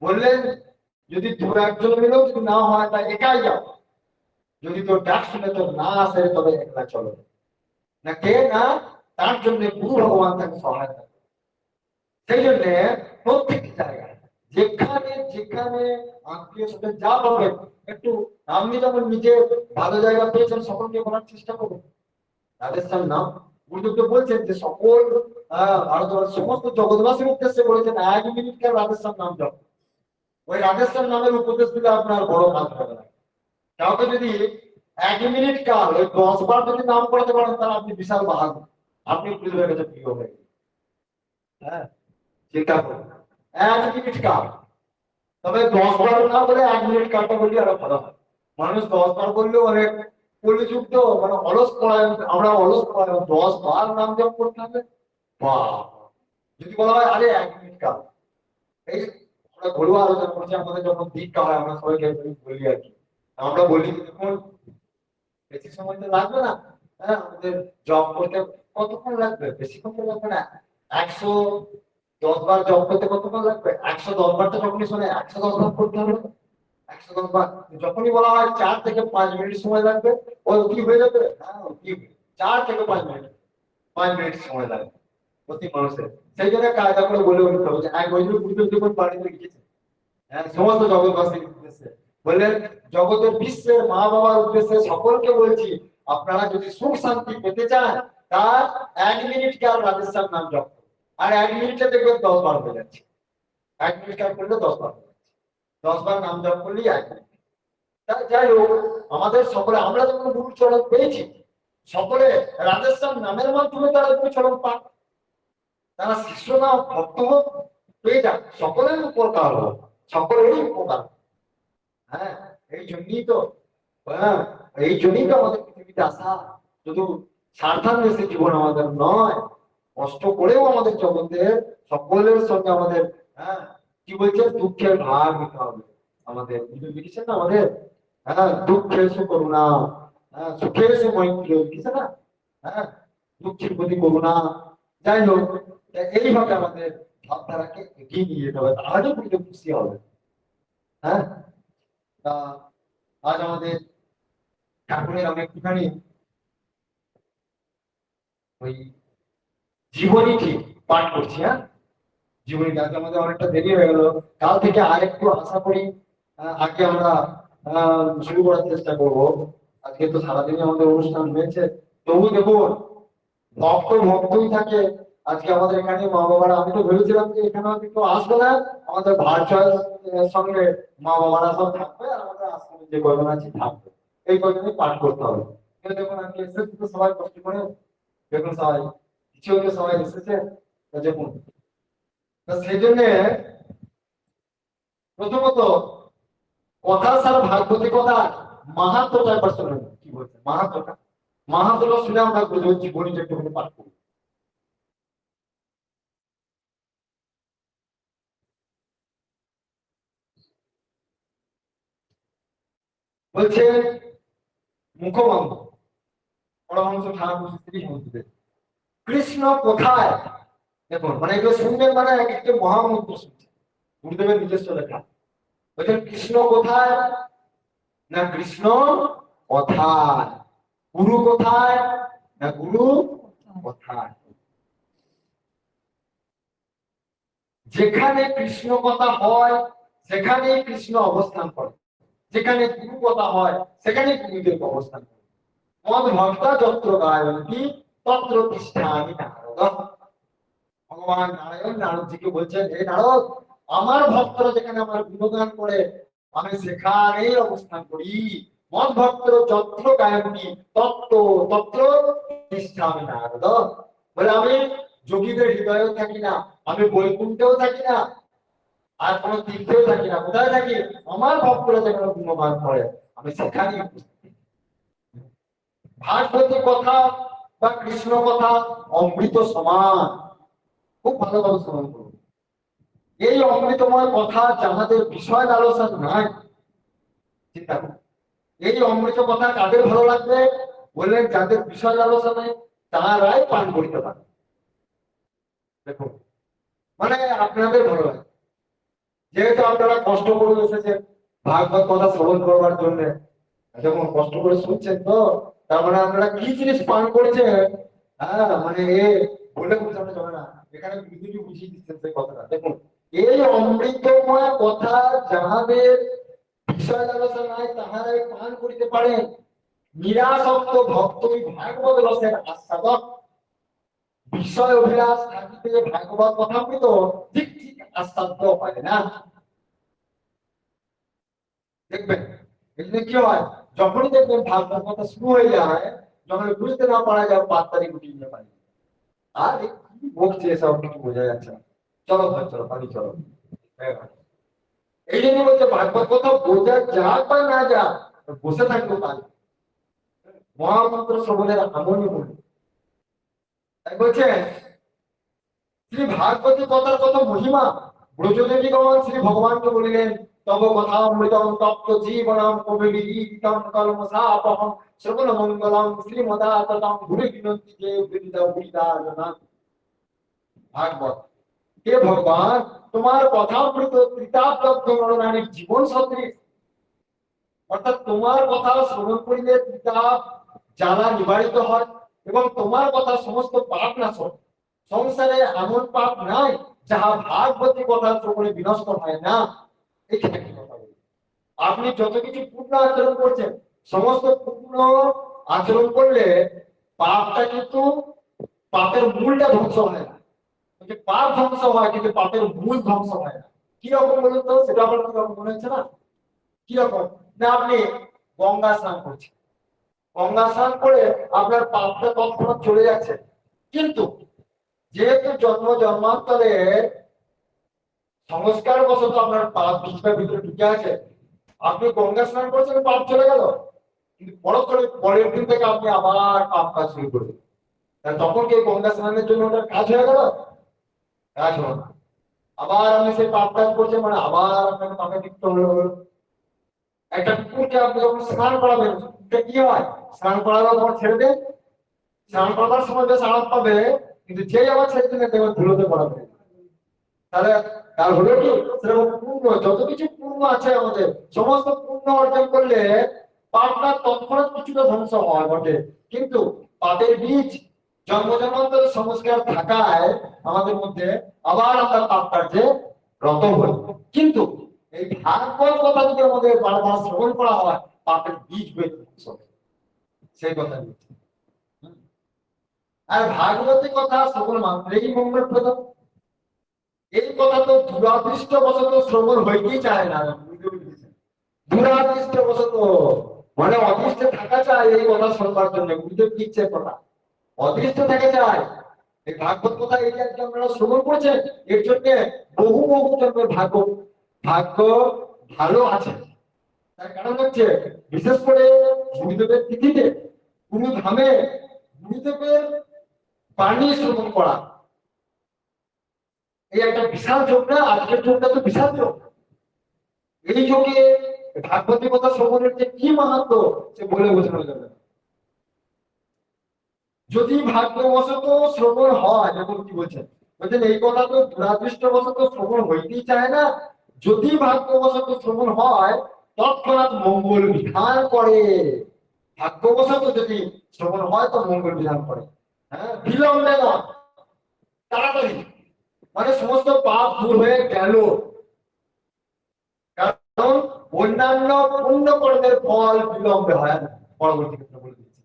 বললেন যদি দু একজন মিলেও যদি না হয় তা একাই যাও, যদি তোর ডাক শুনে তোর না আসে তবে একলা চলো না, কে না তার জন্য গুরু ভগবান তাকে সহায়তা। সেই জন্য প্রত্যেকটি জায়গায় যেখানে যেখানে আত্মীয় সাথে যা পাবেন, একটু আপনি যখন নিজে ভালো জায়গা পেয়েছেন সকলকে বলার চেষ্টা করুন রাধেশ্যাম নাম। গুরুদেব তো বলছেন যে সকল ভারতবর্ষের সমস্ত জগৎবাসীর উদ্দেশ্যে বলেছেন 1 মিনিট কাল রাধেশ্যাম নাম জপ। ওই রাধেশ্যাম নামের উপদেশ দিলে আপনার বড় কাজ হবে না। কাউকে যদি 1 মিনিট কাল ওই 10 বার যদি নাম করতে পারেন তাহলে আপনি বিশাল বাহাদুর, আপনি গুরুদেবের কাছে প্রিয় হয়ে গেলেন। হ্যাঁ, চিন্তা করুন 1 মিনিট কাল, তবে 10 বার না বলে 1 মিনিট কালটা বললে আরো ভালো হয়। মানুষ 10 বার বললেও অনেক কলিযুক্ত, মানে অলস পড়ায়, আমরা অলস পড়ায় 10 বার নাম জপ করতে হবে। বাহ, যদি বলা হয় আরে 1 মিনিট কাল, এই আমরা ঘরোয়া আলোচনা করছি, আমাদের যখন দীক্ষা হয় আমরা সবাইকে বলি আর কি, আমরা বলি দেখুন বেশি সময় তো লাগবে না। হ্যাঁ, আমাদের জব করতে কতক্ষণ লাগবে, বেশিক্ষণ তো লাগবে না। 110 বার জব করতে কতক্ষণ লাগবে, 110 বার তো যখনই শোনে 110 বার করতে হবে। 110 বার যখনই বলা হয় 4 থেকে 5 মিনিট সময় লাগবে, ওই কি হয়ে যাবে, হ্যাঁ কি 4 থেকে 5 মিনিট, 5 মিনিট সময় লাগবে প্রতি মানুষের। সেই জন্য কায়দা করে বলে উঠতে হবে যে এক বছর গুরুদেব যখন বাড়িতে লিখেছে, হ্যাঁ সমস্ত জগৎবাসীর উদ্দেশ্যে বললেন, জগতের বিশ্বের মা বাবার উদ্দেশ্যে সকলকে বলছি, আপনারা যদি সুখ শান্তি পেতে চান তার 1 মিনিট কাল রাধেশ্যাম নাম জপ করুন। আর 1 মিনিটে দেখবেন 10 বার হয়ে যাচ্ছে। 1 মিনিট কাল করলে 10 বার হয়ে যাচ্ছে, 10 বার নাম জপ করলেই 1 মিনিট। যাই হোক, আমাদের সকলে আমরা যখন গুরু চরণ পেয়েছি, সকলে রাধেশ্যাম নামের মাধ্যমে তারা গুরু চরণ পান, তারা শিষ্য না ভক্ত হোক, পেয়ে যান, সকলের উপকার হোক, সকলেরই উপকার। হ্যাঁ, এই জন্যই তো, হ্যাঁ এই জন্যই তো আমাদের পৃথিবীতে আসা, শুধু স্বার্থান্বেষী জীবন আমাদের নয়, কষ্ট করেও আমাদের জগতের সকলের সঙ্গে আমাদের, হ্যাঁ কি বলছে, দুঃখের ভাগ নিতে হবে আমাদের। লিখেছেন না আমাদের, হ্যাঁ দুঃখের সু করুণা, হ্যাঁ সুখের সু মৈত্রী, লিখেছে না। হ্যাঁ, দুঃখের প্রতি করুণা। যাই হোক, এইভাবে আমাদের ভাবধারাকে এগিয়ে নিয়ে যেতে হবে, তাহলে কিন্তু খুশি হবে। হ্যাঁ, তা আজ আমাদের ঠাকুরের আমি একটুখানি ওই জীবনী ঠিক পাঠ করছি। হ্যাঁ, জীবনী, আজ আমাদের অনেকটা দেরি হয়ে গেল, কাল থেকে আরেকটু আশা করি আগে আমরা শুরু করার চেষ্টা করব। আজকে তো সারাদিনই আমাদের অনুষ্ঠান হয়েছে, তবু দেখুন ভক্তই থাকে। আজকে আমাদের এখানে মা বাবারা, আমি তো ভেবেছিলাম যে এখানে হয়তো কেউ আসবে না, আমাদের ভার্চুয়াল সঙ্গে মা বাবারা সব থাকবে আর আমাদের আশ্রমে যে কয়জন আছে থাকবে, এই কয়জনই পাঠ করতে হবে। কিন্তু দেখুন আজকে এসেছে তো সবাই কষ্ট করে, দেখুন সবাই কিছু হতে সবাই এসেছে। তো দেখুন, তো সেই জন্য প্রথমত কথা ছাড়া ভাগবতী কথা মাহাত্মটা একবার শোনেন কি বলছে। মাহাত্মটা শুনে আমরা বুঝবো, জীবনীটা একটু পাঠ করি। বলছে মুখবন্ধ পরমহংস ঠাকুর স্ত্রী সমুদ্রে, কৃষ্ণ কোথায়? দেখুন মানে এগুলো শুনবেন মানে এক একটা মহামন্ত্র শুনছে, গুরুদেবের নিজস্ব লেখা। বলছেন কৃষ্ণ কোথায়? না কৃষ্ণ কোথায়। গুরু কোথায়? না গুরু কোথায়। যেখানে কৃষ্ণ কথা হয় সেখানে কৃষ্ণ অবস্থান করে, যেখানে গুরু কথা হয় সেখানে গুরুদেব অবস্থান করে। মদ ভক্তা যত্র গায়ন্তি তত্র তিষ্ঠামি নারদ। ভগবান নারায়ণ নারদজিকে বলছেন, হে নারদ, আমার ভক্তরা যেখানে আমার গুণগান করে আমি সেখানেই অবস্থান করি। মদ ভক্ত যত্র গায়ন্তি তত্র তত্র তিষ্ঠামি নারদ। বলে আমি যোগীদের হৃদয়েও থাকি না, আমি বৈকুণ্ঠেও থাকি না, আর কোন তীর্থেও থাকি না। কোথায় থাকি? আমার ভক্তরা যেখানে গুণগান করে আমি সেখানেই উপস্থিত। ভাগবতী কথা বা কৃষ্ণ কথা অমৃত সমান। খুব ভালোভাবে শ্রবণ করুন। এই অমৃতময় কথা যাহাদের বিষয় লালসা নাই, চিন্তা করুন এই অমৃত কথা কাদের ভালো লাগবে? বললেন যাদের বিষয় লালসা নাই তারাই পান করতে পারে। দেখুন মানে আপনাদের ভালো লাগে, যেহেতু আপনারা কষ্ট করে এসেছেন ভাগবত কথা শ্রবণ করবার জন্য, যখন কষ্ট করে শুনছেন তো তার মানে আপনারা কি জিনিস পান করেছেন। হ্যাঁ মানে বলে বোঝানো যাবে না, এখানে বিদ্যুৎ বুঝিয়ে দিচ্ছেন সেই কথাটা। দেখুন এই অমৃতময় কথা যাহাদের বিষয় লালসা নাই তাহারাই পান করিতে পারেন। নিরাসক্ত ভক্ত ভাগবত রসের আস্বাদক। বিষয় অভিলাষ থাকিতে ভাগবত কথামৃত ঠিক ঠিক আস্বাদ্য হয় না। দেখবেন এখানে কি হয়, যখনই দেখবেন ভাগবত কথা শুরু হয়ে যায়, যখন বুঝতে না পারা যায় পাত্তারি গুটিয়ে নিয়ে পারি, আর কি বকছে এসব কিছু বোঝা যাচ্ছে না। চলো ভাই চলো পানি চলো। এই জন্য বলছে ভাগবত কথা বোঝা যাক বা না যাক বসে থাকবো পারি। মহামন্ত্র শ্রবণের আমলই বলি। তাই বলছে শ্রী ভাগবতী কথার কত মহিমা। ব্রজদেবীগণ শ্রী ভগবানকে বলিলেন, তব কথা অমৃতম তপ্ত জীবনম কবিদিতম কলমসাপহম শ্রবণ মঙ্গলম শ্রীমদাততম ভুরি বিনন্তি যে বৃন্দ বৃন্দারণা। ভাগবত, হে ভগবান, তোমার কথামৃত ত্রিতাপ্তব্ধ নরনারীর জীবন সদৃশ। অর্থাৎ তোমার কথা শ্রবণ করিলে ত্রিতাপ জ্বালা নিবারিত হয় এবং তোমার কথা সমস্ত পাপ নাশক। সংসারে এমন পাপ নাই যাহা ভাগবতী কথা শ্রবণে বিনষ্ট হয় না। এখানে কি কথা বলি, আপনি যত কিছু পূর্ণ আচরণ করছেন সমস্ত পূর্ণ আচরণ করলে পাপটা কিন্তু পাপের মূলটা ধ্বংস হয় না। পাপ ধ্বংস হয় কিন্তু পাপের মূল ধ্বংস হয় না। কিরকম বলুন তো, সেটা আপনার কিরকম মনে হচ্ছে না? কিরকম না, আপনি গঙ্গা স্নান করছেন, গঙ্গা স্নান করে আপনার পাপটা তৎক্ষণাৎ চলে যাচ্ছে, কিন্তু যেহেতু জন্ম জন্মান্তরে সংস্কার বশত আপনার পাপ কিছুটা ভিতরে ঢুকে আছে, আপনি গঙ্গা স্নান করছেন পাপ চলে গেল, কিন্তু পরের দিন থেকে আপনি আবার পাপ কাজ শুরু করবেন। তখন কি গঙ্গা স্নানের জন্য ওটা কাজ হয়ে গেল? কাজ হলো না। আবার আপনি সেই পাপ কাজ করছেন, মানে আবার আপনাকে পাপে লিপ্ত হলো। একটা কুকুরকে আপনি যখন স্নান করাবেন কি হয়? স্নান করানোর পর ছেড়ে দেন, স্নান করার সময় বেশ আরাম পাবে, কিন্তু যেই আবার ছেড়ে দিলে দেখবে ধুলোতে পড়াবে। তাহলে তার হলো কি, সেরকম পূর্ণ যত কিছু পূর্ণ আছে আমাদের, সমস্ত পূর্ণ অর্জন করলে পাপটা তৎক্ষণাৎ কিছুটা ধ্বংস হয় বটে, কিন্তু পাপের বীজ জন্ম জন্মান্তর সংস্কার থাকায় আমাদের মধ্যে আবার আমরা পাপ কার্যে রত হই। কিন্তু এই ভাগবত কথা যদি আমাদের বারবার শ্রবণ করা হয়, পাপের বীজ হয়ে ধ্বংস হয়। সেই কথা বলছি। আর ভাগবতের কথা শ্রবণ মাত্রেই মঙ্গলপ্রদ। এই কথা তো দুরাদৃষ্টবশত শ্রবণ হইতেই চায় না। দুরাদৃষ্টবশত মানে অদৃষ্টে থাকা চায় এই কথা শুনবার জন্য, গুরুদেব দিচ্ছে কথা অদৃষ্ট থাকা চায়। এই ভাগবত কথা এই যে আজকে আপনারা শ্রবণ করছেন, এর জন্য বহু বহু জন্মের ভাগ্য ভাগ্য ভালো আছে। তার কারণ হচ্ছে বিশেষ করে গুরুদেবের তিথিতে, গুরু ধামে গুরুদেবের বাণী শ্রবণ করা এই একটা বিশাল যোগ না? আজকের যোগটা তো বিশাল যোগ। এই যোগে ভাগবতী কথা শ্রবণের যে কি মাহাত্ম সে বলে বোঝানো যাবে না। যদি ভাগ্যবশত শ্রবণ হয়, যেমন কি বলছেন বলছেন এই কথা তো দুরাদৃষ্টবশত শ্রবণ হইতেই চায় না, যদি ভাগ্যবশত শ্রবণ হয় তৎক্ষণাৎ মঙ্গল বিধান করে। ভাগ্যবশত যদি শ্রবণ হয় তো মঙ্গল বিধান করে, হ্যাঁ, বিলম্বে নয়, তাড়াতাড়ি। মানে সমস্ত পাপ দূর হয়ে গেল। কারণ অন্যান্য পুণ্য কর্মের ফল বিলম্বে হয় না। পরবর্তী ক্ষেত্রে বলে দিচ্ছি,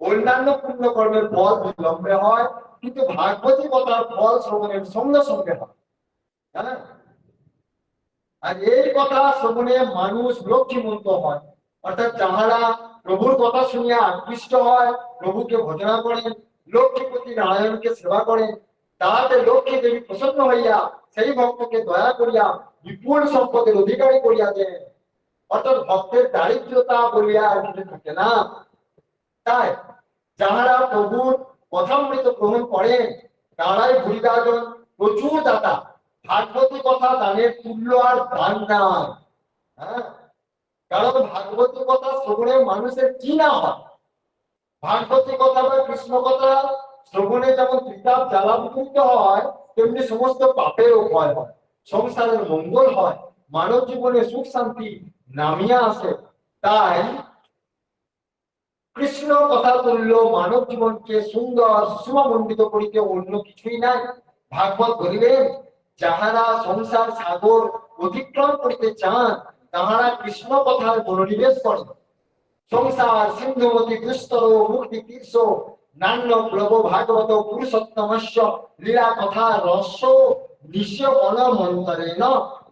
অন্যান্য পুণ্য কর্মের ফল বিলম্বে হয়, কিন্তু ভাগবতী কথার ফল শ্রবণের সঙ্গে সঙ্গে হয়। হ্যাঁ, আর এই কথা শ্রবণে মানুষ লক্ষ্মীমন্ত হয়। অর্থাৎ যাহারা প্রভুর কথা শুনিয়া আকৃষ্ট হয়, প্রভুকে ভজনা করেন, লক্ষ্মীপতি নারায়ণকে সেবা করেন, তাহাতে লক্ষ্মী দেবী প্রসন্ন হইয়া সেই ভক্তকে দয়া করিয়া বিপুল সম্পদের অধিকারী করিয়া দেন। অর্থাৎ ভক্তের দারিদ্রতা বলিয়া আর কিছু থাকে না। তাই যাহারা প্রভুর কথামৃত গ্রহণ করেন তারাই ভূরিদাজন প্রচুর দাতা। ভাগবতী কথা দানের তুল্য আর দান নাই। হ্যাঁ, কারণ ভাগবতী কথা শ্রবণে মানুষের কি না হয়। ভাগবতী কথা বা কৃষ্ণ কথা শ্রবণে যেমন ত্রিতাপ জ্বালাভিত হয়, তেমনি সমস্ত পাপেরও ক্ষয় হয়, সংসারের মঙ্গল হয়, মানব জীবনে সুখ শান্তি নামিয়া আসে। তাই কৃষ্ণ কথা তুল্য মানব জীবনকে সুন্দর সুমণ্ডিত করিতে অন্য কিছুই নাই। ভাগবত বলিলেন, যাহারা সংসার সাগর অতিক্রম করিতে চান তাহারা কৃষ্ণ কথার মনোনিবেশ করেন। সংসার সিন্ধুমতি দুস্তর মুক্তি তীর্ষ নান্য প্লব ভাগবত পুরুষোত্তমস্য লীলা কথা রস্য নিশ্য মন মন্তরেণ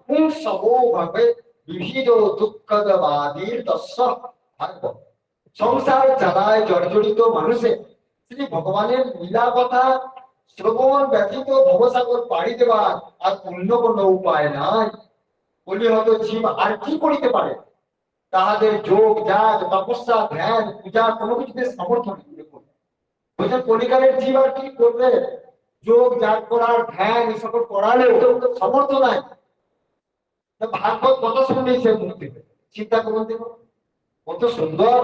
পুংসবো ভবে বিবিধ দুঃখদবাদীর দস্য। ভাগবত সংসার জ্বালায় জর্জরিত মানুষের শ্রী ভগবানের লীলা কথা শ্রবণ ব্যতীত ভবসাগর পাড়ি দেবার আর অন্য কোনো উপায় নাই। বলি হয়তো জীব আর কি করিতে পারে? তাহাদের যোগ যাগ তপস্যা ধ্যান পূজা কোনো কিছুতে সামর্থ্য নেই। বলছেন কলিকালের জীব আর কি করবে? যোগ যাগ করার ধ্যান এসব করালেও সামর্থ্য নাই। ভাগবত কথা শুনলেই সে মুক্তি পেবে। চিন্তা করুন দেখুন কত সুন্দর।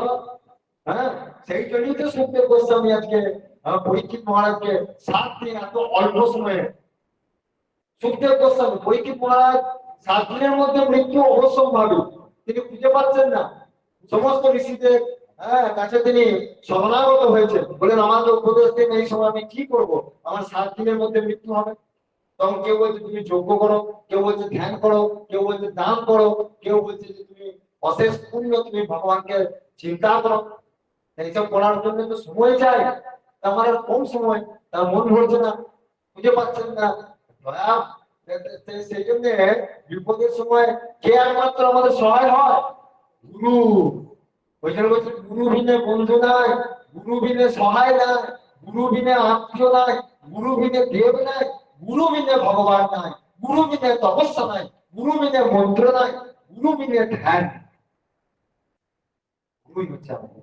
হ্যাঁ, সেই জন্যই তো সুখদেব গোস্বামী আজকে পরীক্ষিত মহারাজকে 7 দিন এত অল্প সময়ে, সুখদেব গোস্বামী পরীক্ষিত মহারাজ 7 দিনের মধ্যে মৃত্যু অবশ্যম্ভাবী, তিনি খুঁজে পাচ্ছেন না। সমস্ত ঋষিদের কাছে তিনি শরণাগত হয়েছেন, বলেন আমাকে উপদেশ দিন, এই সময় আমি কি করব, আমার 7 দিনের মধ্যে মৃত্যু হবে। তখন কেউ বলছে তুমি যজ্ঞ করো, কেউ বলছে ধ্যান করো, কেউ বলছে দান করো, কেউ বলছে যে তুমি অশেষ পুণ্য তুমি ভগবানকে চিন্তা করো। এইসব করার জন্য তো সময় চাই, আমার আর কম সময়, তার মন ভরছে না, খুঁজে পাচ্ছেন না দয়া। সেই জন্য বিপদের সময় কে একমাত্র আমাদের সহায় হয়? গুরু। ওই জন্য বলছে গুরু বিনে বন্ধু নাই, গুরু বিনে সহায় নাই, গুরু বিনে আত্মীয় নাই, গুরু বিনে দেব নাই, গুরু বিনে ভগবান নাই, গুরু বিনে তপস্যা নাই, গুরু বিনে মন্ত্র নাই, গুরু বিনে ধ্যান। গুরুই হচ্ছে আমাদের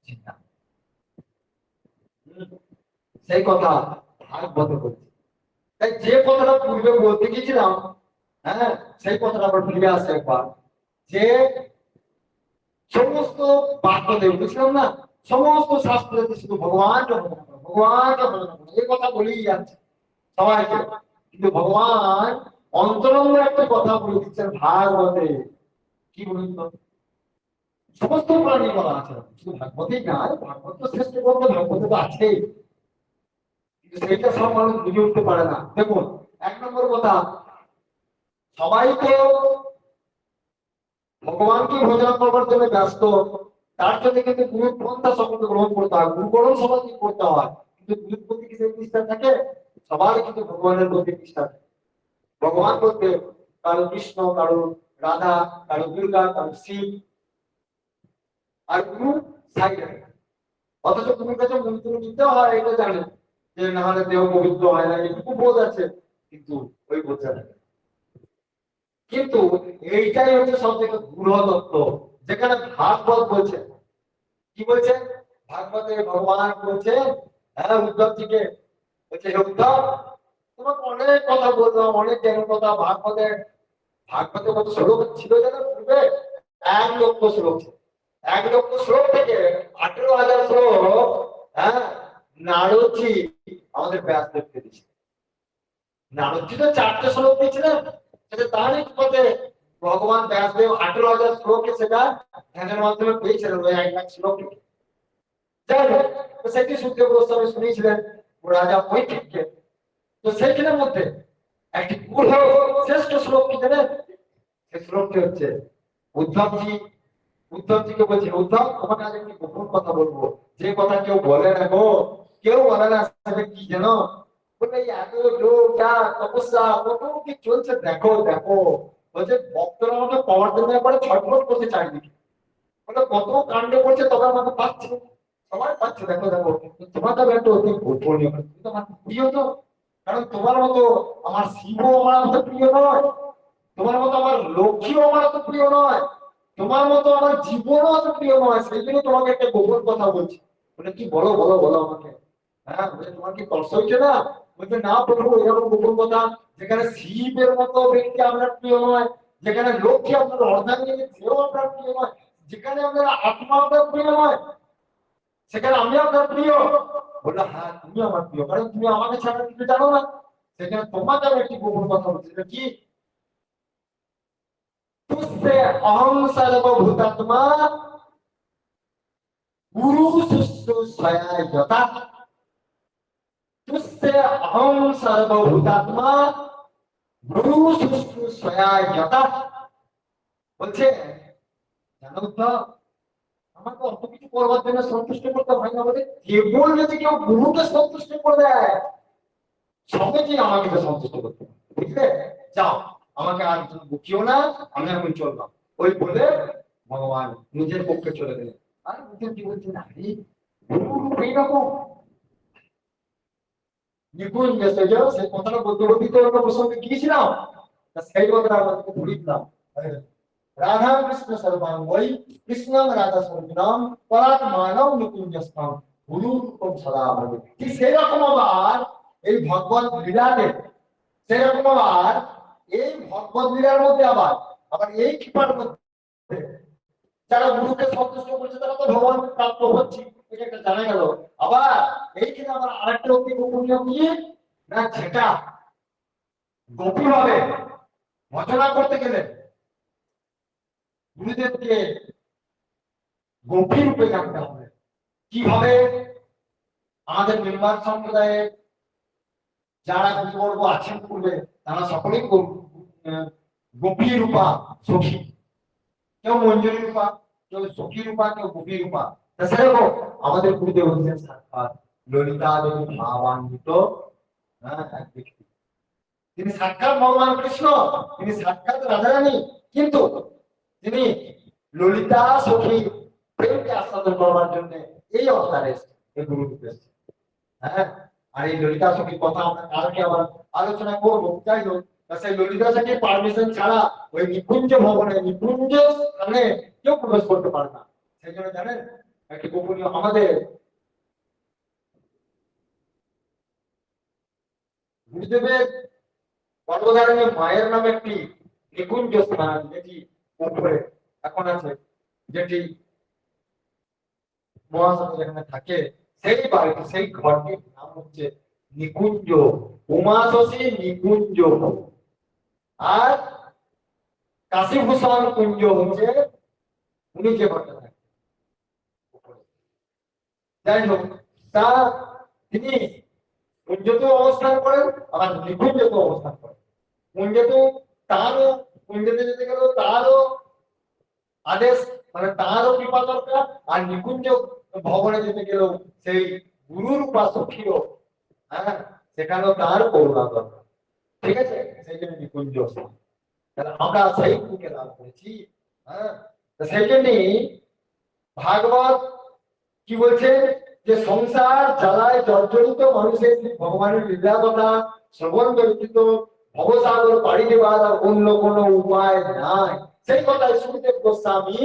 চিন্তা। সেই কথা ভাগবত বলছে। তাই যে কথাটা পূর্বে বলতে গেছিলাম, হ্যাঁ, সেই কথাটা আবার ফিরে আসে একবার, যে সমস্ত বাক্যদেব বুঝলাম না, সমস্ত শাস্ত্রে শুধু ভগবানকে ভজনা করো, ভগবানকে ভজনা করো, এই কথা বলেই যাচ্ছে সবাইকে। কিন্তু ভগবান অন্তরঙ্গ একটা কথা বলে দিচ্ছেন ভাগবতে। কি বলুন তো? সমস্ত প্রাণী বলা আছে, শুধু ভাগবতেই নয়, ভাগবত তো শ্রেষ্ঠ গ্রন্থ, ভাগবতে তো আছেই, কিন্তু সেইটা সব মানুষ বুঝে উঠতে পারে না। দেখুন, এক নম্বর কথা, সবাই তো ভগবানকে ভজনা করবার জন্য ব্যস্ত, তার জন্য কিন্তু গুরু পন্থা সকলকে গ্রহণ করতে হয়, গুরুকরণ সবাইকে করতে হয়, কিন্তু গুরুর প্রতি কি সেই নিষ্ঠা থাকে? সবাই কিন্তু ভগবানের প্রতি নিষ্ঠা থাকে। ভগবান বলতে কারো কৃষ্ণ, কারো রাধা, কারো দুর্গা, কারো শিব, আর গুরু সাইডে। অথচ গুরুর কাছে মন্ত্র নিতে হয়, এটা জানেন যে না হলে দেহ পবিত্র হয় না, এটুকু বোধ আছে, কিন্তু ওই বোঝা থাকে। কিন্তু এইটাই হচ্ছে সব থেকে গূঢ় তত্ত্ব, যেখানে ভাগবত বলছে। কি বলছে ভাগবতে? ভগবান বলছে, হ্যাঁ, উদ্ধবজিকে বলছে, হে উদ্ধব, তোমাকে অনেক কথা বললাম, অনেক জ্ঞান কথা। ভাগবতে, ভাগবতে কত শ্লোক ছিল জানো পূর্বে? 1,00,000 শ্লোক ছিল। 1,00,000 শ্লোক থেকে 18,000 শ্লোক, হ্যাঁ, নারদজি আমাদের ব্যাসদেবকে দিয়েছে। নারদজি তো 4টে শ্লোক দিয়েছিলেন, সেটা তারই পথে ভগবান ব্যাসদেব 18,000 শ্লোকে সেটা ধ্যানের মাধ্যমে পেয়েছিলেন, ওই 1,00,000 শ্লোক। যাই হোক, তো সেটি সুখদেব গোস্বামী শুনিয়েছিলেন ও রাজা পরীক্ষিতকে। তো সেইখানের মধ্যে একটি গূঢ় শ্রেষ্ঠ শ্লোক কি জানেন? সেই শ্লোকটি হচ্ছে, উদ্ধবজি উদ্ধবজিকে বলছে, উদ্ধব, তোমাকে আজ একটি গোপন কথা বলবো, যে কথা কেউ বলে না গো, কেউ বলে না। সেটা কি জানো? বলে, এই এত যোগা তপস্যা কত কি চলছে, দেখো দেখো। বলছে, ভক্তরা আমাকে পাওয়ার জন্য একবারে ছটফট করছে চারিদিকে। বলে, কত কাণ্ড করছে, তবে আমাকে পাচ্ছে, সবাই পাচ্ছে, দেখো দেখো। তোমার তো একটা অতি গোপনীয়, কিন্তু আমার প্রিয় তো। কারণ তোমার মতো আমার শিবও আমার মতো প্রিয় নয়, তোমার মতো আমার লক্ষ্মীও আমার অত প্রিয় নয়, তোমার মতো আমার জীবনও অত প্রিয় নয়। সেই জন্য তোমাকে একটা গোপন কথা বলছি। বলে, কি বলো বলো বলো আমাকে। হ্যাঁ, বলে, তোমার কি কষ্ট হচ্ছে না? বলছে, না প্রভু, এরকম গোপন কথা, যেখানে শিবের মতো ব্যক্তি আপনার প্রিয় নয়, যেখানে লক্ষ্মী আপনার অর্ধাঙ্গিনী সেও আপনার প্রিয় নয়, যেখানে আপনার আত্মা আপনার প্রিয় নয়, সেখানে আমি আপনার প্রিয়। বললো, হ্যাঁ, তুমি আমার প্রিয়, কারণ তুমি আমাকে ছাড়া কিছু জানো না। সেখানে তোমাকে আমি একটি গোপন কথা বলছি, সেটা কি? तुझसे अहम सर्वभूतात्मा गुरु शुश्रूषया। तुझसे अहम सर्वभूतात्मा गुरु शुश्रूषया। বলছে, জানো তো, আমাকে অত কিছু করবার জন্য সন্তুষ্ট করতে হয় না। বলে, কেবল যদি কেউ গুরুকে সন্তুষ্ট করে দেয়, সহজেই আমাকে সন্তুষ্ট করতে হবে, বুঝলে? যাও, আমাকে আর বুঝিও না, আমি এখন চললাম। ওই বলে ভগবান নিজের পক্ষে চলে গেলেন। আর বুঝেন কি বলছেন? আরে গুরু এইরকম নিপুণ গেছে, যাও সেই কথাটা বলতে বলতে তো একটা প্রসঙ্গে গিয়েছিলাম, তা সেই কথাটা আমাদেরকে ধরে দিলাম। রাধা কৃষ্ণ সর্বাঙ্গই কৃষ্ণং রাধা সর্বনাম পরাৎ মানব নিকুঞ্জস্থান গুরু রূপম সদা ভবে। ঠিক সেই রকম আবার এই ভগবত লীলাতে, সেরকম আবার এই ভগবত লীলার মধ্যে আবার আবার এই কৃপার মধ্যে যারা গুরুকে সন্তুষ্ট করছে, তারা তো ভগবানকে প্রাপ্ত হচ্ছে, এটা একটা জানা গেল। আবার এইখানে আবার আরেকটা অতি গোপনীয় কি না, যেটা গভীর ভাবে ভজনা করতে গেলে গুরুদেবকে গভীর রূপে জানতে হবে। কিভাবে? আমাদের মেম্বার সম্প্রদায়ে যারা গুরুবর্গ আছেন পূর্বে, তারা সকলেই গভীর রূপা সখী, কেউ মঞ্জুরি রূপা, কেউ সখী রূপা, কেউ গভীর রূপা। সেরকম আমাদের গুরুদেব হচ্ছেন সাক্ষাৎ ললিতা দেবী ভাবান্বিত, হ্যাঁ, এক ব্যক্তি। তিনি সাক্ষাৎ ভগবান কৃষ্ণ, তিনি সাক্ষাৎ রাধারানী, কিন্তু তিনি ললিতা সখী প্রেমকে আস্বাদন করবার জন্য এই অবতারে এসেছেন, এই গুরু রূপে এসেছেন। হ্যাঁ, আর এই ললিতা সখীর কথা আমরা কালকে আবার আলোচনা করবো। যাই হোক, সেই ললিতা সখীর পারমিশন ছাড়া ওই নিকুঞ্জ ভবনে, নিকুঞ্জ স্থানে কেউ প্রবেশ করতে পারে না। সেই জন্য জানেন, একটি গোপনীয় আমাদের গুরুদেবের গর্ভধারণে মায়ের নামে একটি নিকুঞ্জ স্থান, যেটি উপরে এখন আছে, যেটি মহাশয় যেখানে থাকে সেই বাড়িটি, সেই ঘরটির নাম হচ্ছে নিকুঞ্জ, উমা শশী নিকুঞ্জ। আর কাশীভূষণ কুঞ্জ হচ্ছে উনি যে ঘরটা থাকেন। যাই হোক, তা তিনি কুঞ্জতেও অবস্থান করেন আবার নিকুঞ্জতেও অবস্থান করেন। কুঞ্জতেও তারও, কুঞ্জতে যেতে গেলেও তারও আদেশ, মানে তারও কৃপা দরকার, আর নিকুঞ্জ ভবনে যেতে গেলেও সেই গুরুর উপাসকীয়, হ্যাঁ, সেখানেও তার করুণা দরকার। ঠিক আছে, সেই জন্য নিকুঞ্জ। তাহলে আমরা সেই গুরুকে লাভ করেছি। হ্যাঁ, সেই জন্যই ভাগবত কি বলছে, যে সংসার জ্বালায় জর্জরিত মানুষের ভগবানের লীলা কথা শ্রবণ ব্যতীত ভবসাগর পাড়ি দেবার আর অন্য কোনো উপায় নাই। সেই কথাই সুখদেব গোস্বামী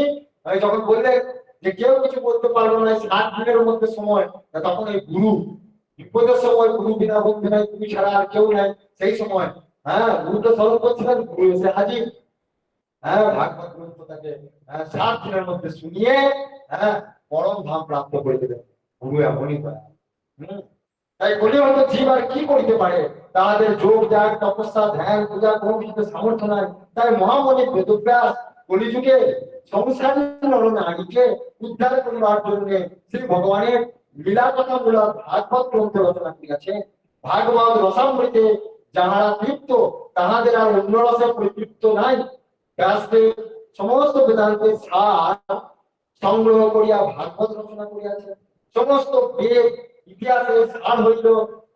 যখন বললেন যে কেউ কিছু বলতে পারলো না 7 দিনের মধ্যে সময়, তখন এই গুরু বিপদের সময়, গুরু বিনা বন্ধু নাই, গুরু ছাড়া আর কেউ নাই, সেই সময় হ্যাঁ গুরুকে স্মরণ করছিলেন, গুরু এসে হাজির। হ্যাঁ, ভাগবত গ্রন্থ তাকে 7 দিনের মধ্যে শুনিয়ে হ্যাঁ পরম ধাম প্রাপ্ত করে দেবেন। গুরু এমনই করে। তাই বলি হয়তো জীব আর কি করতে পারে, তাদের যোগ যাগ তপস্যা ধ্যান পূজা কোনো কিছুতে সামর্থ্য নাই। তাই মহামণি বেদব্যাস কলিযুগে সংসারী নরনারীকে উদ্ধার করিবার জন্য শ্রী ভগবানের লীলা কথা মূলক ভাগবত গ্রন্থ রচনা করিয়াছে। ভাগবত রসামৃতে যাহারা তৃপ্ত, তাহাদের আর অন্য রসে পরিতৃপ্ত নাই। ব্যাসদেব সমস্ত বেদান্তের সার সংগ্রহ করিয়া ভাগবত রচনা করিয়াছেন। সমস্ত বেদ ইতিহাসের সার হইল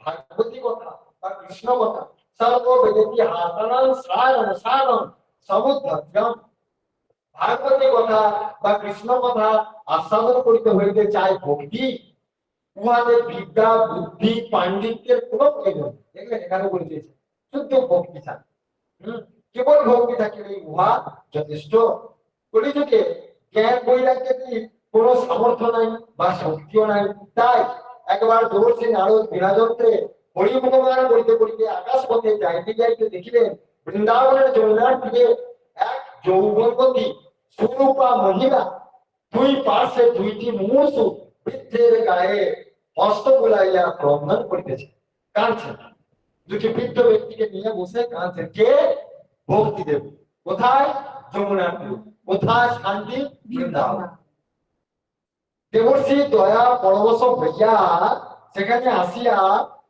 ভাগবতী কথা বা কৃষ্ণ কথা। সর্ব বেদেতি হাসানং সারং সারং সমুদ্ধত্যম। ভাগবতী কথা বা কৃষ্ণ কথা আস্বাদন করিতে হইতে চাই ভক্তি, উহাতে বিদ্যা বুদ্ধি পাণ্ডিত্যের কোন প্রয়োজন। দেখলেন, এখানে বলে দিয়েছে শুদ্ধ ভক্তি চাই। কেবল ভক্তি থাকিলে উহা যথেষ্ট। কলিযুগে জ্ঞান বৈরাগ্যের কোন সামর্থ্য নাই বা শক্তিও নাই। তাই একবার দেবর্ষি নারদ বিনাযন্ত্রে হরি ভগবান বলিতে বলিতে আকাশ পথে যাইতে যাইতে দেখিলেন বৃন্দাবনের যমুনার তীরে এক যৌবনবতী সুরূপা মহিলা দুই পার্শ্বে 2টি মুমূর্ষু বৃদ্ধের গায়ে হস্ত বুলাইয়া ক্রন্দন করিতেছে, কাঁদছেন। 2টি বৃদ্ধ ব্যক্তিকে নিয়ে বসে কাঁদছেন। কে? ভক্তি দেব। কোথায়? যমুনার তীরে। কোথায়? শান্তি বৃন্দাবন। দেবর্ষি দয়া পরবশ হইয়া সেখানে আসিয়া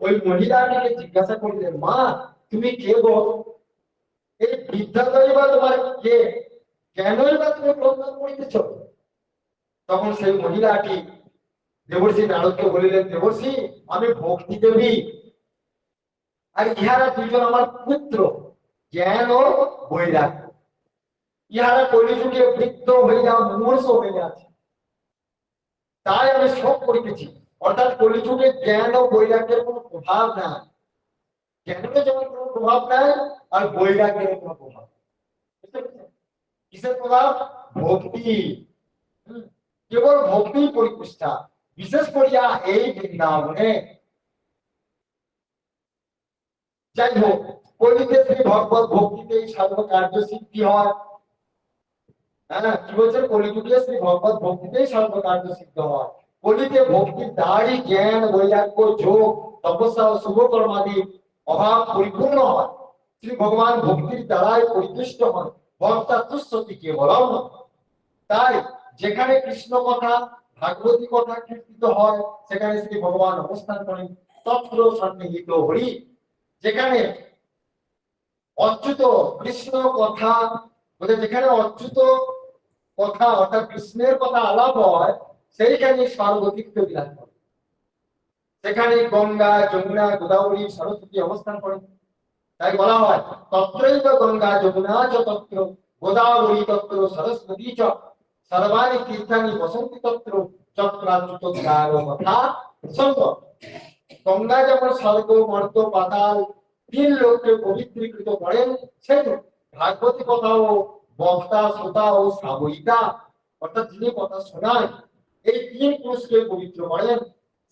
ওই মহিলাটিকে জিজ্ঞাসা করিলেন, মা তুমি কে গো? এই বৃদ্ধাদয় বা তোমার কে? কেনই বা তুমি ক্রন্দন করিতেছ? তখন সেই মহিলাটি দেবর্ষি নারদকে বলিলেন, দেবর্ষি আমি ভক্তি দেবী, আর ইহারা 2জন আমার পুত্র জ্ঞান ও বৈরাগ্য। ইহারা কলিযুগে বৃদ্ধ হইয়া মুমূর্ষ হইয়া আছে, তাই আমি শোক করিতেছি। অর্থাৎ কলিযুগে জ্ঞান ও বৈরাগ্যের কোনো প্রভাব নাই। জ্ঞানের যেমন কোনো প্রভাব নাই, আর বৈরাগ্যের কোনো প্রভাব। কিসের প্রভাব? ভক্তি। কেবল ভক্তি পরিপুষ্টা, বিশেষ করিয়া এই বৃন্দাবনে। যাই হোক, কলিতে শ্রী ভগবত ভক্তিতেই সর্বকার্য সিদ্ধি হয়। হ্যাঁ, কি বলছেন? কলিযুগে শ্রী ভগবত ভক্তিতেই সর্বকার্য সিদ্ধ হয়। কলিতে ভক্তির দ্বারাই জ্ঞান বৈরাগ্য যোগ তপস্যা ও শুভকর্মাদি অভাব পরিপূর্ণ হয়। শ্রী ভগবান ভক্তির দ্বারাই পরিতুষ্ট হন, ভক্তা তুষ্টি কেবলম। তাই যেখানে কৃষ্ণ কথা ভাগবতী কথা কীর্তিত হয়, সেখানে শ্রী ভগবান অবস্থান করেন। তত্র সন্নিহিত হরি। যেখানে অচ্যুত কৃষ্ণ কথা, যেখানে অচ্যুত কথা অর্থাৎ কৃষ্ণের কথা আলাপ হয়, সেইখানে সর্বতীর্থ বিরাজ করে। সেখানে গঙ্গা যমুনা গোদাবরী সরস্বতী অবস্থান করেন। তাই বলা হয় তত্রৈব গঙ্গা যমুনা চ তত্র গোদাবরী তত্র সরস্বতী চ সর্বাণি তীর্থানি বসন্তি তত্র চক্রাচ্যুত কথা প্রসঙ্গ। গঙ্গা যেমন স্বর্গ মর্ত পাতাল 3 লোককে পবিত্রীকৃত করেন, সেই ভাগবতী কথাও বক্তা শ্রোতা ও শ্রাবয়িতা অর্থাৎ যিনি কথা শোনান, এই 3 পুরুষকে পবিত্র করেন।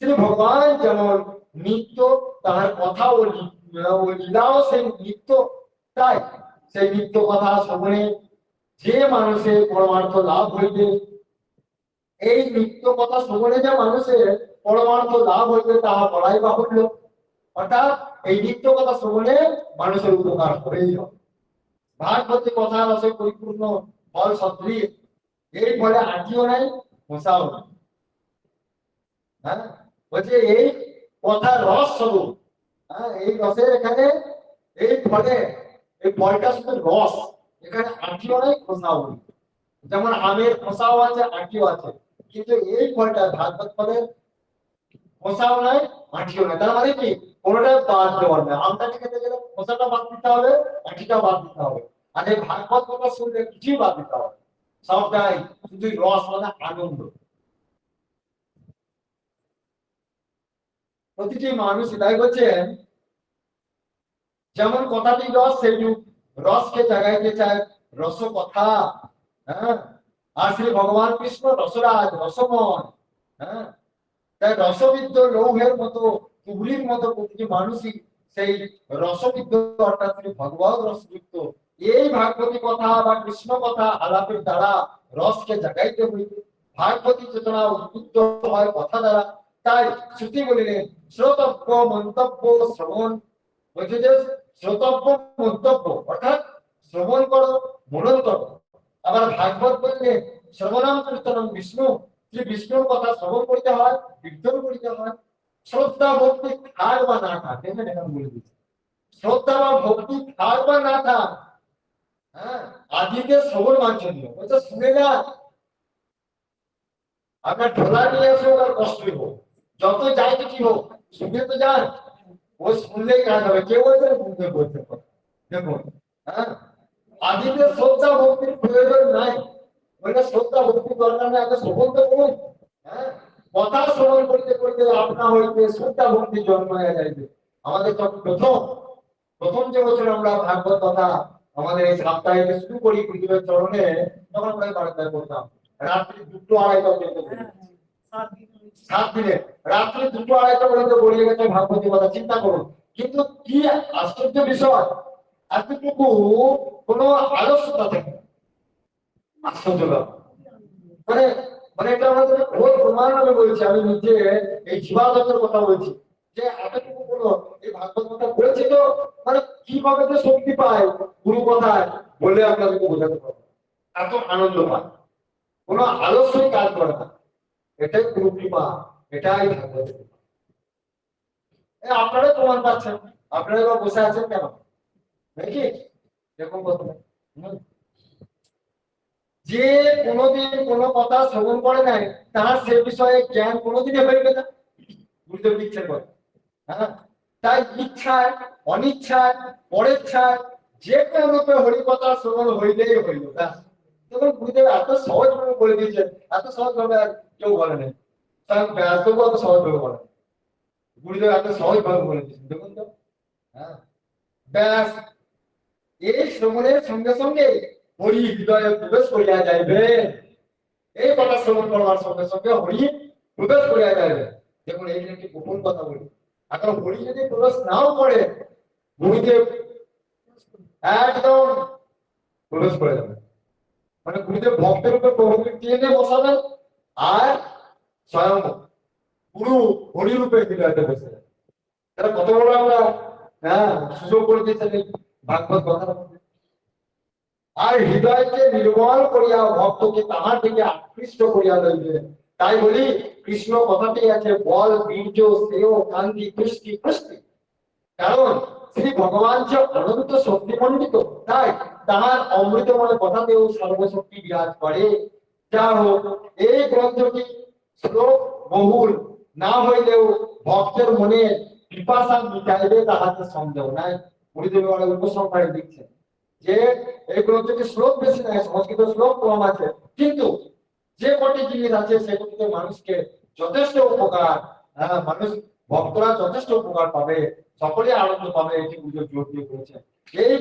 শ্রী ভগবান যেমন নিত্য, তাহার কথা ও লীলাও সেই নিত্য। তাই সেই নিত্য কথা শ্রবণে যে মানুষের পরমার্থ লাভ হইবে, এই নিত্য কথা শ্রবণে যা মানুষের পরমার্থ লাভ হইবে তাহা বলাই বাহুল্য। অর্থাৎ এই নিত্য কথা শ্রবণে মানুষের উপকার হবেই হবে। ভাগবতী কথা রসে পরিপূর্ণ ফল সদৃশ, এই ফলে আটিও নাই মশাও নাই। হ্যাঁ, বলছে এই কথা রস স্বরূপ। হ্যাঁ, এই রসের এখানে এই ফলে এই ফলটা শুধু রস, এখানে আটিও নাই খোসাও নেই। যেমন আমের খোসাও আছে আটিও আছে, কিন্তু এই ফলটা ভাগবত ফলের খোসাও নাই আটিও নাই। তার মানে কি কোনোটা বাদ দেওয়ার নয়। আমটাকে খেতে গেলে খোসাটা বাদ দিতে হবে, আটিটা বাদ দিতে হবে। আর এই ভাগবত কথা শুনলে কিছুই বাদ দিতে হবে, সবটাই শুধু রস মানে আনন্দ। প্রতিটি মানুষ তাই বলছেন, যেমন কথাটি রস সেই রসকে জাগাইতে চায় রস কথা। হ্যাঁ, আর শ্রী ভগবান কৃষ্ণ রসরাজ রসময়। হ্যাঁ, তাই রসবিদ্য লৌহের মতো তুবড়ির মতো প্রতিটি মানুষই সেই রসবিদ্য অর্থাৎ শ্রী ভগবত রসযুক্ত। এই ভাগবতী কথা বা কৃষ্ণ কথা আলাপের দ্বারা রসকে জাগাইতে হইবে। ভাগবতী চেতনা উদ্বুদ্ধ হয় কথা দ্বারা। তাই শ্রুতি বলিলেন শ্রোতব্য মন্তব্য শ্রবণ। বলছে যে শ্রোতব্য মন্তব্য অর্থাৎ শ্রবণ করো মনন করো। আবার ভাগবত বললেন শ্রবণাম কীর্তনম বিষ্ণু, যে বিষ্ণুর কথা শ্রবণ করতে হয়, কীর্তন করতে হয়। শ্রদ্ধা ভক্তি থাক বা না থাক, দেখবেন এখানে বলে দিচ্ছে শ্রদ্ধা বা ভক্তি থাক বা না থাক। হ্যাঁ, আদিতে শ্রবণ বাঞ্ছনীয়, বলছে শুনে যান। আপনার ঢোলা নিয়ে আসে আর কষ্টই হোক, যত যাই কিছু হোক, শুনে তো যান। ও শুনলেই কাজ হবে, কেউ বলছে বুঝতে বলতে পারে। দেখুন, হ্যাঁ, আদিতে শ্রদ্ধা ভক্তির প্রয়োজন নাই। মানে শ্রদ্ধা ভক্তি দরকার নাই, আগে শ্রবণ তো করুন। হ্যাঁ, কথা শ্রবণ করতে করতে আপনা হইতে শ্রদ্ধা ভক্তি জন্মায়া যাইবে। আমাদের যখন প্রথম প্রথম যে বছর আমরা ভাগবত কথা আমাদের এই সাপ্তাহিকে শুরু করি গুরুদেবের চরণে, তখন প্রায় বারোটায় করতাম, রাত্রি 2-2:30 পর্যন্ত করি। 7 দিনে রাত্রি 2-2:30 পর্যন্ত গড়িয়ে গেছে ভাগবতী কথা, চিন্তা করুন। কিন্তু কি আশ্চর্য বিষয়, এতটুকু কোনো আলস্যতা থাকে না। আশ্চর্য ব্যাপার। মানে মানে এটা আমাদের ঘোর প্রমাণ। আমি বলছি, আমি নিজে এই জীবাদতের কথা বলছি, যে এতটুকু কোনো এই ভাগবত কথা বলেছি তো, মানে কিভাবে যে শক্তি পায় গুরু কথায় বলে আপনাদেরকে বোঝাতে পারবো। এত আনন্দ পায়, কোনো আলস্যই কাজ করে না। এটাই গুরু কৃপা, এটাই ভাগবতের কৃপা। আপনারাই প্রমাণ পাচ্ছেন, আপনারা এবার বসে আছেন কেন নাকি? এরকম কথা যে কোনোদিন কোনো কথা শ্রবণ করে নাই, তার সে বিষয়ে জ্ঞান কোনোদিনই হইবে না, বুঝতে দিচ্ছেন বলে। হ্যাঁ, তাই ইচ্ছায় অনিচ্ছায় পরেচ্ছায় যে কোনো রূপে হরিকথা শ্রবণ হইলেই হইল। দেখুন গুরুদেব এত সহজ ভাবে বলে দিয়েছেন, এত সহজ ভাবে আর কেউ বলে নাই। ব্যাসদেব এত সহজ ভাবে বলে, গুরুদেব এত সহজ ভাবে বলে দিয়েছেন, দেখুন তো। হ্যাঁ, ব্যাস এই শ্রবণের সঙ্গে সঙ্গে হরি হৃদয়ে প্রবেশ করিয়া যাইবে। এই কথা শ্রবণ করবার সঙ্গে সঙ্গে হরি প্রবেশ করিয়া যাইবে। দেখুন এই একটি গোপন কথা বলি, এখন হরি যদি প্রবেশ নাও করে, গুরুদেব একদম প্রবেশ করে যাবে। মানে গুরুদেব ভক্তের উপর প্রভুকে টেনে বসাবেন, আর স্বয়ং গুরু হরি রূপে হৃদয়তে বসে যাবে। তাহলে কত বড় আমরা হ্যাঁ সুযোগ করে দিয়েছেন এই ভাগবত কথা। আর হৃদয়কে নির্মল করিয়া ভক্তকে তাহার দিকে আকৃষ্ট করিয়া লইবে। তাই বলি কৃষ্ণ কথাটি আছে বল বীর্য স্নেহ কান্তি পুষ্টি পুষ্টি। কারণ শ্রী ভগবান যে অনন্ত শক্তি মণ্ডিত, তাই তাহার অমৃতময় কথাতেও সর্বশক্তি বিরাজ করে। যা হোক, এই গ্রন্থটি শ্লোক বহুল না হইলেও ভক্তের মনে পিপাসা মিটাইবে তাহাতে সন্দেহ নাই। গুরুদেব উপসংহারে দিচ্ছেন যে এই গ্রন্থটি শ্লোক বেশি নাই, সংস্কৃত শ্লোক কম আছে, কিন্তু যে কটি জিনিস আছে সেগুলিতে মানুষকে যথেষ্ট উপকার, মানুষ ভক্তরা যথেষ্ট উপকার পাবে, সকলে আনন্দ পাবে, এটি গুরুদেব জোর দিয়ে বলেছেন। এই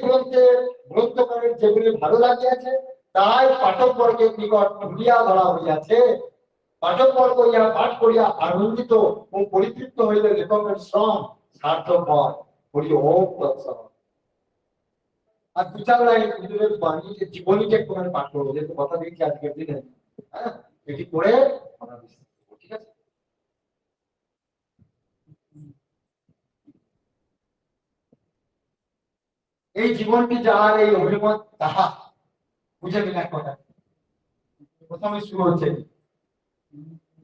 গ্রন্থকারের যেগুলি ভালো লাগিয়াছে তাই পাঠক বর্গের নিকট তুলিয়া ধরা হইয়াছে। পাঠক বর্গ ইহা পাঠ করিয়া আনন্দিত ও পরিতৃপ্ত হইলে লেখকের শ্রম সার্থক হয়। বলি ওম তৎসৎ। আর 2-4 লাইন গুরুদেবের বাণী জীবনীকে একটু পাঠ করবো, যেহেতু কথা দিচ্ছি আজকের দিনে। হ্যাঁ, এটি করে আমরা বিশ্বাস করবো, ঠিক আছে? এই জীবনটি যাহার এই অভিমত তাহা বুঝে নিন এক কথা। প্রথমে শুরু হচ্ছে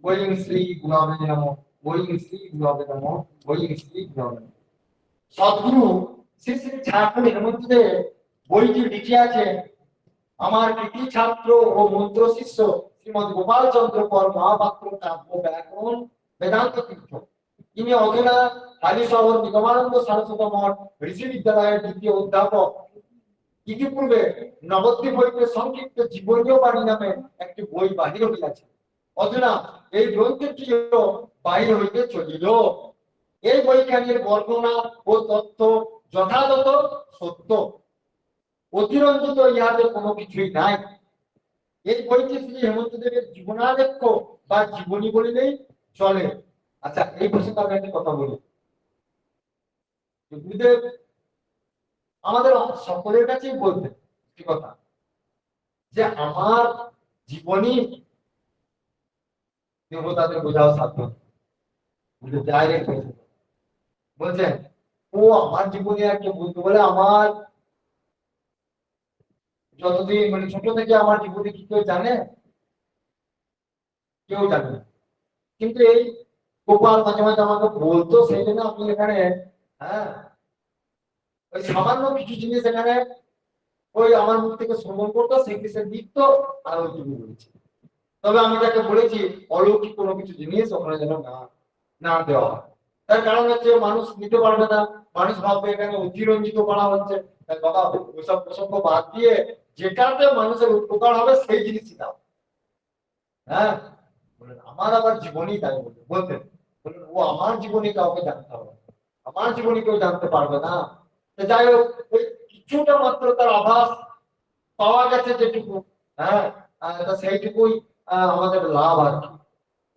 ওই শ্রী গুণাবে নমঃ, ওই শ্রী গুণাবে নমঃ, ওই শ্রী গুণাবে নমঃ। সদ্গুরু শ্রী শ্রী ঠাকুর হেমন্তদেব বইটি লিখে আছে আমার কৃতি ছাত্র ও মন্ত্র শিষ্য শ্রীমদ গোপাল চন্দ্র কর মহাপাত্র কাব্য ব্যাকরণ বেদান্ত তীর্থ। তিনি অধুনা হালিশহর নিগমানন্দ সরস্বত মঠ ঋষি বিদ্যালয়ের দ্বিতীয় অধ্যাপক। ইতিপূর্বে নবদ্বীপ হইতে সংক্ষিপ্ত জীবনীয় বাণী নামে একটি বই বাহির হইয়াছে। অধুনা এই গ্রন্থটিও বাহির হইতে চলিল। এই বইখানির বর্ণনা ও তথ্য যথাযথ সত্য, অতিরঞ্জিত ইহাতে কোনো কিছুই নাই। এই বইটি শ্রী হেমন্ত দেবের জীবনালেখ্য বা জীবনী বলিলেই চলে। আচ্ছা, এই প্রসঙ্গে আমি একটা কথা বলি। গুরুদেব আমাদের সকলের কাছেই বলতেন কি কথা, যে আমার জীবনী দেবতাদের বোঝাও সাধ্য। ডাইরেক্ট বলছেন ও আমার জীবনী আর কেউ বলতে বলে, আমার যতদিন মানে ছোট থেকে আমার জীবনে কি কেউ জানে? কেউ জানে না। কিন্তু এই গোপাল মাঝে মাঝে আমাকে বলতো, সেই জন্য আপনি এখানে হ্যাঁ ওই সামান্য কিছু জিনিস এখানে ওই আমার মুখ থেকে শ্রবণ করতো, সেগুলি সে দিত আর ওইটুকু বলেছি। তবে আমি তাকে বলেছি অলৌকিক কোনো কিছু জিনিস ওখানে যেন না না দেওয়া হয়। তার কারণ হচ্ছে মানুষ নিতে পারবে না, মানুষ ভাববে এখানে অতিরঞ্জিত করা হচ্ছে। তাই বাবা ওইসব প্রসঙ্গ বাদ দিয়ে যেটাতে মানুষের উপকার হবে সেই জিনিসই দাও। হ্যাঁ বলেন আমার আবার জীবনী তাই বলতেন, বলেন ও আমার জীবনী কাউকে জানতে হবে, আমার জীবনী কেউ জানতে পারবে না। যাই হোক, ওই কিছুটা মাত্র তার আভাস পাওয়া গেছে যেটুকু, হ্যাঁ সেইটুকুই আমাদের লাভ আর কি,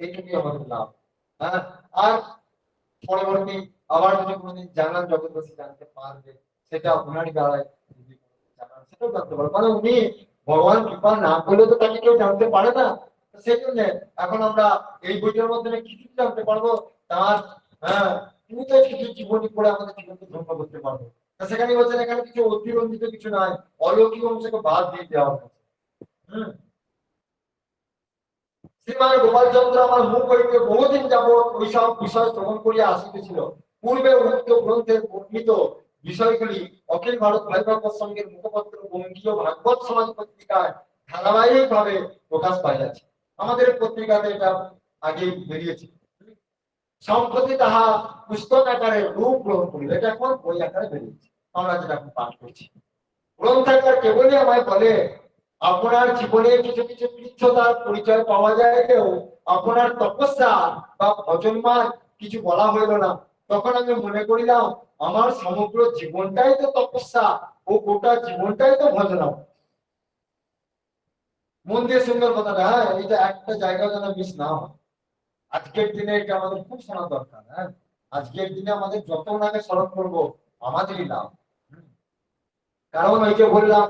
এইটুকুই আমাদের লাভ। হ্যাঁ আর পরবর্তী আবার যদি কোনোদিন জানান জগৎবাসী জানতে পারবে, সেটা ওনারই দ্বারাই জানান, সেটাও জানতে পারবে। মানে উনি ভগবান কৃপা না করলে তো তাকে কেউ জানতে পারে না। সেই জন্য এখন আমরা এই বইটার মাধ্যমে কিছু জানতে পারবো তার। হ্যাঁ তুমি তো কিছু জীবনী পড়ে আমাদের জীবনকে ধন্য করতে পারবো। সেখানে বলছেন এখানে কিছু অতিরঞ্জিত কিছু নাই, অলৌকিক অংশকে বাদ দিয়ে দেওয়া হয়েছে। শ্রীমান গোপালচন্দ্র আমার মুখ হইতে বহুদিন যাবৎ ওইসব বিষয় শ্রবণ করিয়া আসিতেছিল। পূর্বে উক্ত গ্রন্থের বর্ণিত বিষয়গুলি অখিল ভারত ভাগবত সংঘের মুখপত্র বঙ্গীয় ভাগবত সমাজ পত্রিকায় ধারাবাহিক ভাবে প্রকাশ পাইয়াছে। আমাদের পত্রিকাতে এটা আগে বেরিয়েছে। সম্প্রতি তাহা পুস্তক আকারে রূপ গ্রহণ করিল, এটা এখন বই আকারে বেরিয়েছে, আমরা যেটা এখন পাঠ করছি। গ্রন্থাকার কেবলই আমায় বলে আপনার জীবনে কিছু কিছু কৃচ্ছতার পরিচয় পাওয়া যায়ও আপনার তপস্যা বা ভজনমান কিছু বলা হইল না। তখন আমি মনে করিলাম আমার সমগ্র জীবনটাই তো তপস্যা ও গোটা জীবনটাই তো ভজনা। মন দিয়ে সুন্দর কথাটা, হ্যাঁ এইটা একটা জায়গা যেন মিস না হয়। আজকের দিনে এটা আমাদের খুব শোনা দরকার। হ্যাঁ আজকের দিনে আমাদের যত ওনাকে স্মরণ করবো আমাদেরই লাভ। কারণ ওই যে বললাম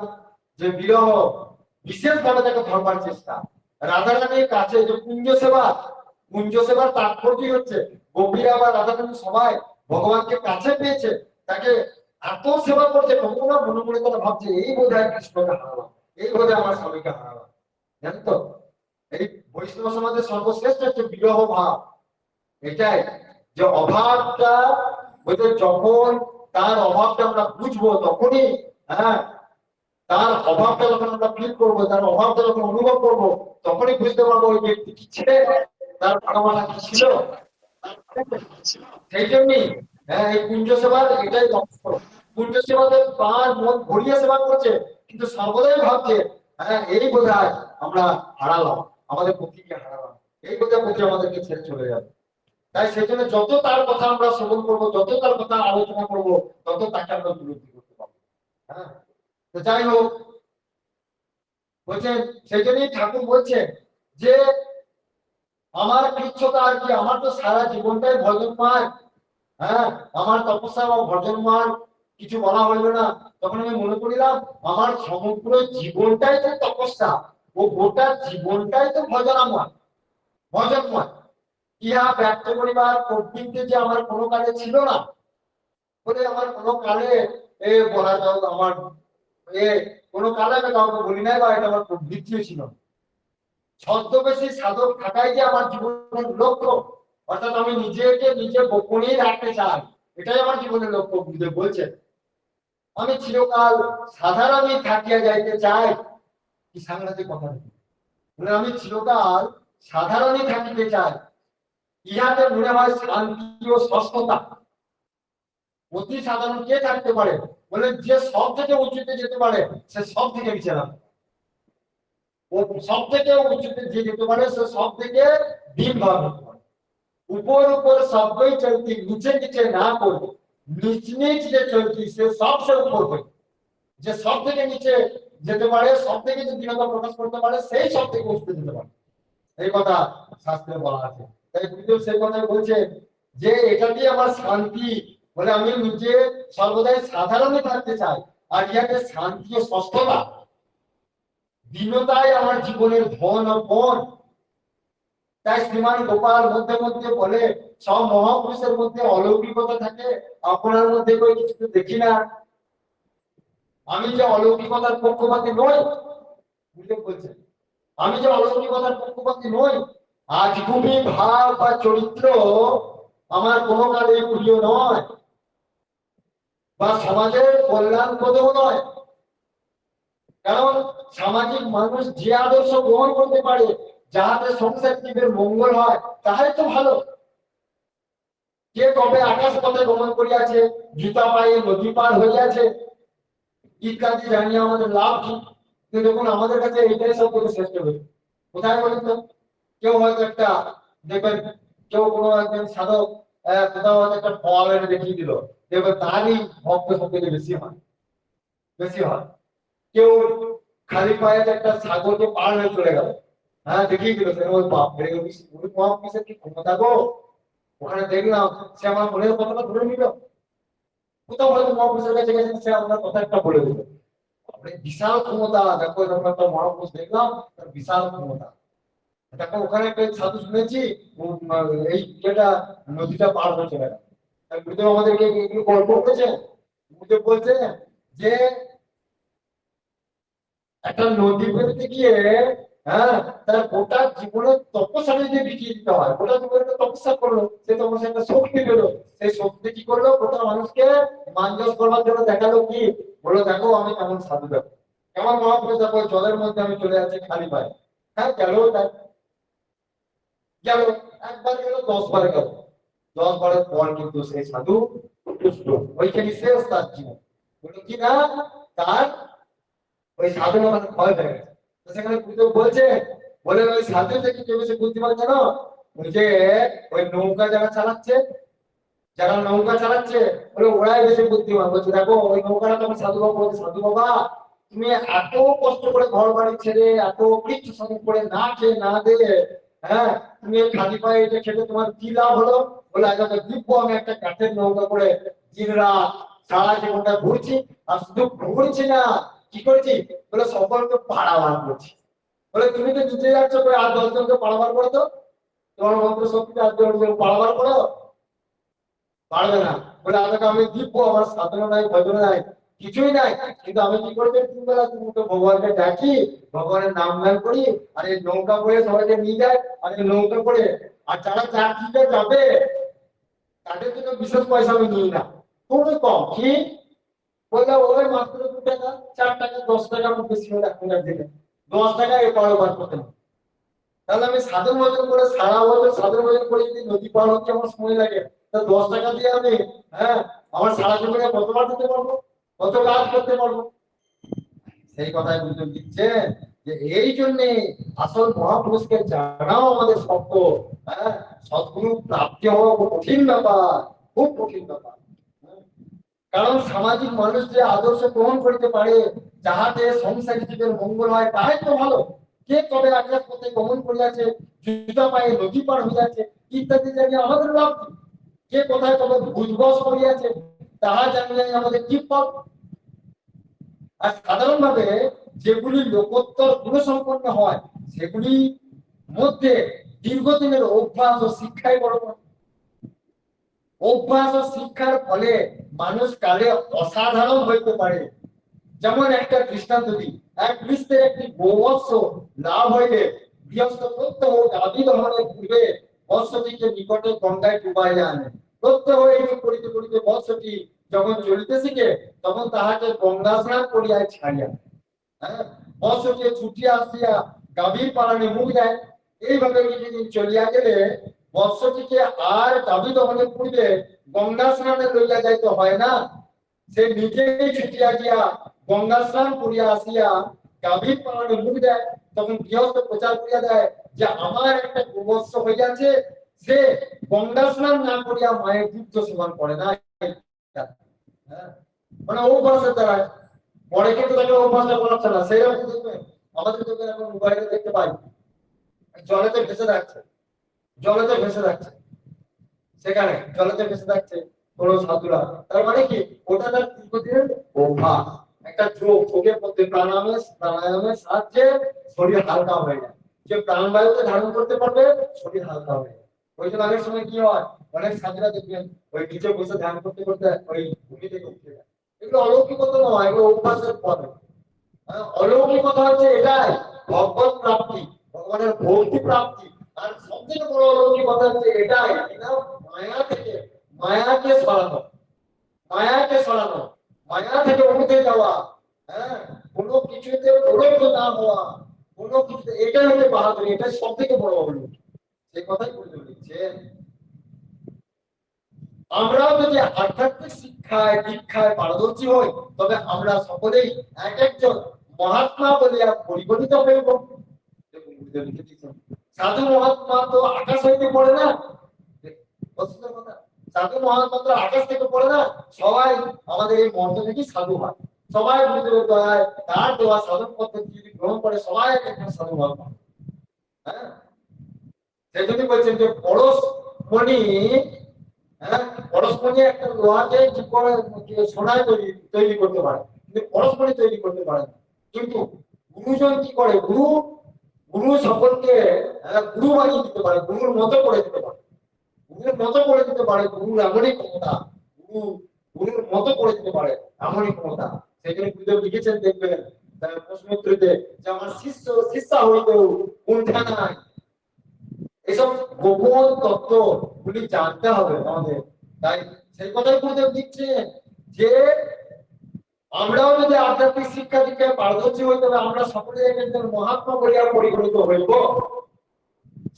যে বিরহ বিশেষ ভাবে তাকে ধরবার চেষ্টা। রাধারানীর কাছে যে কুঞ্জ সেবার তাৎপর্য হচ্ছে গোপীরা বা রাধারানী সবাই ভগবানকে কাছে পেয়েছে, তাকে এত সেবা করছে, কখনো মনে মনে তারা ভাবছে এই বোধহয় কৃষ্ণকে হারালাম, এই বোধহয় আমার স্বামীকে হারালাম। জানেন তো এই বৈষ্ণব সমাজের সর্বশ্রেষ্ঠ হচ্ছে বিরহ ভাব। এটাই যে অভাবটা ওদের যখন তার অভাবটা আমরা বুঝবো তখনই, হ্যাঁ তার অভাবটা যখন আমরা ফিল করবো, তার অভাবটা যখন অনুভব করবো তখনই বুঝতে পারবো ওই ব্যক্তি কি ছিলেন, তার ভাবনা কি ছিল। সেই জন্যই হ্যাঁ এই কুঞ্জ সেবার এটাই লক্ষ্য। কুঞ্জ সেবাতে প্রাণ মন ভরিয়ে সেবা করছে, কিন্তু সর্বদাই ভাবছে হ্যাঁ এই বোধহয় আমরা হারালাম, আমাদের পক্ষীকে হারালাম, এই বোধহয় বুঝে আমাদেরকে ছেড়ে চলে যাবে। তাই সেই জন্য যত তার কথা আমরা শ্রবণ করবো, যত তার কথা আলোচনা করবো, তত তাকে আমরা উপলব্ধি করতে পারবো। হ্যাঁ তো যাই হোক, বলছেন সেই জন্যই ঠাকুর বলছেন যে আমার কৃচ্ছতা আর কি, আমার তো সারা জীবনটাই ভজনময়। হ্যাঁ আমার তপস্যা বা ভজনময় কিছু বলা হইল না। তখন আমি মনে করিলাম আমার সমগ্র জীবনটাই তো তপস্যা, ও গোটা জীবনটাই তো ভজনাময়, ভজনময়। ইহা ব্যক্ত করিবার প্রবৃত্তি যে আমার কোনো কালে ছিল না, বলে আমার কোনো কালে বলা যাও আমার এ কোনো কালে আমি কাউকে বলি নাই, বা এটা আমার প্রবৃত্তিও ছিল না। ছদ্মবেশী সাধক থাকাই যে আমার জীবনের লক্ষ্য, অর্থাৎ আমি নিজেকে নিজে গোপনেই রাখতে চাই, এটাই আমার জীবনের লক্ষ্য বুঝে বলছে। আমি চিরকাল সাধারণই থাকিয়া যাইতে চাই। কি সাংঘাতিক কথা! বলে আমি চিরকাল সাধারণই থাকিতে চাই, ইহাতে মনে হয় শান্তি ও সুস্থতা। অতি সাধারণ কে থাকতে পারে? বলে যে সব থেকে উঁচুতে যেতে পারে সে সব থেকে নিচে নামে, ও সব থেকে উঁচুতে যে যেতে পারে সে সব থেকে দিন ভাগ হতে পারে। উপর উপর সবই চলতি, নিচে নিচে না করবে, নিচ নিচ যে চলতি সে সবসে উপর হবে। যে সব থেকে নিচে যেতে পারে, সব থেকে যে দৃঢ়তা প্রকাশ করতে পারে, সেই সব থেকে উঠতে যেতে পারে, এই কথা শাস্ত্রে বলা আছে। তাই গুরুদেব সেই কথাই বলছে যে এটা দিয়ে আমার শান্তি, বলে আমি নিজে সর্বদাই সাধারণে থাকতে চাই, আর ইহাকে শান্তি ও সুস্থতা, দীনতাই আমার জীবনের ধন ও পণ। তাই শ্রীমান গোপাল মধ্যে মধ্যে বলে সব মহাপুরুষের মধ্যে অলৌকিকতা থাকে, আপনার মধ্যে কোনো কিছু দেখি না। আমি যে অলৌকিকতার পক্ষপাতী নই, বুঝতে বলছেন, আমি যে অলৌকিকতার পক্ষপাতী নই, আজগুবি ভাব বা চরিত্র আমার কোনো কালে প্রিয় নয়, বা সমাজের কল্যাণপ্রদও নয়। কারণ সামাজিক মানুষ যে আদর্শ গ্রহণ করতে পারে যাহাতে সংসার জীবের মঙ্গল হয়, তাহাই তো ভালো। কে কবে আকাশ পথে গমন করিয়াছে, জুতা পায়ে নদী পার হইয়াছে ইত্যাদি জানিয়ে আমাদের লাভ কি? কিন্তু দেখুন আমাদের কাছে এইটাই সব থেকে শ্রেষ্ঠ হয়ে কোথায় বলেন তো? কেউ হয়তো একটা দেখবেন, কেউ কোনো একজন সাধক কোথাও হয়তো একটা ফল এনে দেখিয়ে দিল, দেখবেন তারই ভক্ত সব থেকে বেশি হয়, বেশি হয়। কেউ খালি পায়ে একটা ছাগলকে পার হয়ে চলে গেল, হ্যাঁ দেখিয়ে দিল, বাপ রে মহাপুরুষের কি ক্ষমতা গো! ওখানে দেখলাম সে আমার মনের কথাটা ধরে নিল। কোথাও হয়তো মহাপুরুষের কাছে গেছেন, সে আপনার কথা একটা বলে দিল। বিশাল ক্ষমতা, দেখো এরকম একটা মহাপুরুষ দেখলাম, তার বিশাল ক্ষমতা। দেখো ওখানে একটা সাধু শুনেছি, এই যেটা নদীটা পার হয়ে চলে গেল। গুরুদেব আমাদেরকে এগুলো গল্প করেছে। গুরুদেব বলছে যে একটা নদী পেরোতে গিয়ে, হ্যাঁ, তার গোটা জীবনের তপস্যা যদি বিকিয়ে দিতে হয়, গোটা জীবনে তপস্যা করলো, সে তপস্যা একটা শক্তি পেলো, সেই শক্তি কি করলো, গোটা মানুষকে মানজস করবার জন্য দেখালো কি, বললো দেখো আমি কেমন সাধু, দেখো কেমন মহাপুরুষ, দেখো জলের মধ্যে আমি চলে যাচ্ছি খালি পায়ে। হ্যাঁ গেল, তাই গেল, একবার গেল, 10 বার গেল, 10 বারের পর কিন্তু সেই সাধু তুষ্ট, ওইখানে শেষ তার জীবন। বললো কি না, তার ওই সাধনা মানে ভয় হয়ে গেছে। তো সেখানে গুরুদেব বলছে, বলে ওই সাধু থেকে কেউ বেশি বুদ্ধিমান জানো? ওই যে ওই নৌকা যারা চালাচ্ছে, যারা নৌকা চালাচ্ছে, বলে ওরাই বেশি বুদ্ধিমান। বলছে দেখো ওই নৌকাটা তোমার সাধু বাবা বলছে, সাধু বাবা তুমি এত কষ্ট করে ঘর বাড়ি ছেড়ে, এত কিছু সঙ্গে করে না খেয়ে না দিয়ে, হ্যাঁ তুমি খালি পায়ে এটা খেলে তোমার কি লাভ হলো? বলে আজ একটা দিব্য আমি একটা কাঠের নৌকা করে দিন রাত সারা জীবনটা ঘুরছি, আর শুধু ঘুরছি না, কি করেছি? বলে সকলকে পাড়াবার করছি। বলে তুমি তো নিজে যাচ্ছ করে, আর 10 জনকে পাড়াবার করো তো, তোমার মন্ত্র শক্তিতে আর 10 জন পাড়াবার করো, পারবে না। বলে আজকে আমি দিব্য, আমার সাধনা নাই, ভজন নাই, কিছুই নাই, কিন্তু আমি কি করবো, তিন বেলা তুমি তো ভগবানকে ডাকি, ভগবানের নাম গান করি, আর এই নৌকা করে সবাইকে নিয়ে যায়, আর এই নৌকা করে, আর যারা যাত্রীতে যাবে তাদের জন্য বিশেষ পয়সা আমি নিই না, খুবই কম। কি বললে, ওই মাত্র 2 টাকা, 4 টাকা, 10 টাকা, বেশি হলে 1 টাকা দিলে 10 টাকা এ কারোবার করতে না। তাহলে আমি সাধন ভজন করে সারা বছর সাধন ভজন করে যদি নদী পার হচ্ছে আমার সময় লাগে, তা 10 টাকা দিয়ে আমি, হ্যাঁ, আমার সারা জীবনে কতবার দিতে পারবো, কত কাজ করতে পারবো? সেই কথাই গুরুদেব দিচ্ছে যে এই জন্য আসল মহাপুরুষকে জানাও আমাদের শক্ত। হ্যাঁ, সদ্গুরু প্রাপ্তি হওয়া কঠিন ব্যাপার, খুব কঠিন ব্যাপার। কারণ সামাজিক মানুষ যে আদর্শ গ্রহণ করতে পারে যাহাতে সংসারী জীবের মঙ্গল হয়, তাহাই তো ভালো। কে কবে আকাশ পথে গমন করিয়াছে, জুতা পায়ে নদী পার হইয়াছে ইত্যাদি জানিয়ে আমাদের লাভ কি? কে কোথায় কবে ভুজবস করিয়াছে তাহা জানিয়ে আমাদের কি ফল? আর সাধারণ ভাবে যেগুলি লোকোত্তর গুণসম্পন্ন হয় সেগুলি মধ্যে দীর্ঘদিনের অভ্যাস ও শিক্ষাই বড় কথা। অভ্যাস ও শিক্ষার ফলে মানুষ কালে অসাধারণ হইতে পারে। যেমন একটা দৃষ্টান্ত দিই, এক গৃহস্থের একটি গোবৎস লাভ হইলে গৃহস্থ প্রত্যহ গাভী দহনের পূর্বে বৎসটিকে নিকটে গঙ্গায় ডুবাইয়া আনে। প্রত্যহ এই করিতে করিতে বৎসটি যখন চলিতে শিখে তখন তাহাকে গঙ্গা স্নান করিয়া ছাড়িয়া, হ্যাঁ, বৎসটি ছুটিয়া আসিয়া গাভীর পালনে মুখ দেয়। এইভাবে কিছুদিন চলিয়া গেলে বৎসটিকে আর গাভী দহনের পূর্বে গঙ্গা স্নানে লইয়া যাইতে হয় না। সে নিজেই ছুটিয়া গিয়া গঙ্গা স্নান করিয়া আসিয়া গাভীর পালনে মুখ দেয়। তখন গৃহস্থ প্রচার করিয়া দেয় যে আমার একটা গোবৎস হইয়াছে, সে গঙ্গা স্নান না করিয়া মায়ের দুগ্ধ সেবন করে না। হ্যাঁ, মানে অভ্যাসের দ্বারা পরে কিন্তু তাকে অভ্যাসটা করাচ্ছে না। সেইরকম দেখবে আমাদের চোখে এখন মোবাইলে দেখতে পাই জলেতে ভেসে যাচ্ছে, জলেতে ভেসে যাচ্ছে, সেখানে জলেতে ভেসে যাচ্ছে কোনো সাধুরা। তার মানে কি, ওটা তার দীর্ঘদিনের অভ্যাস, একটা যোগ। যোগের মধ্যে প্রাণায়ামের সাহায্যে শরীর হালকা হয়ে যায়। যে প্রাণবায়ুকে ধারণ করতে পারবে শরীর হালকা হয়ে যায়। ওই জন্য আগের সময় কি হয়, অনেক সাধুরা দেখবেন ওই নিচে বসে ধ্যান করতে করতে ওই ভূমি থেকে উঠে যায়। এগুলো অলৌকিকতা নয়, এগুলো অভ্যাসের পথে। অলৌকিকতা হচ্ছে এটাই, ভগবত প্রাপ্তি, ভগবানের ভক্তি প্রাপ্তি। আর সবথেকে বড় অলৌকিকতা হচ্ছে এটাই, এটা মায়া থেকে, মায়াকে সরানো, মায়াকে সরানো, মায়া থেকে উঠে যাওয়া। হ্যাঁ, কোনো কিছুতে প্রলুব্ধ না হওয়া, কোনো কিছুতে, এটাই হচ্ছে বাহাদুরি, এটাই সব থেকে বড় অলৌকিক। সেই কথাই বলতে দিচ্ছেন। আমরাও যদি আধ্যাত্মিক শিক্ষায় দীক্ষায় পারদর্শী হই তবে আমরা সকলেই এক একজন মহাত্মা বলিয়া পরিগণিত হইব। সাধু মহাত্মা তো আকাশ হইতে পড়ে না, সাধু মহাত্মা তো আকাশ থেকে পড়ে না। সবাই আমাদের এই মন্ত্র থেকে সাধু হয়, সবাই গুরুদেবের দয়ায় তার দেওয়া সাধন পদ্ধতি যদি গ্রহণ করে সবাই এক একজন সাধু মহাত্মা। হ্যাঁ, সেই জন্য বলছেন যে পরশ মণি, হ্যাঁ, পরশমণি একটা লোহাকে কি করে সোনায় তৈরি করতে পারে, কিন্তু পরশমণি তৈরি করতে পারে না। কিন্তু গুরুজন কি করে, গুরু গুরু সকলকে গুরু বানিয়ে দিতে পারে, গুরুর মতো করে দিতে পারে, গুরুর মতো করে দিতে পারে। গুরুর এমনই ক্ষমতা, গুরু গুরুর মতো করে দিতে পারে, এমনই ক্ষমতা। সেই জন্য গুরুদেব লিখেছেন দেখবেন প্রশ্নোত্তরীতে যে আমার শিষ্য শিষ্যা হইতেও কুণ্ঠা নাই। এসব গোপন তত্ত্ব গুলি জানতে হবে আমাদের। তাই সেই কথাই গুরুদেব দিচ্ছেন যে আমরাও যদি আধ্যাত্মিক শিক্ষা দীক্ষায় পারদর্শী হইতে হবে আমরা সকলে একজন মহাত্মা বলিয়া পরিগণিত হইব।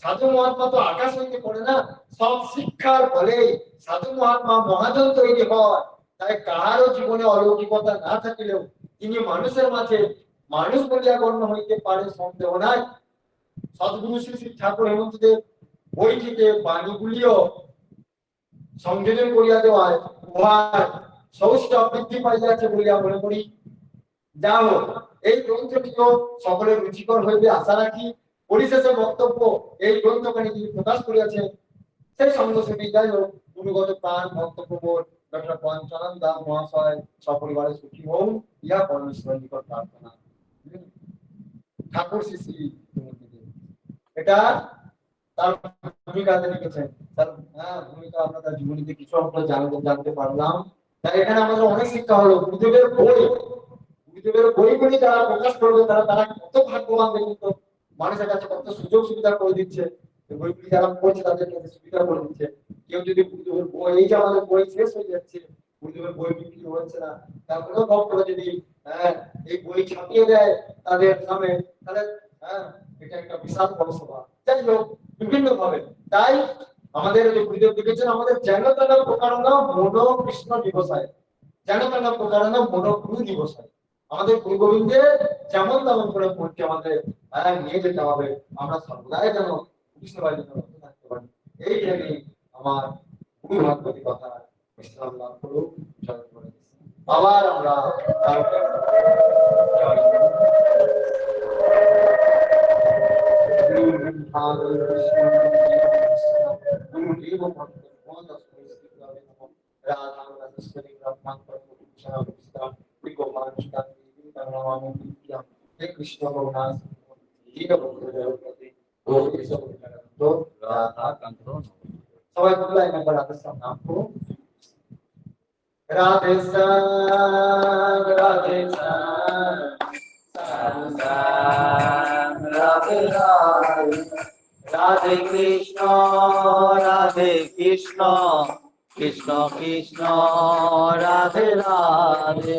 সাধু মহাত্মা তো আকাশ হইতে পড়ে না, সব শিক্ষার ফলে সাধু মহাত্মা মহাজন তৈরি হয়। তাই কাহারও জীবনে অলৌকিকতা না থাকিলেও তিনি মানুষের মাঝে মানুষ বলিয়া গণ্য হইতে পারে, সন্দেহ নাই। সদ্গুরু শ্রী শ্রী ঠাকুর হেমন্তদেব বইটিতে বাণীগুলিও সংযোজন করিয়া দেওয়ায় উহার সৌষ্ঠ বৃদ্ধি পাইয়াছে বলিয়া মনে করি। যা হোক, এই গ্রন্থটিও সকলের রুচিকর হইবে আশা রাখি। পরিশেষে বক্তব্য, এই গ্রন্থখানি তিনি প্রকাশ করিয়াছেন সেই সঙ্গসেবী যাই হোক গুরুগত প্রাণ ভক্তপ্রবর ডক্টর পঞ্চানন দাস মহাশয় সপরিবারে সুখী হন, ইহা পরমেশ্বরের নিকট প্রার্থনা। ঠাকুর শ্রী শ্রী এটা তার ভূমিকাতে লিখেছেন। তার ভূমিকা আমরা তার জীবনীতে কিছু আমরা জানতে পারলাম। তাই এখানে আমাদের অনেক শিক্ষা হলো। গুরুদেবের বইগুলি যারা প্রকাশ করবে তারা কত ভাগ্যবান, দেখুন তো, মানুষের কাছে কত সুযোগ সুবিধা করে দিচ্ছে। বইগুলি যারা পড়ছে তাদের কাছে সুবিধা করে দিচ্ছে। কেউ যদি গুরুদেবের বই, এই যে আমাদের বই শেষ হয়ে যাচ্ছে, গুরুদেবের বই বিক্রি হচ্ছে না, তারপরেও ভক্তরা যদি এই বই ছাপিয়ে দেয় তাদের নামে, তাহলে এটা একটা বিশাল বড় সভা। যাই হোক, বিভিন্ন ভাবে। তাই আমাদের যে গুরুদেব লিখেছেন আমাদের যেন তেন প্রকারণ মনো কৃষ্ণ দিবসায়, যেন তেন প্রকারণ মনো গুরু দিবসায়। আমাদের গুরু গোবিন্দের যেমন তেমন করে মনকে আমাদের নিয়ে যেতে হবে। আমরা সর্বদাই যেন কৃষ্ণ বাড়ির জন্য থাকতে পারি। এইখানে আমার গুরু ভাগবতী কথা বিশ্রাম লাভ করুক। আবার আমরা রাধা কৃষ্ণ করুণা সবাই বলে একবার রাধেশ্যাম নাম করুন। রাধেশ্যাম রাধেশ্যাম শ্যাম শ্যাম রাধে রাধে রাধে কৃষ্ণ রাধে কৃষ্ণ কৃষ্ণ কৃষ্ণ রাধে রাধে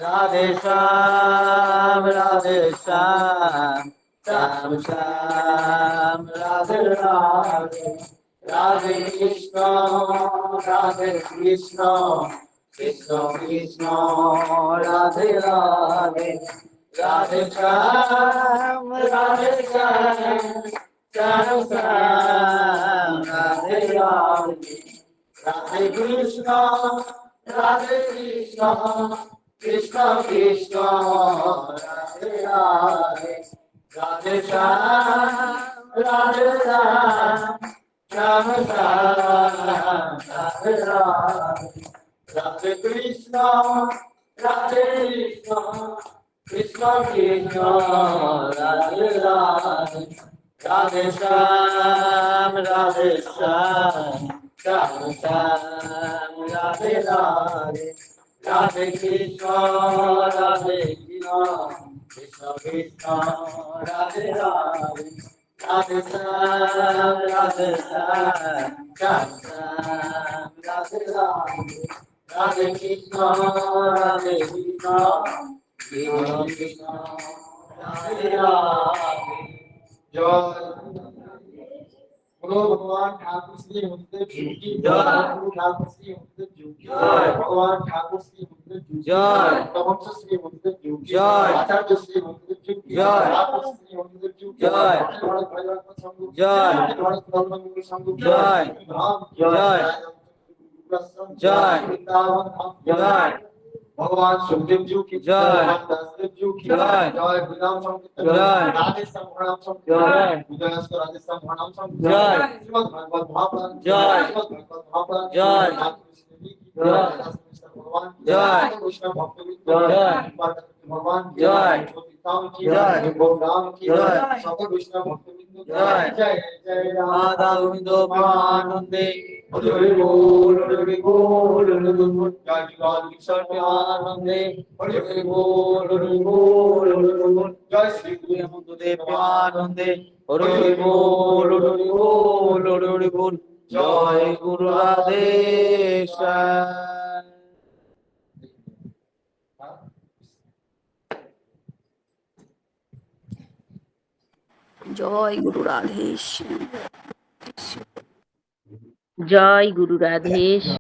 রাধে শ্যাম রাধে শ্যাম শ্যাম শ্যাম রাধে রাধে রাধে কৃষ্ণ রাধে কৃষ্ণ কৃষ্ণ কৃষ্ণ রাধে রাধে রাধে শ্যাম রাধে শ্যাম শ্যাম শ্যাম রাধে রাধে রাধে কৃষ্ণ রাধে কৃষ্ণ কৃষ্ণ কৃষ্ণ রাধে রাধে রাধে শ্যাম রাধে শ্যাম শ্যাম শ্যাম রাধে রাধে রাধে কৃষ্ণ রাধে কৃষ্ণ কৃষ্ণ কৃষ্ণ রাধে রাধে রাধে শ্যাম রাধে শ্যাম শ্যাম শ্যাম রাধে রাধে রাধে কৃষ্ণ রাধে কৃষ্ণ কৃষ্ণ কৃষ্ণ রাধে রাধে রাধে শ্যাম রাধে শ্যাম শ্যাম শ্যাম রাধে রাধে রাধে কৃষ্ণ রাধে কৃষ্ণ কৃষ্ণ কৃষ্ণ রাধে রাধে জয় बोलो भगवान ठाकुर श्री मुद्दे की जय गुरु ठाकुर श्री मुद्दे की जय भगवान ठाकुर श्री मुद्दे की जय तमस श्री मुद्दे की जय आचार्य श्री मुद्दे की जय ठाकुर श्री मुद्दे की जय भारत भगवान संघ जय भारत भगवान संघ जय जय जय जय भगवान सुखदेव जी की जय दासदेव जी की जय जय गुरुनाम संकीर्तन जय राधेश्याम प्रणाम संकीर्तन जय विजयस्कर राधेश्याम प्रणाम संकीर्तन जय श्रीमद् भागवत महापुराण जय श्रीमद् भागवत महापुराण जय जय भगवान जय कृष्ण भक्त जय भगवान जय गोपिकाओं की जय गोपराम की जय सकल विष्णु भक्त जय जय जय राधा गोविंद आनंदे हरि बोल हरि बोल हरि बोल जय जगन्नाथ कृष्ण आनंदे हरि बोल हरि बोल हरि बोल जय श्री गुरु देव आनंदे हरि बोल हरि बोल हरि बोल जय गुरु राधेश्याम জয় গুরু রাধেশ, জয় গুরু রাধেশ।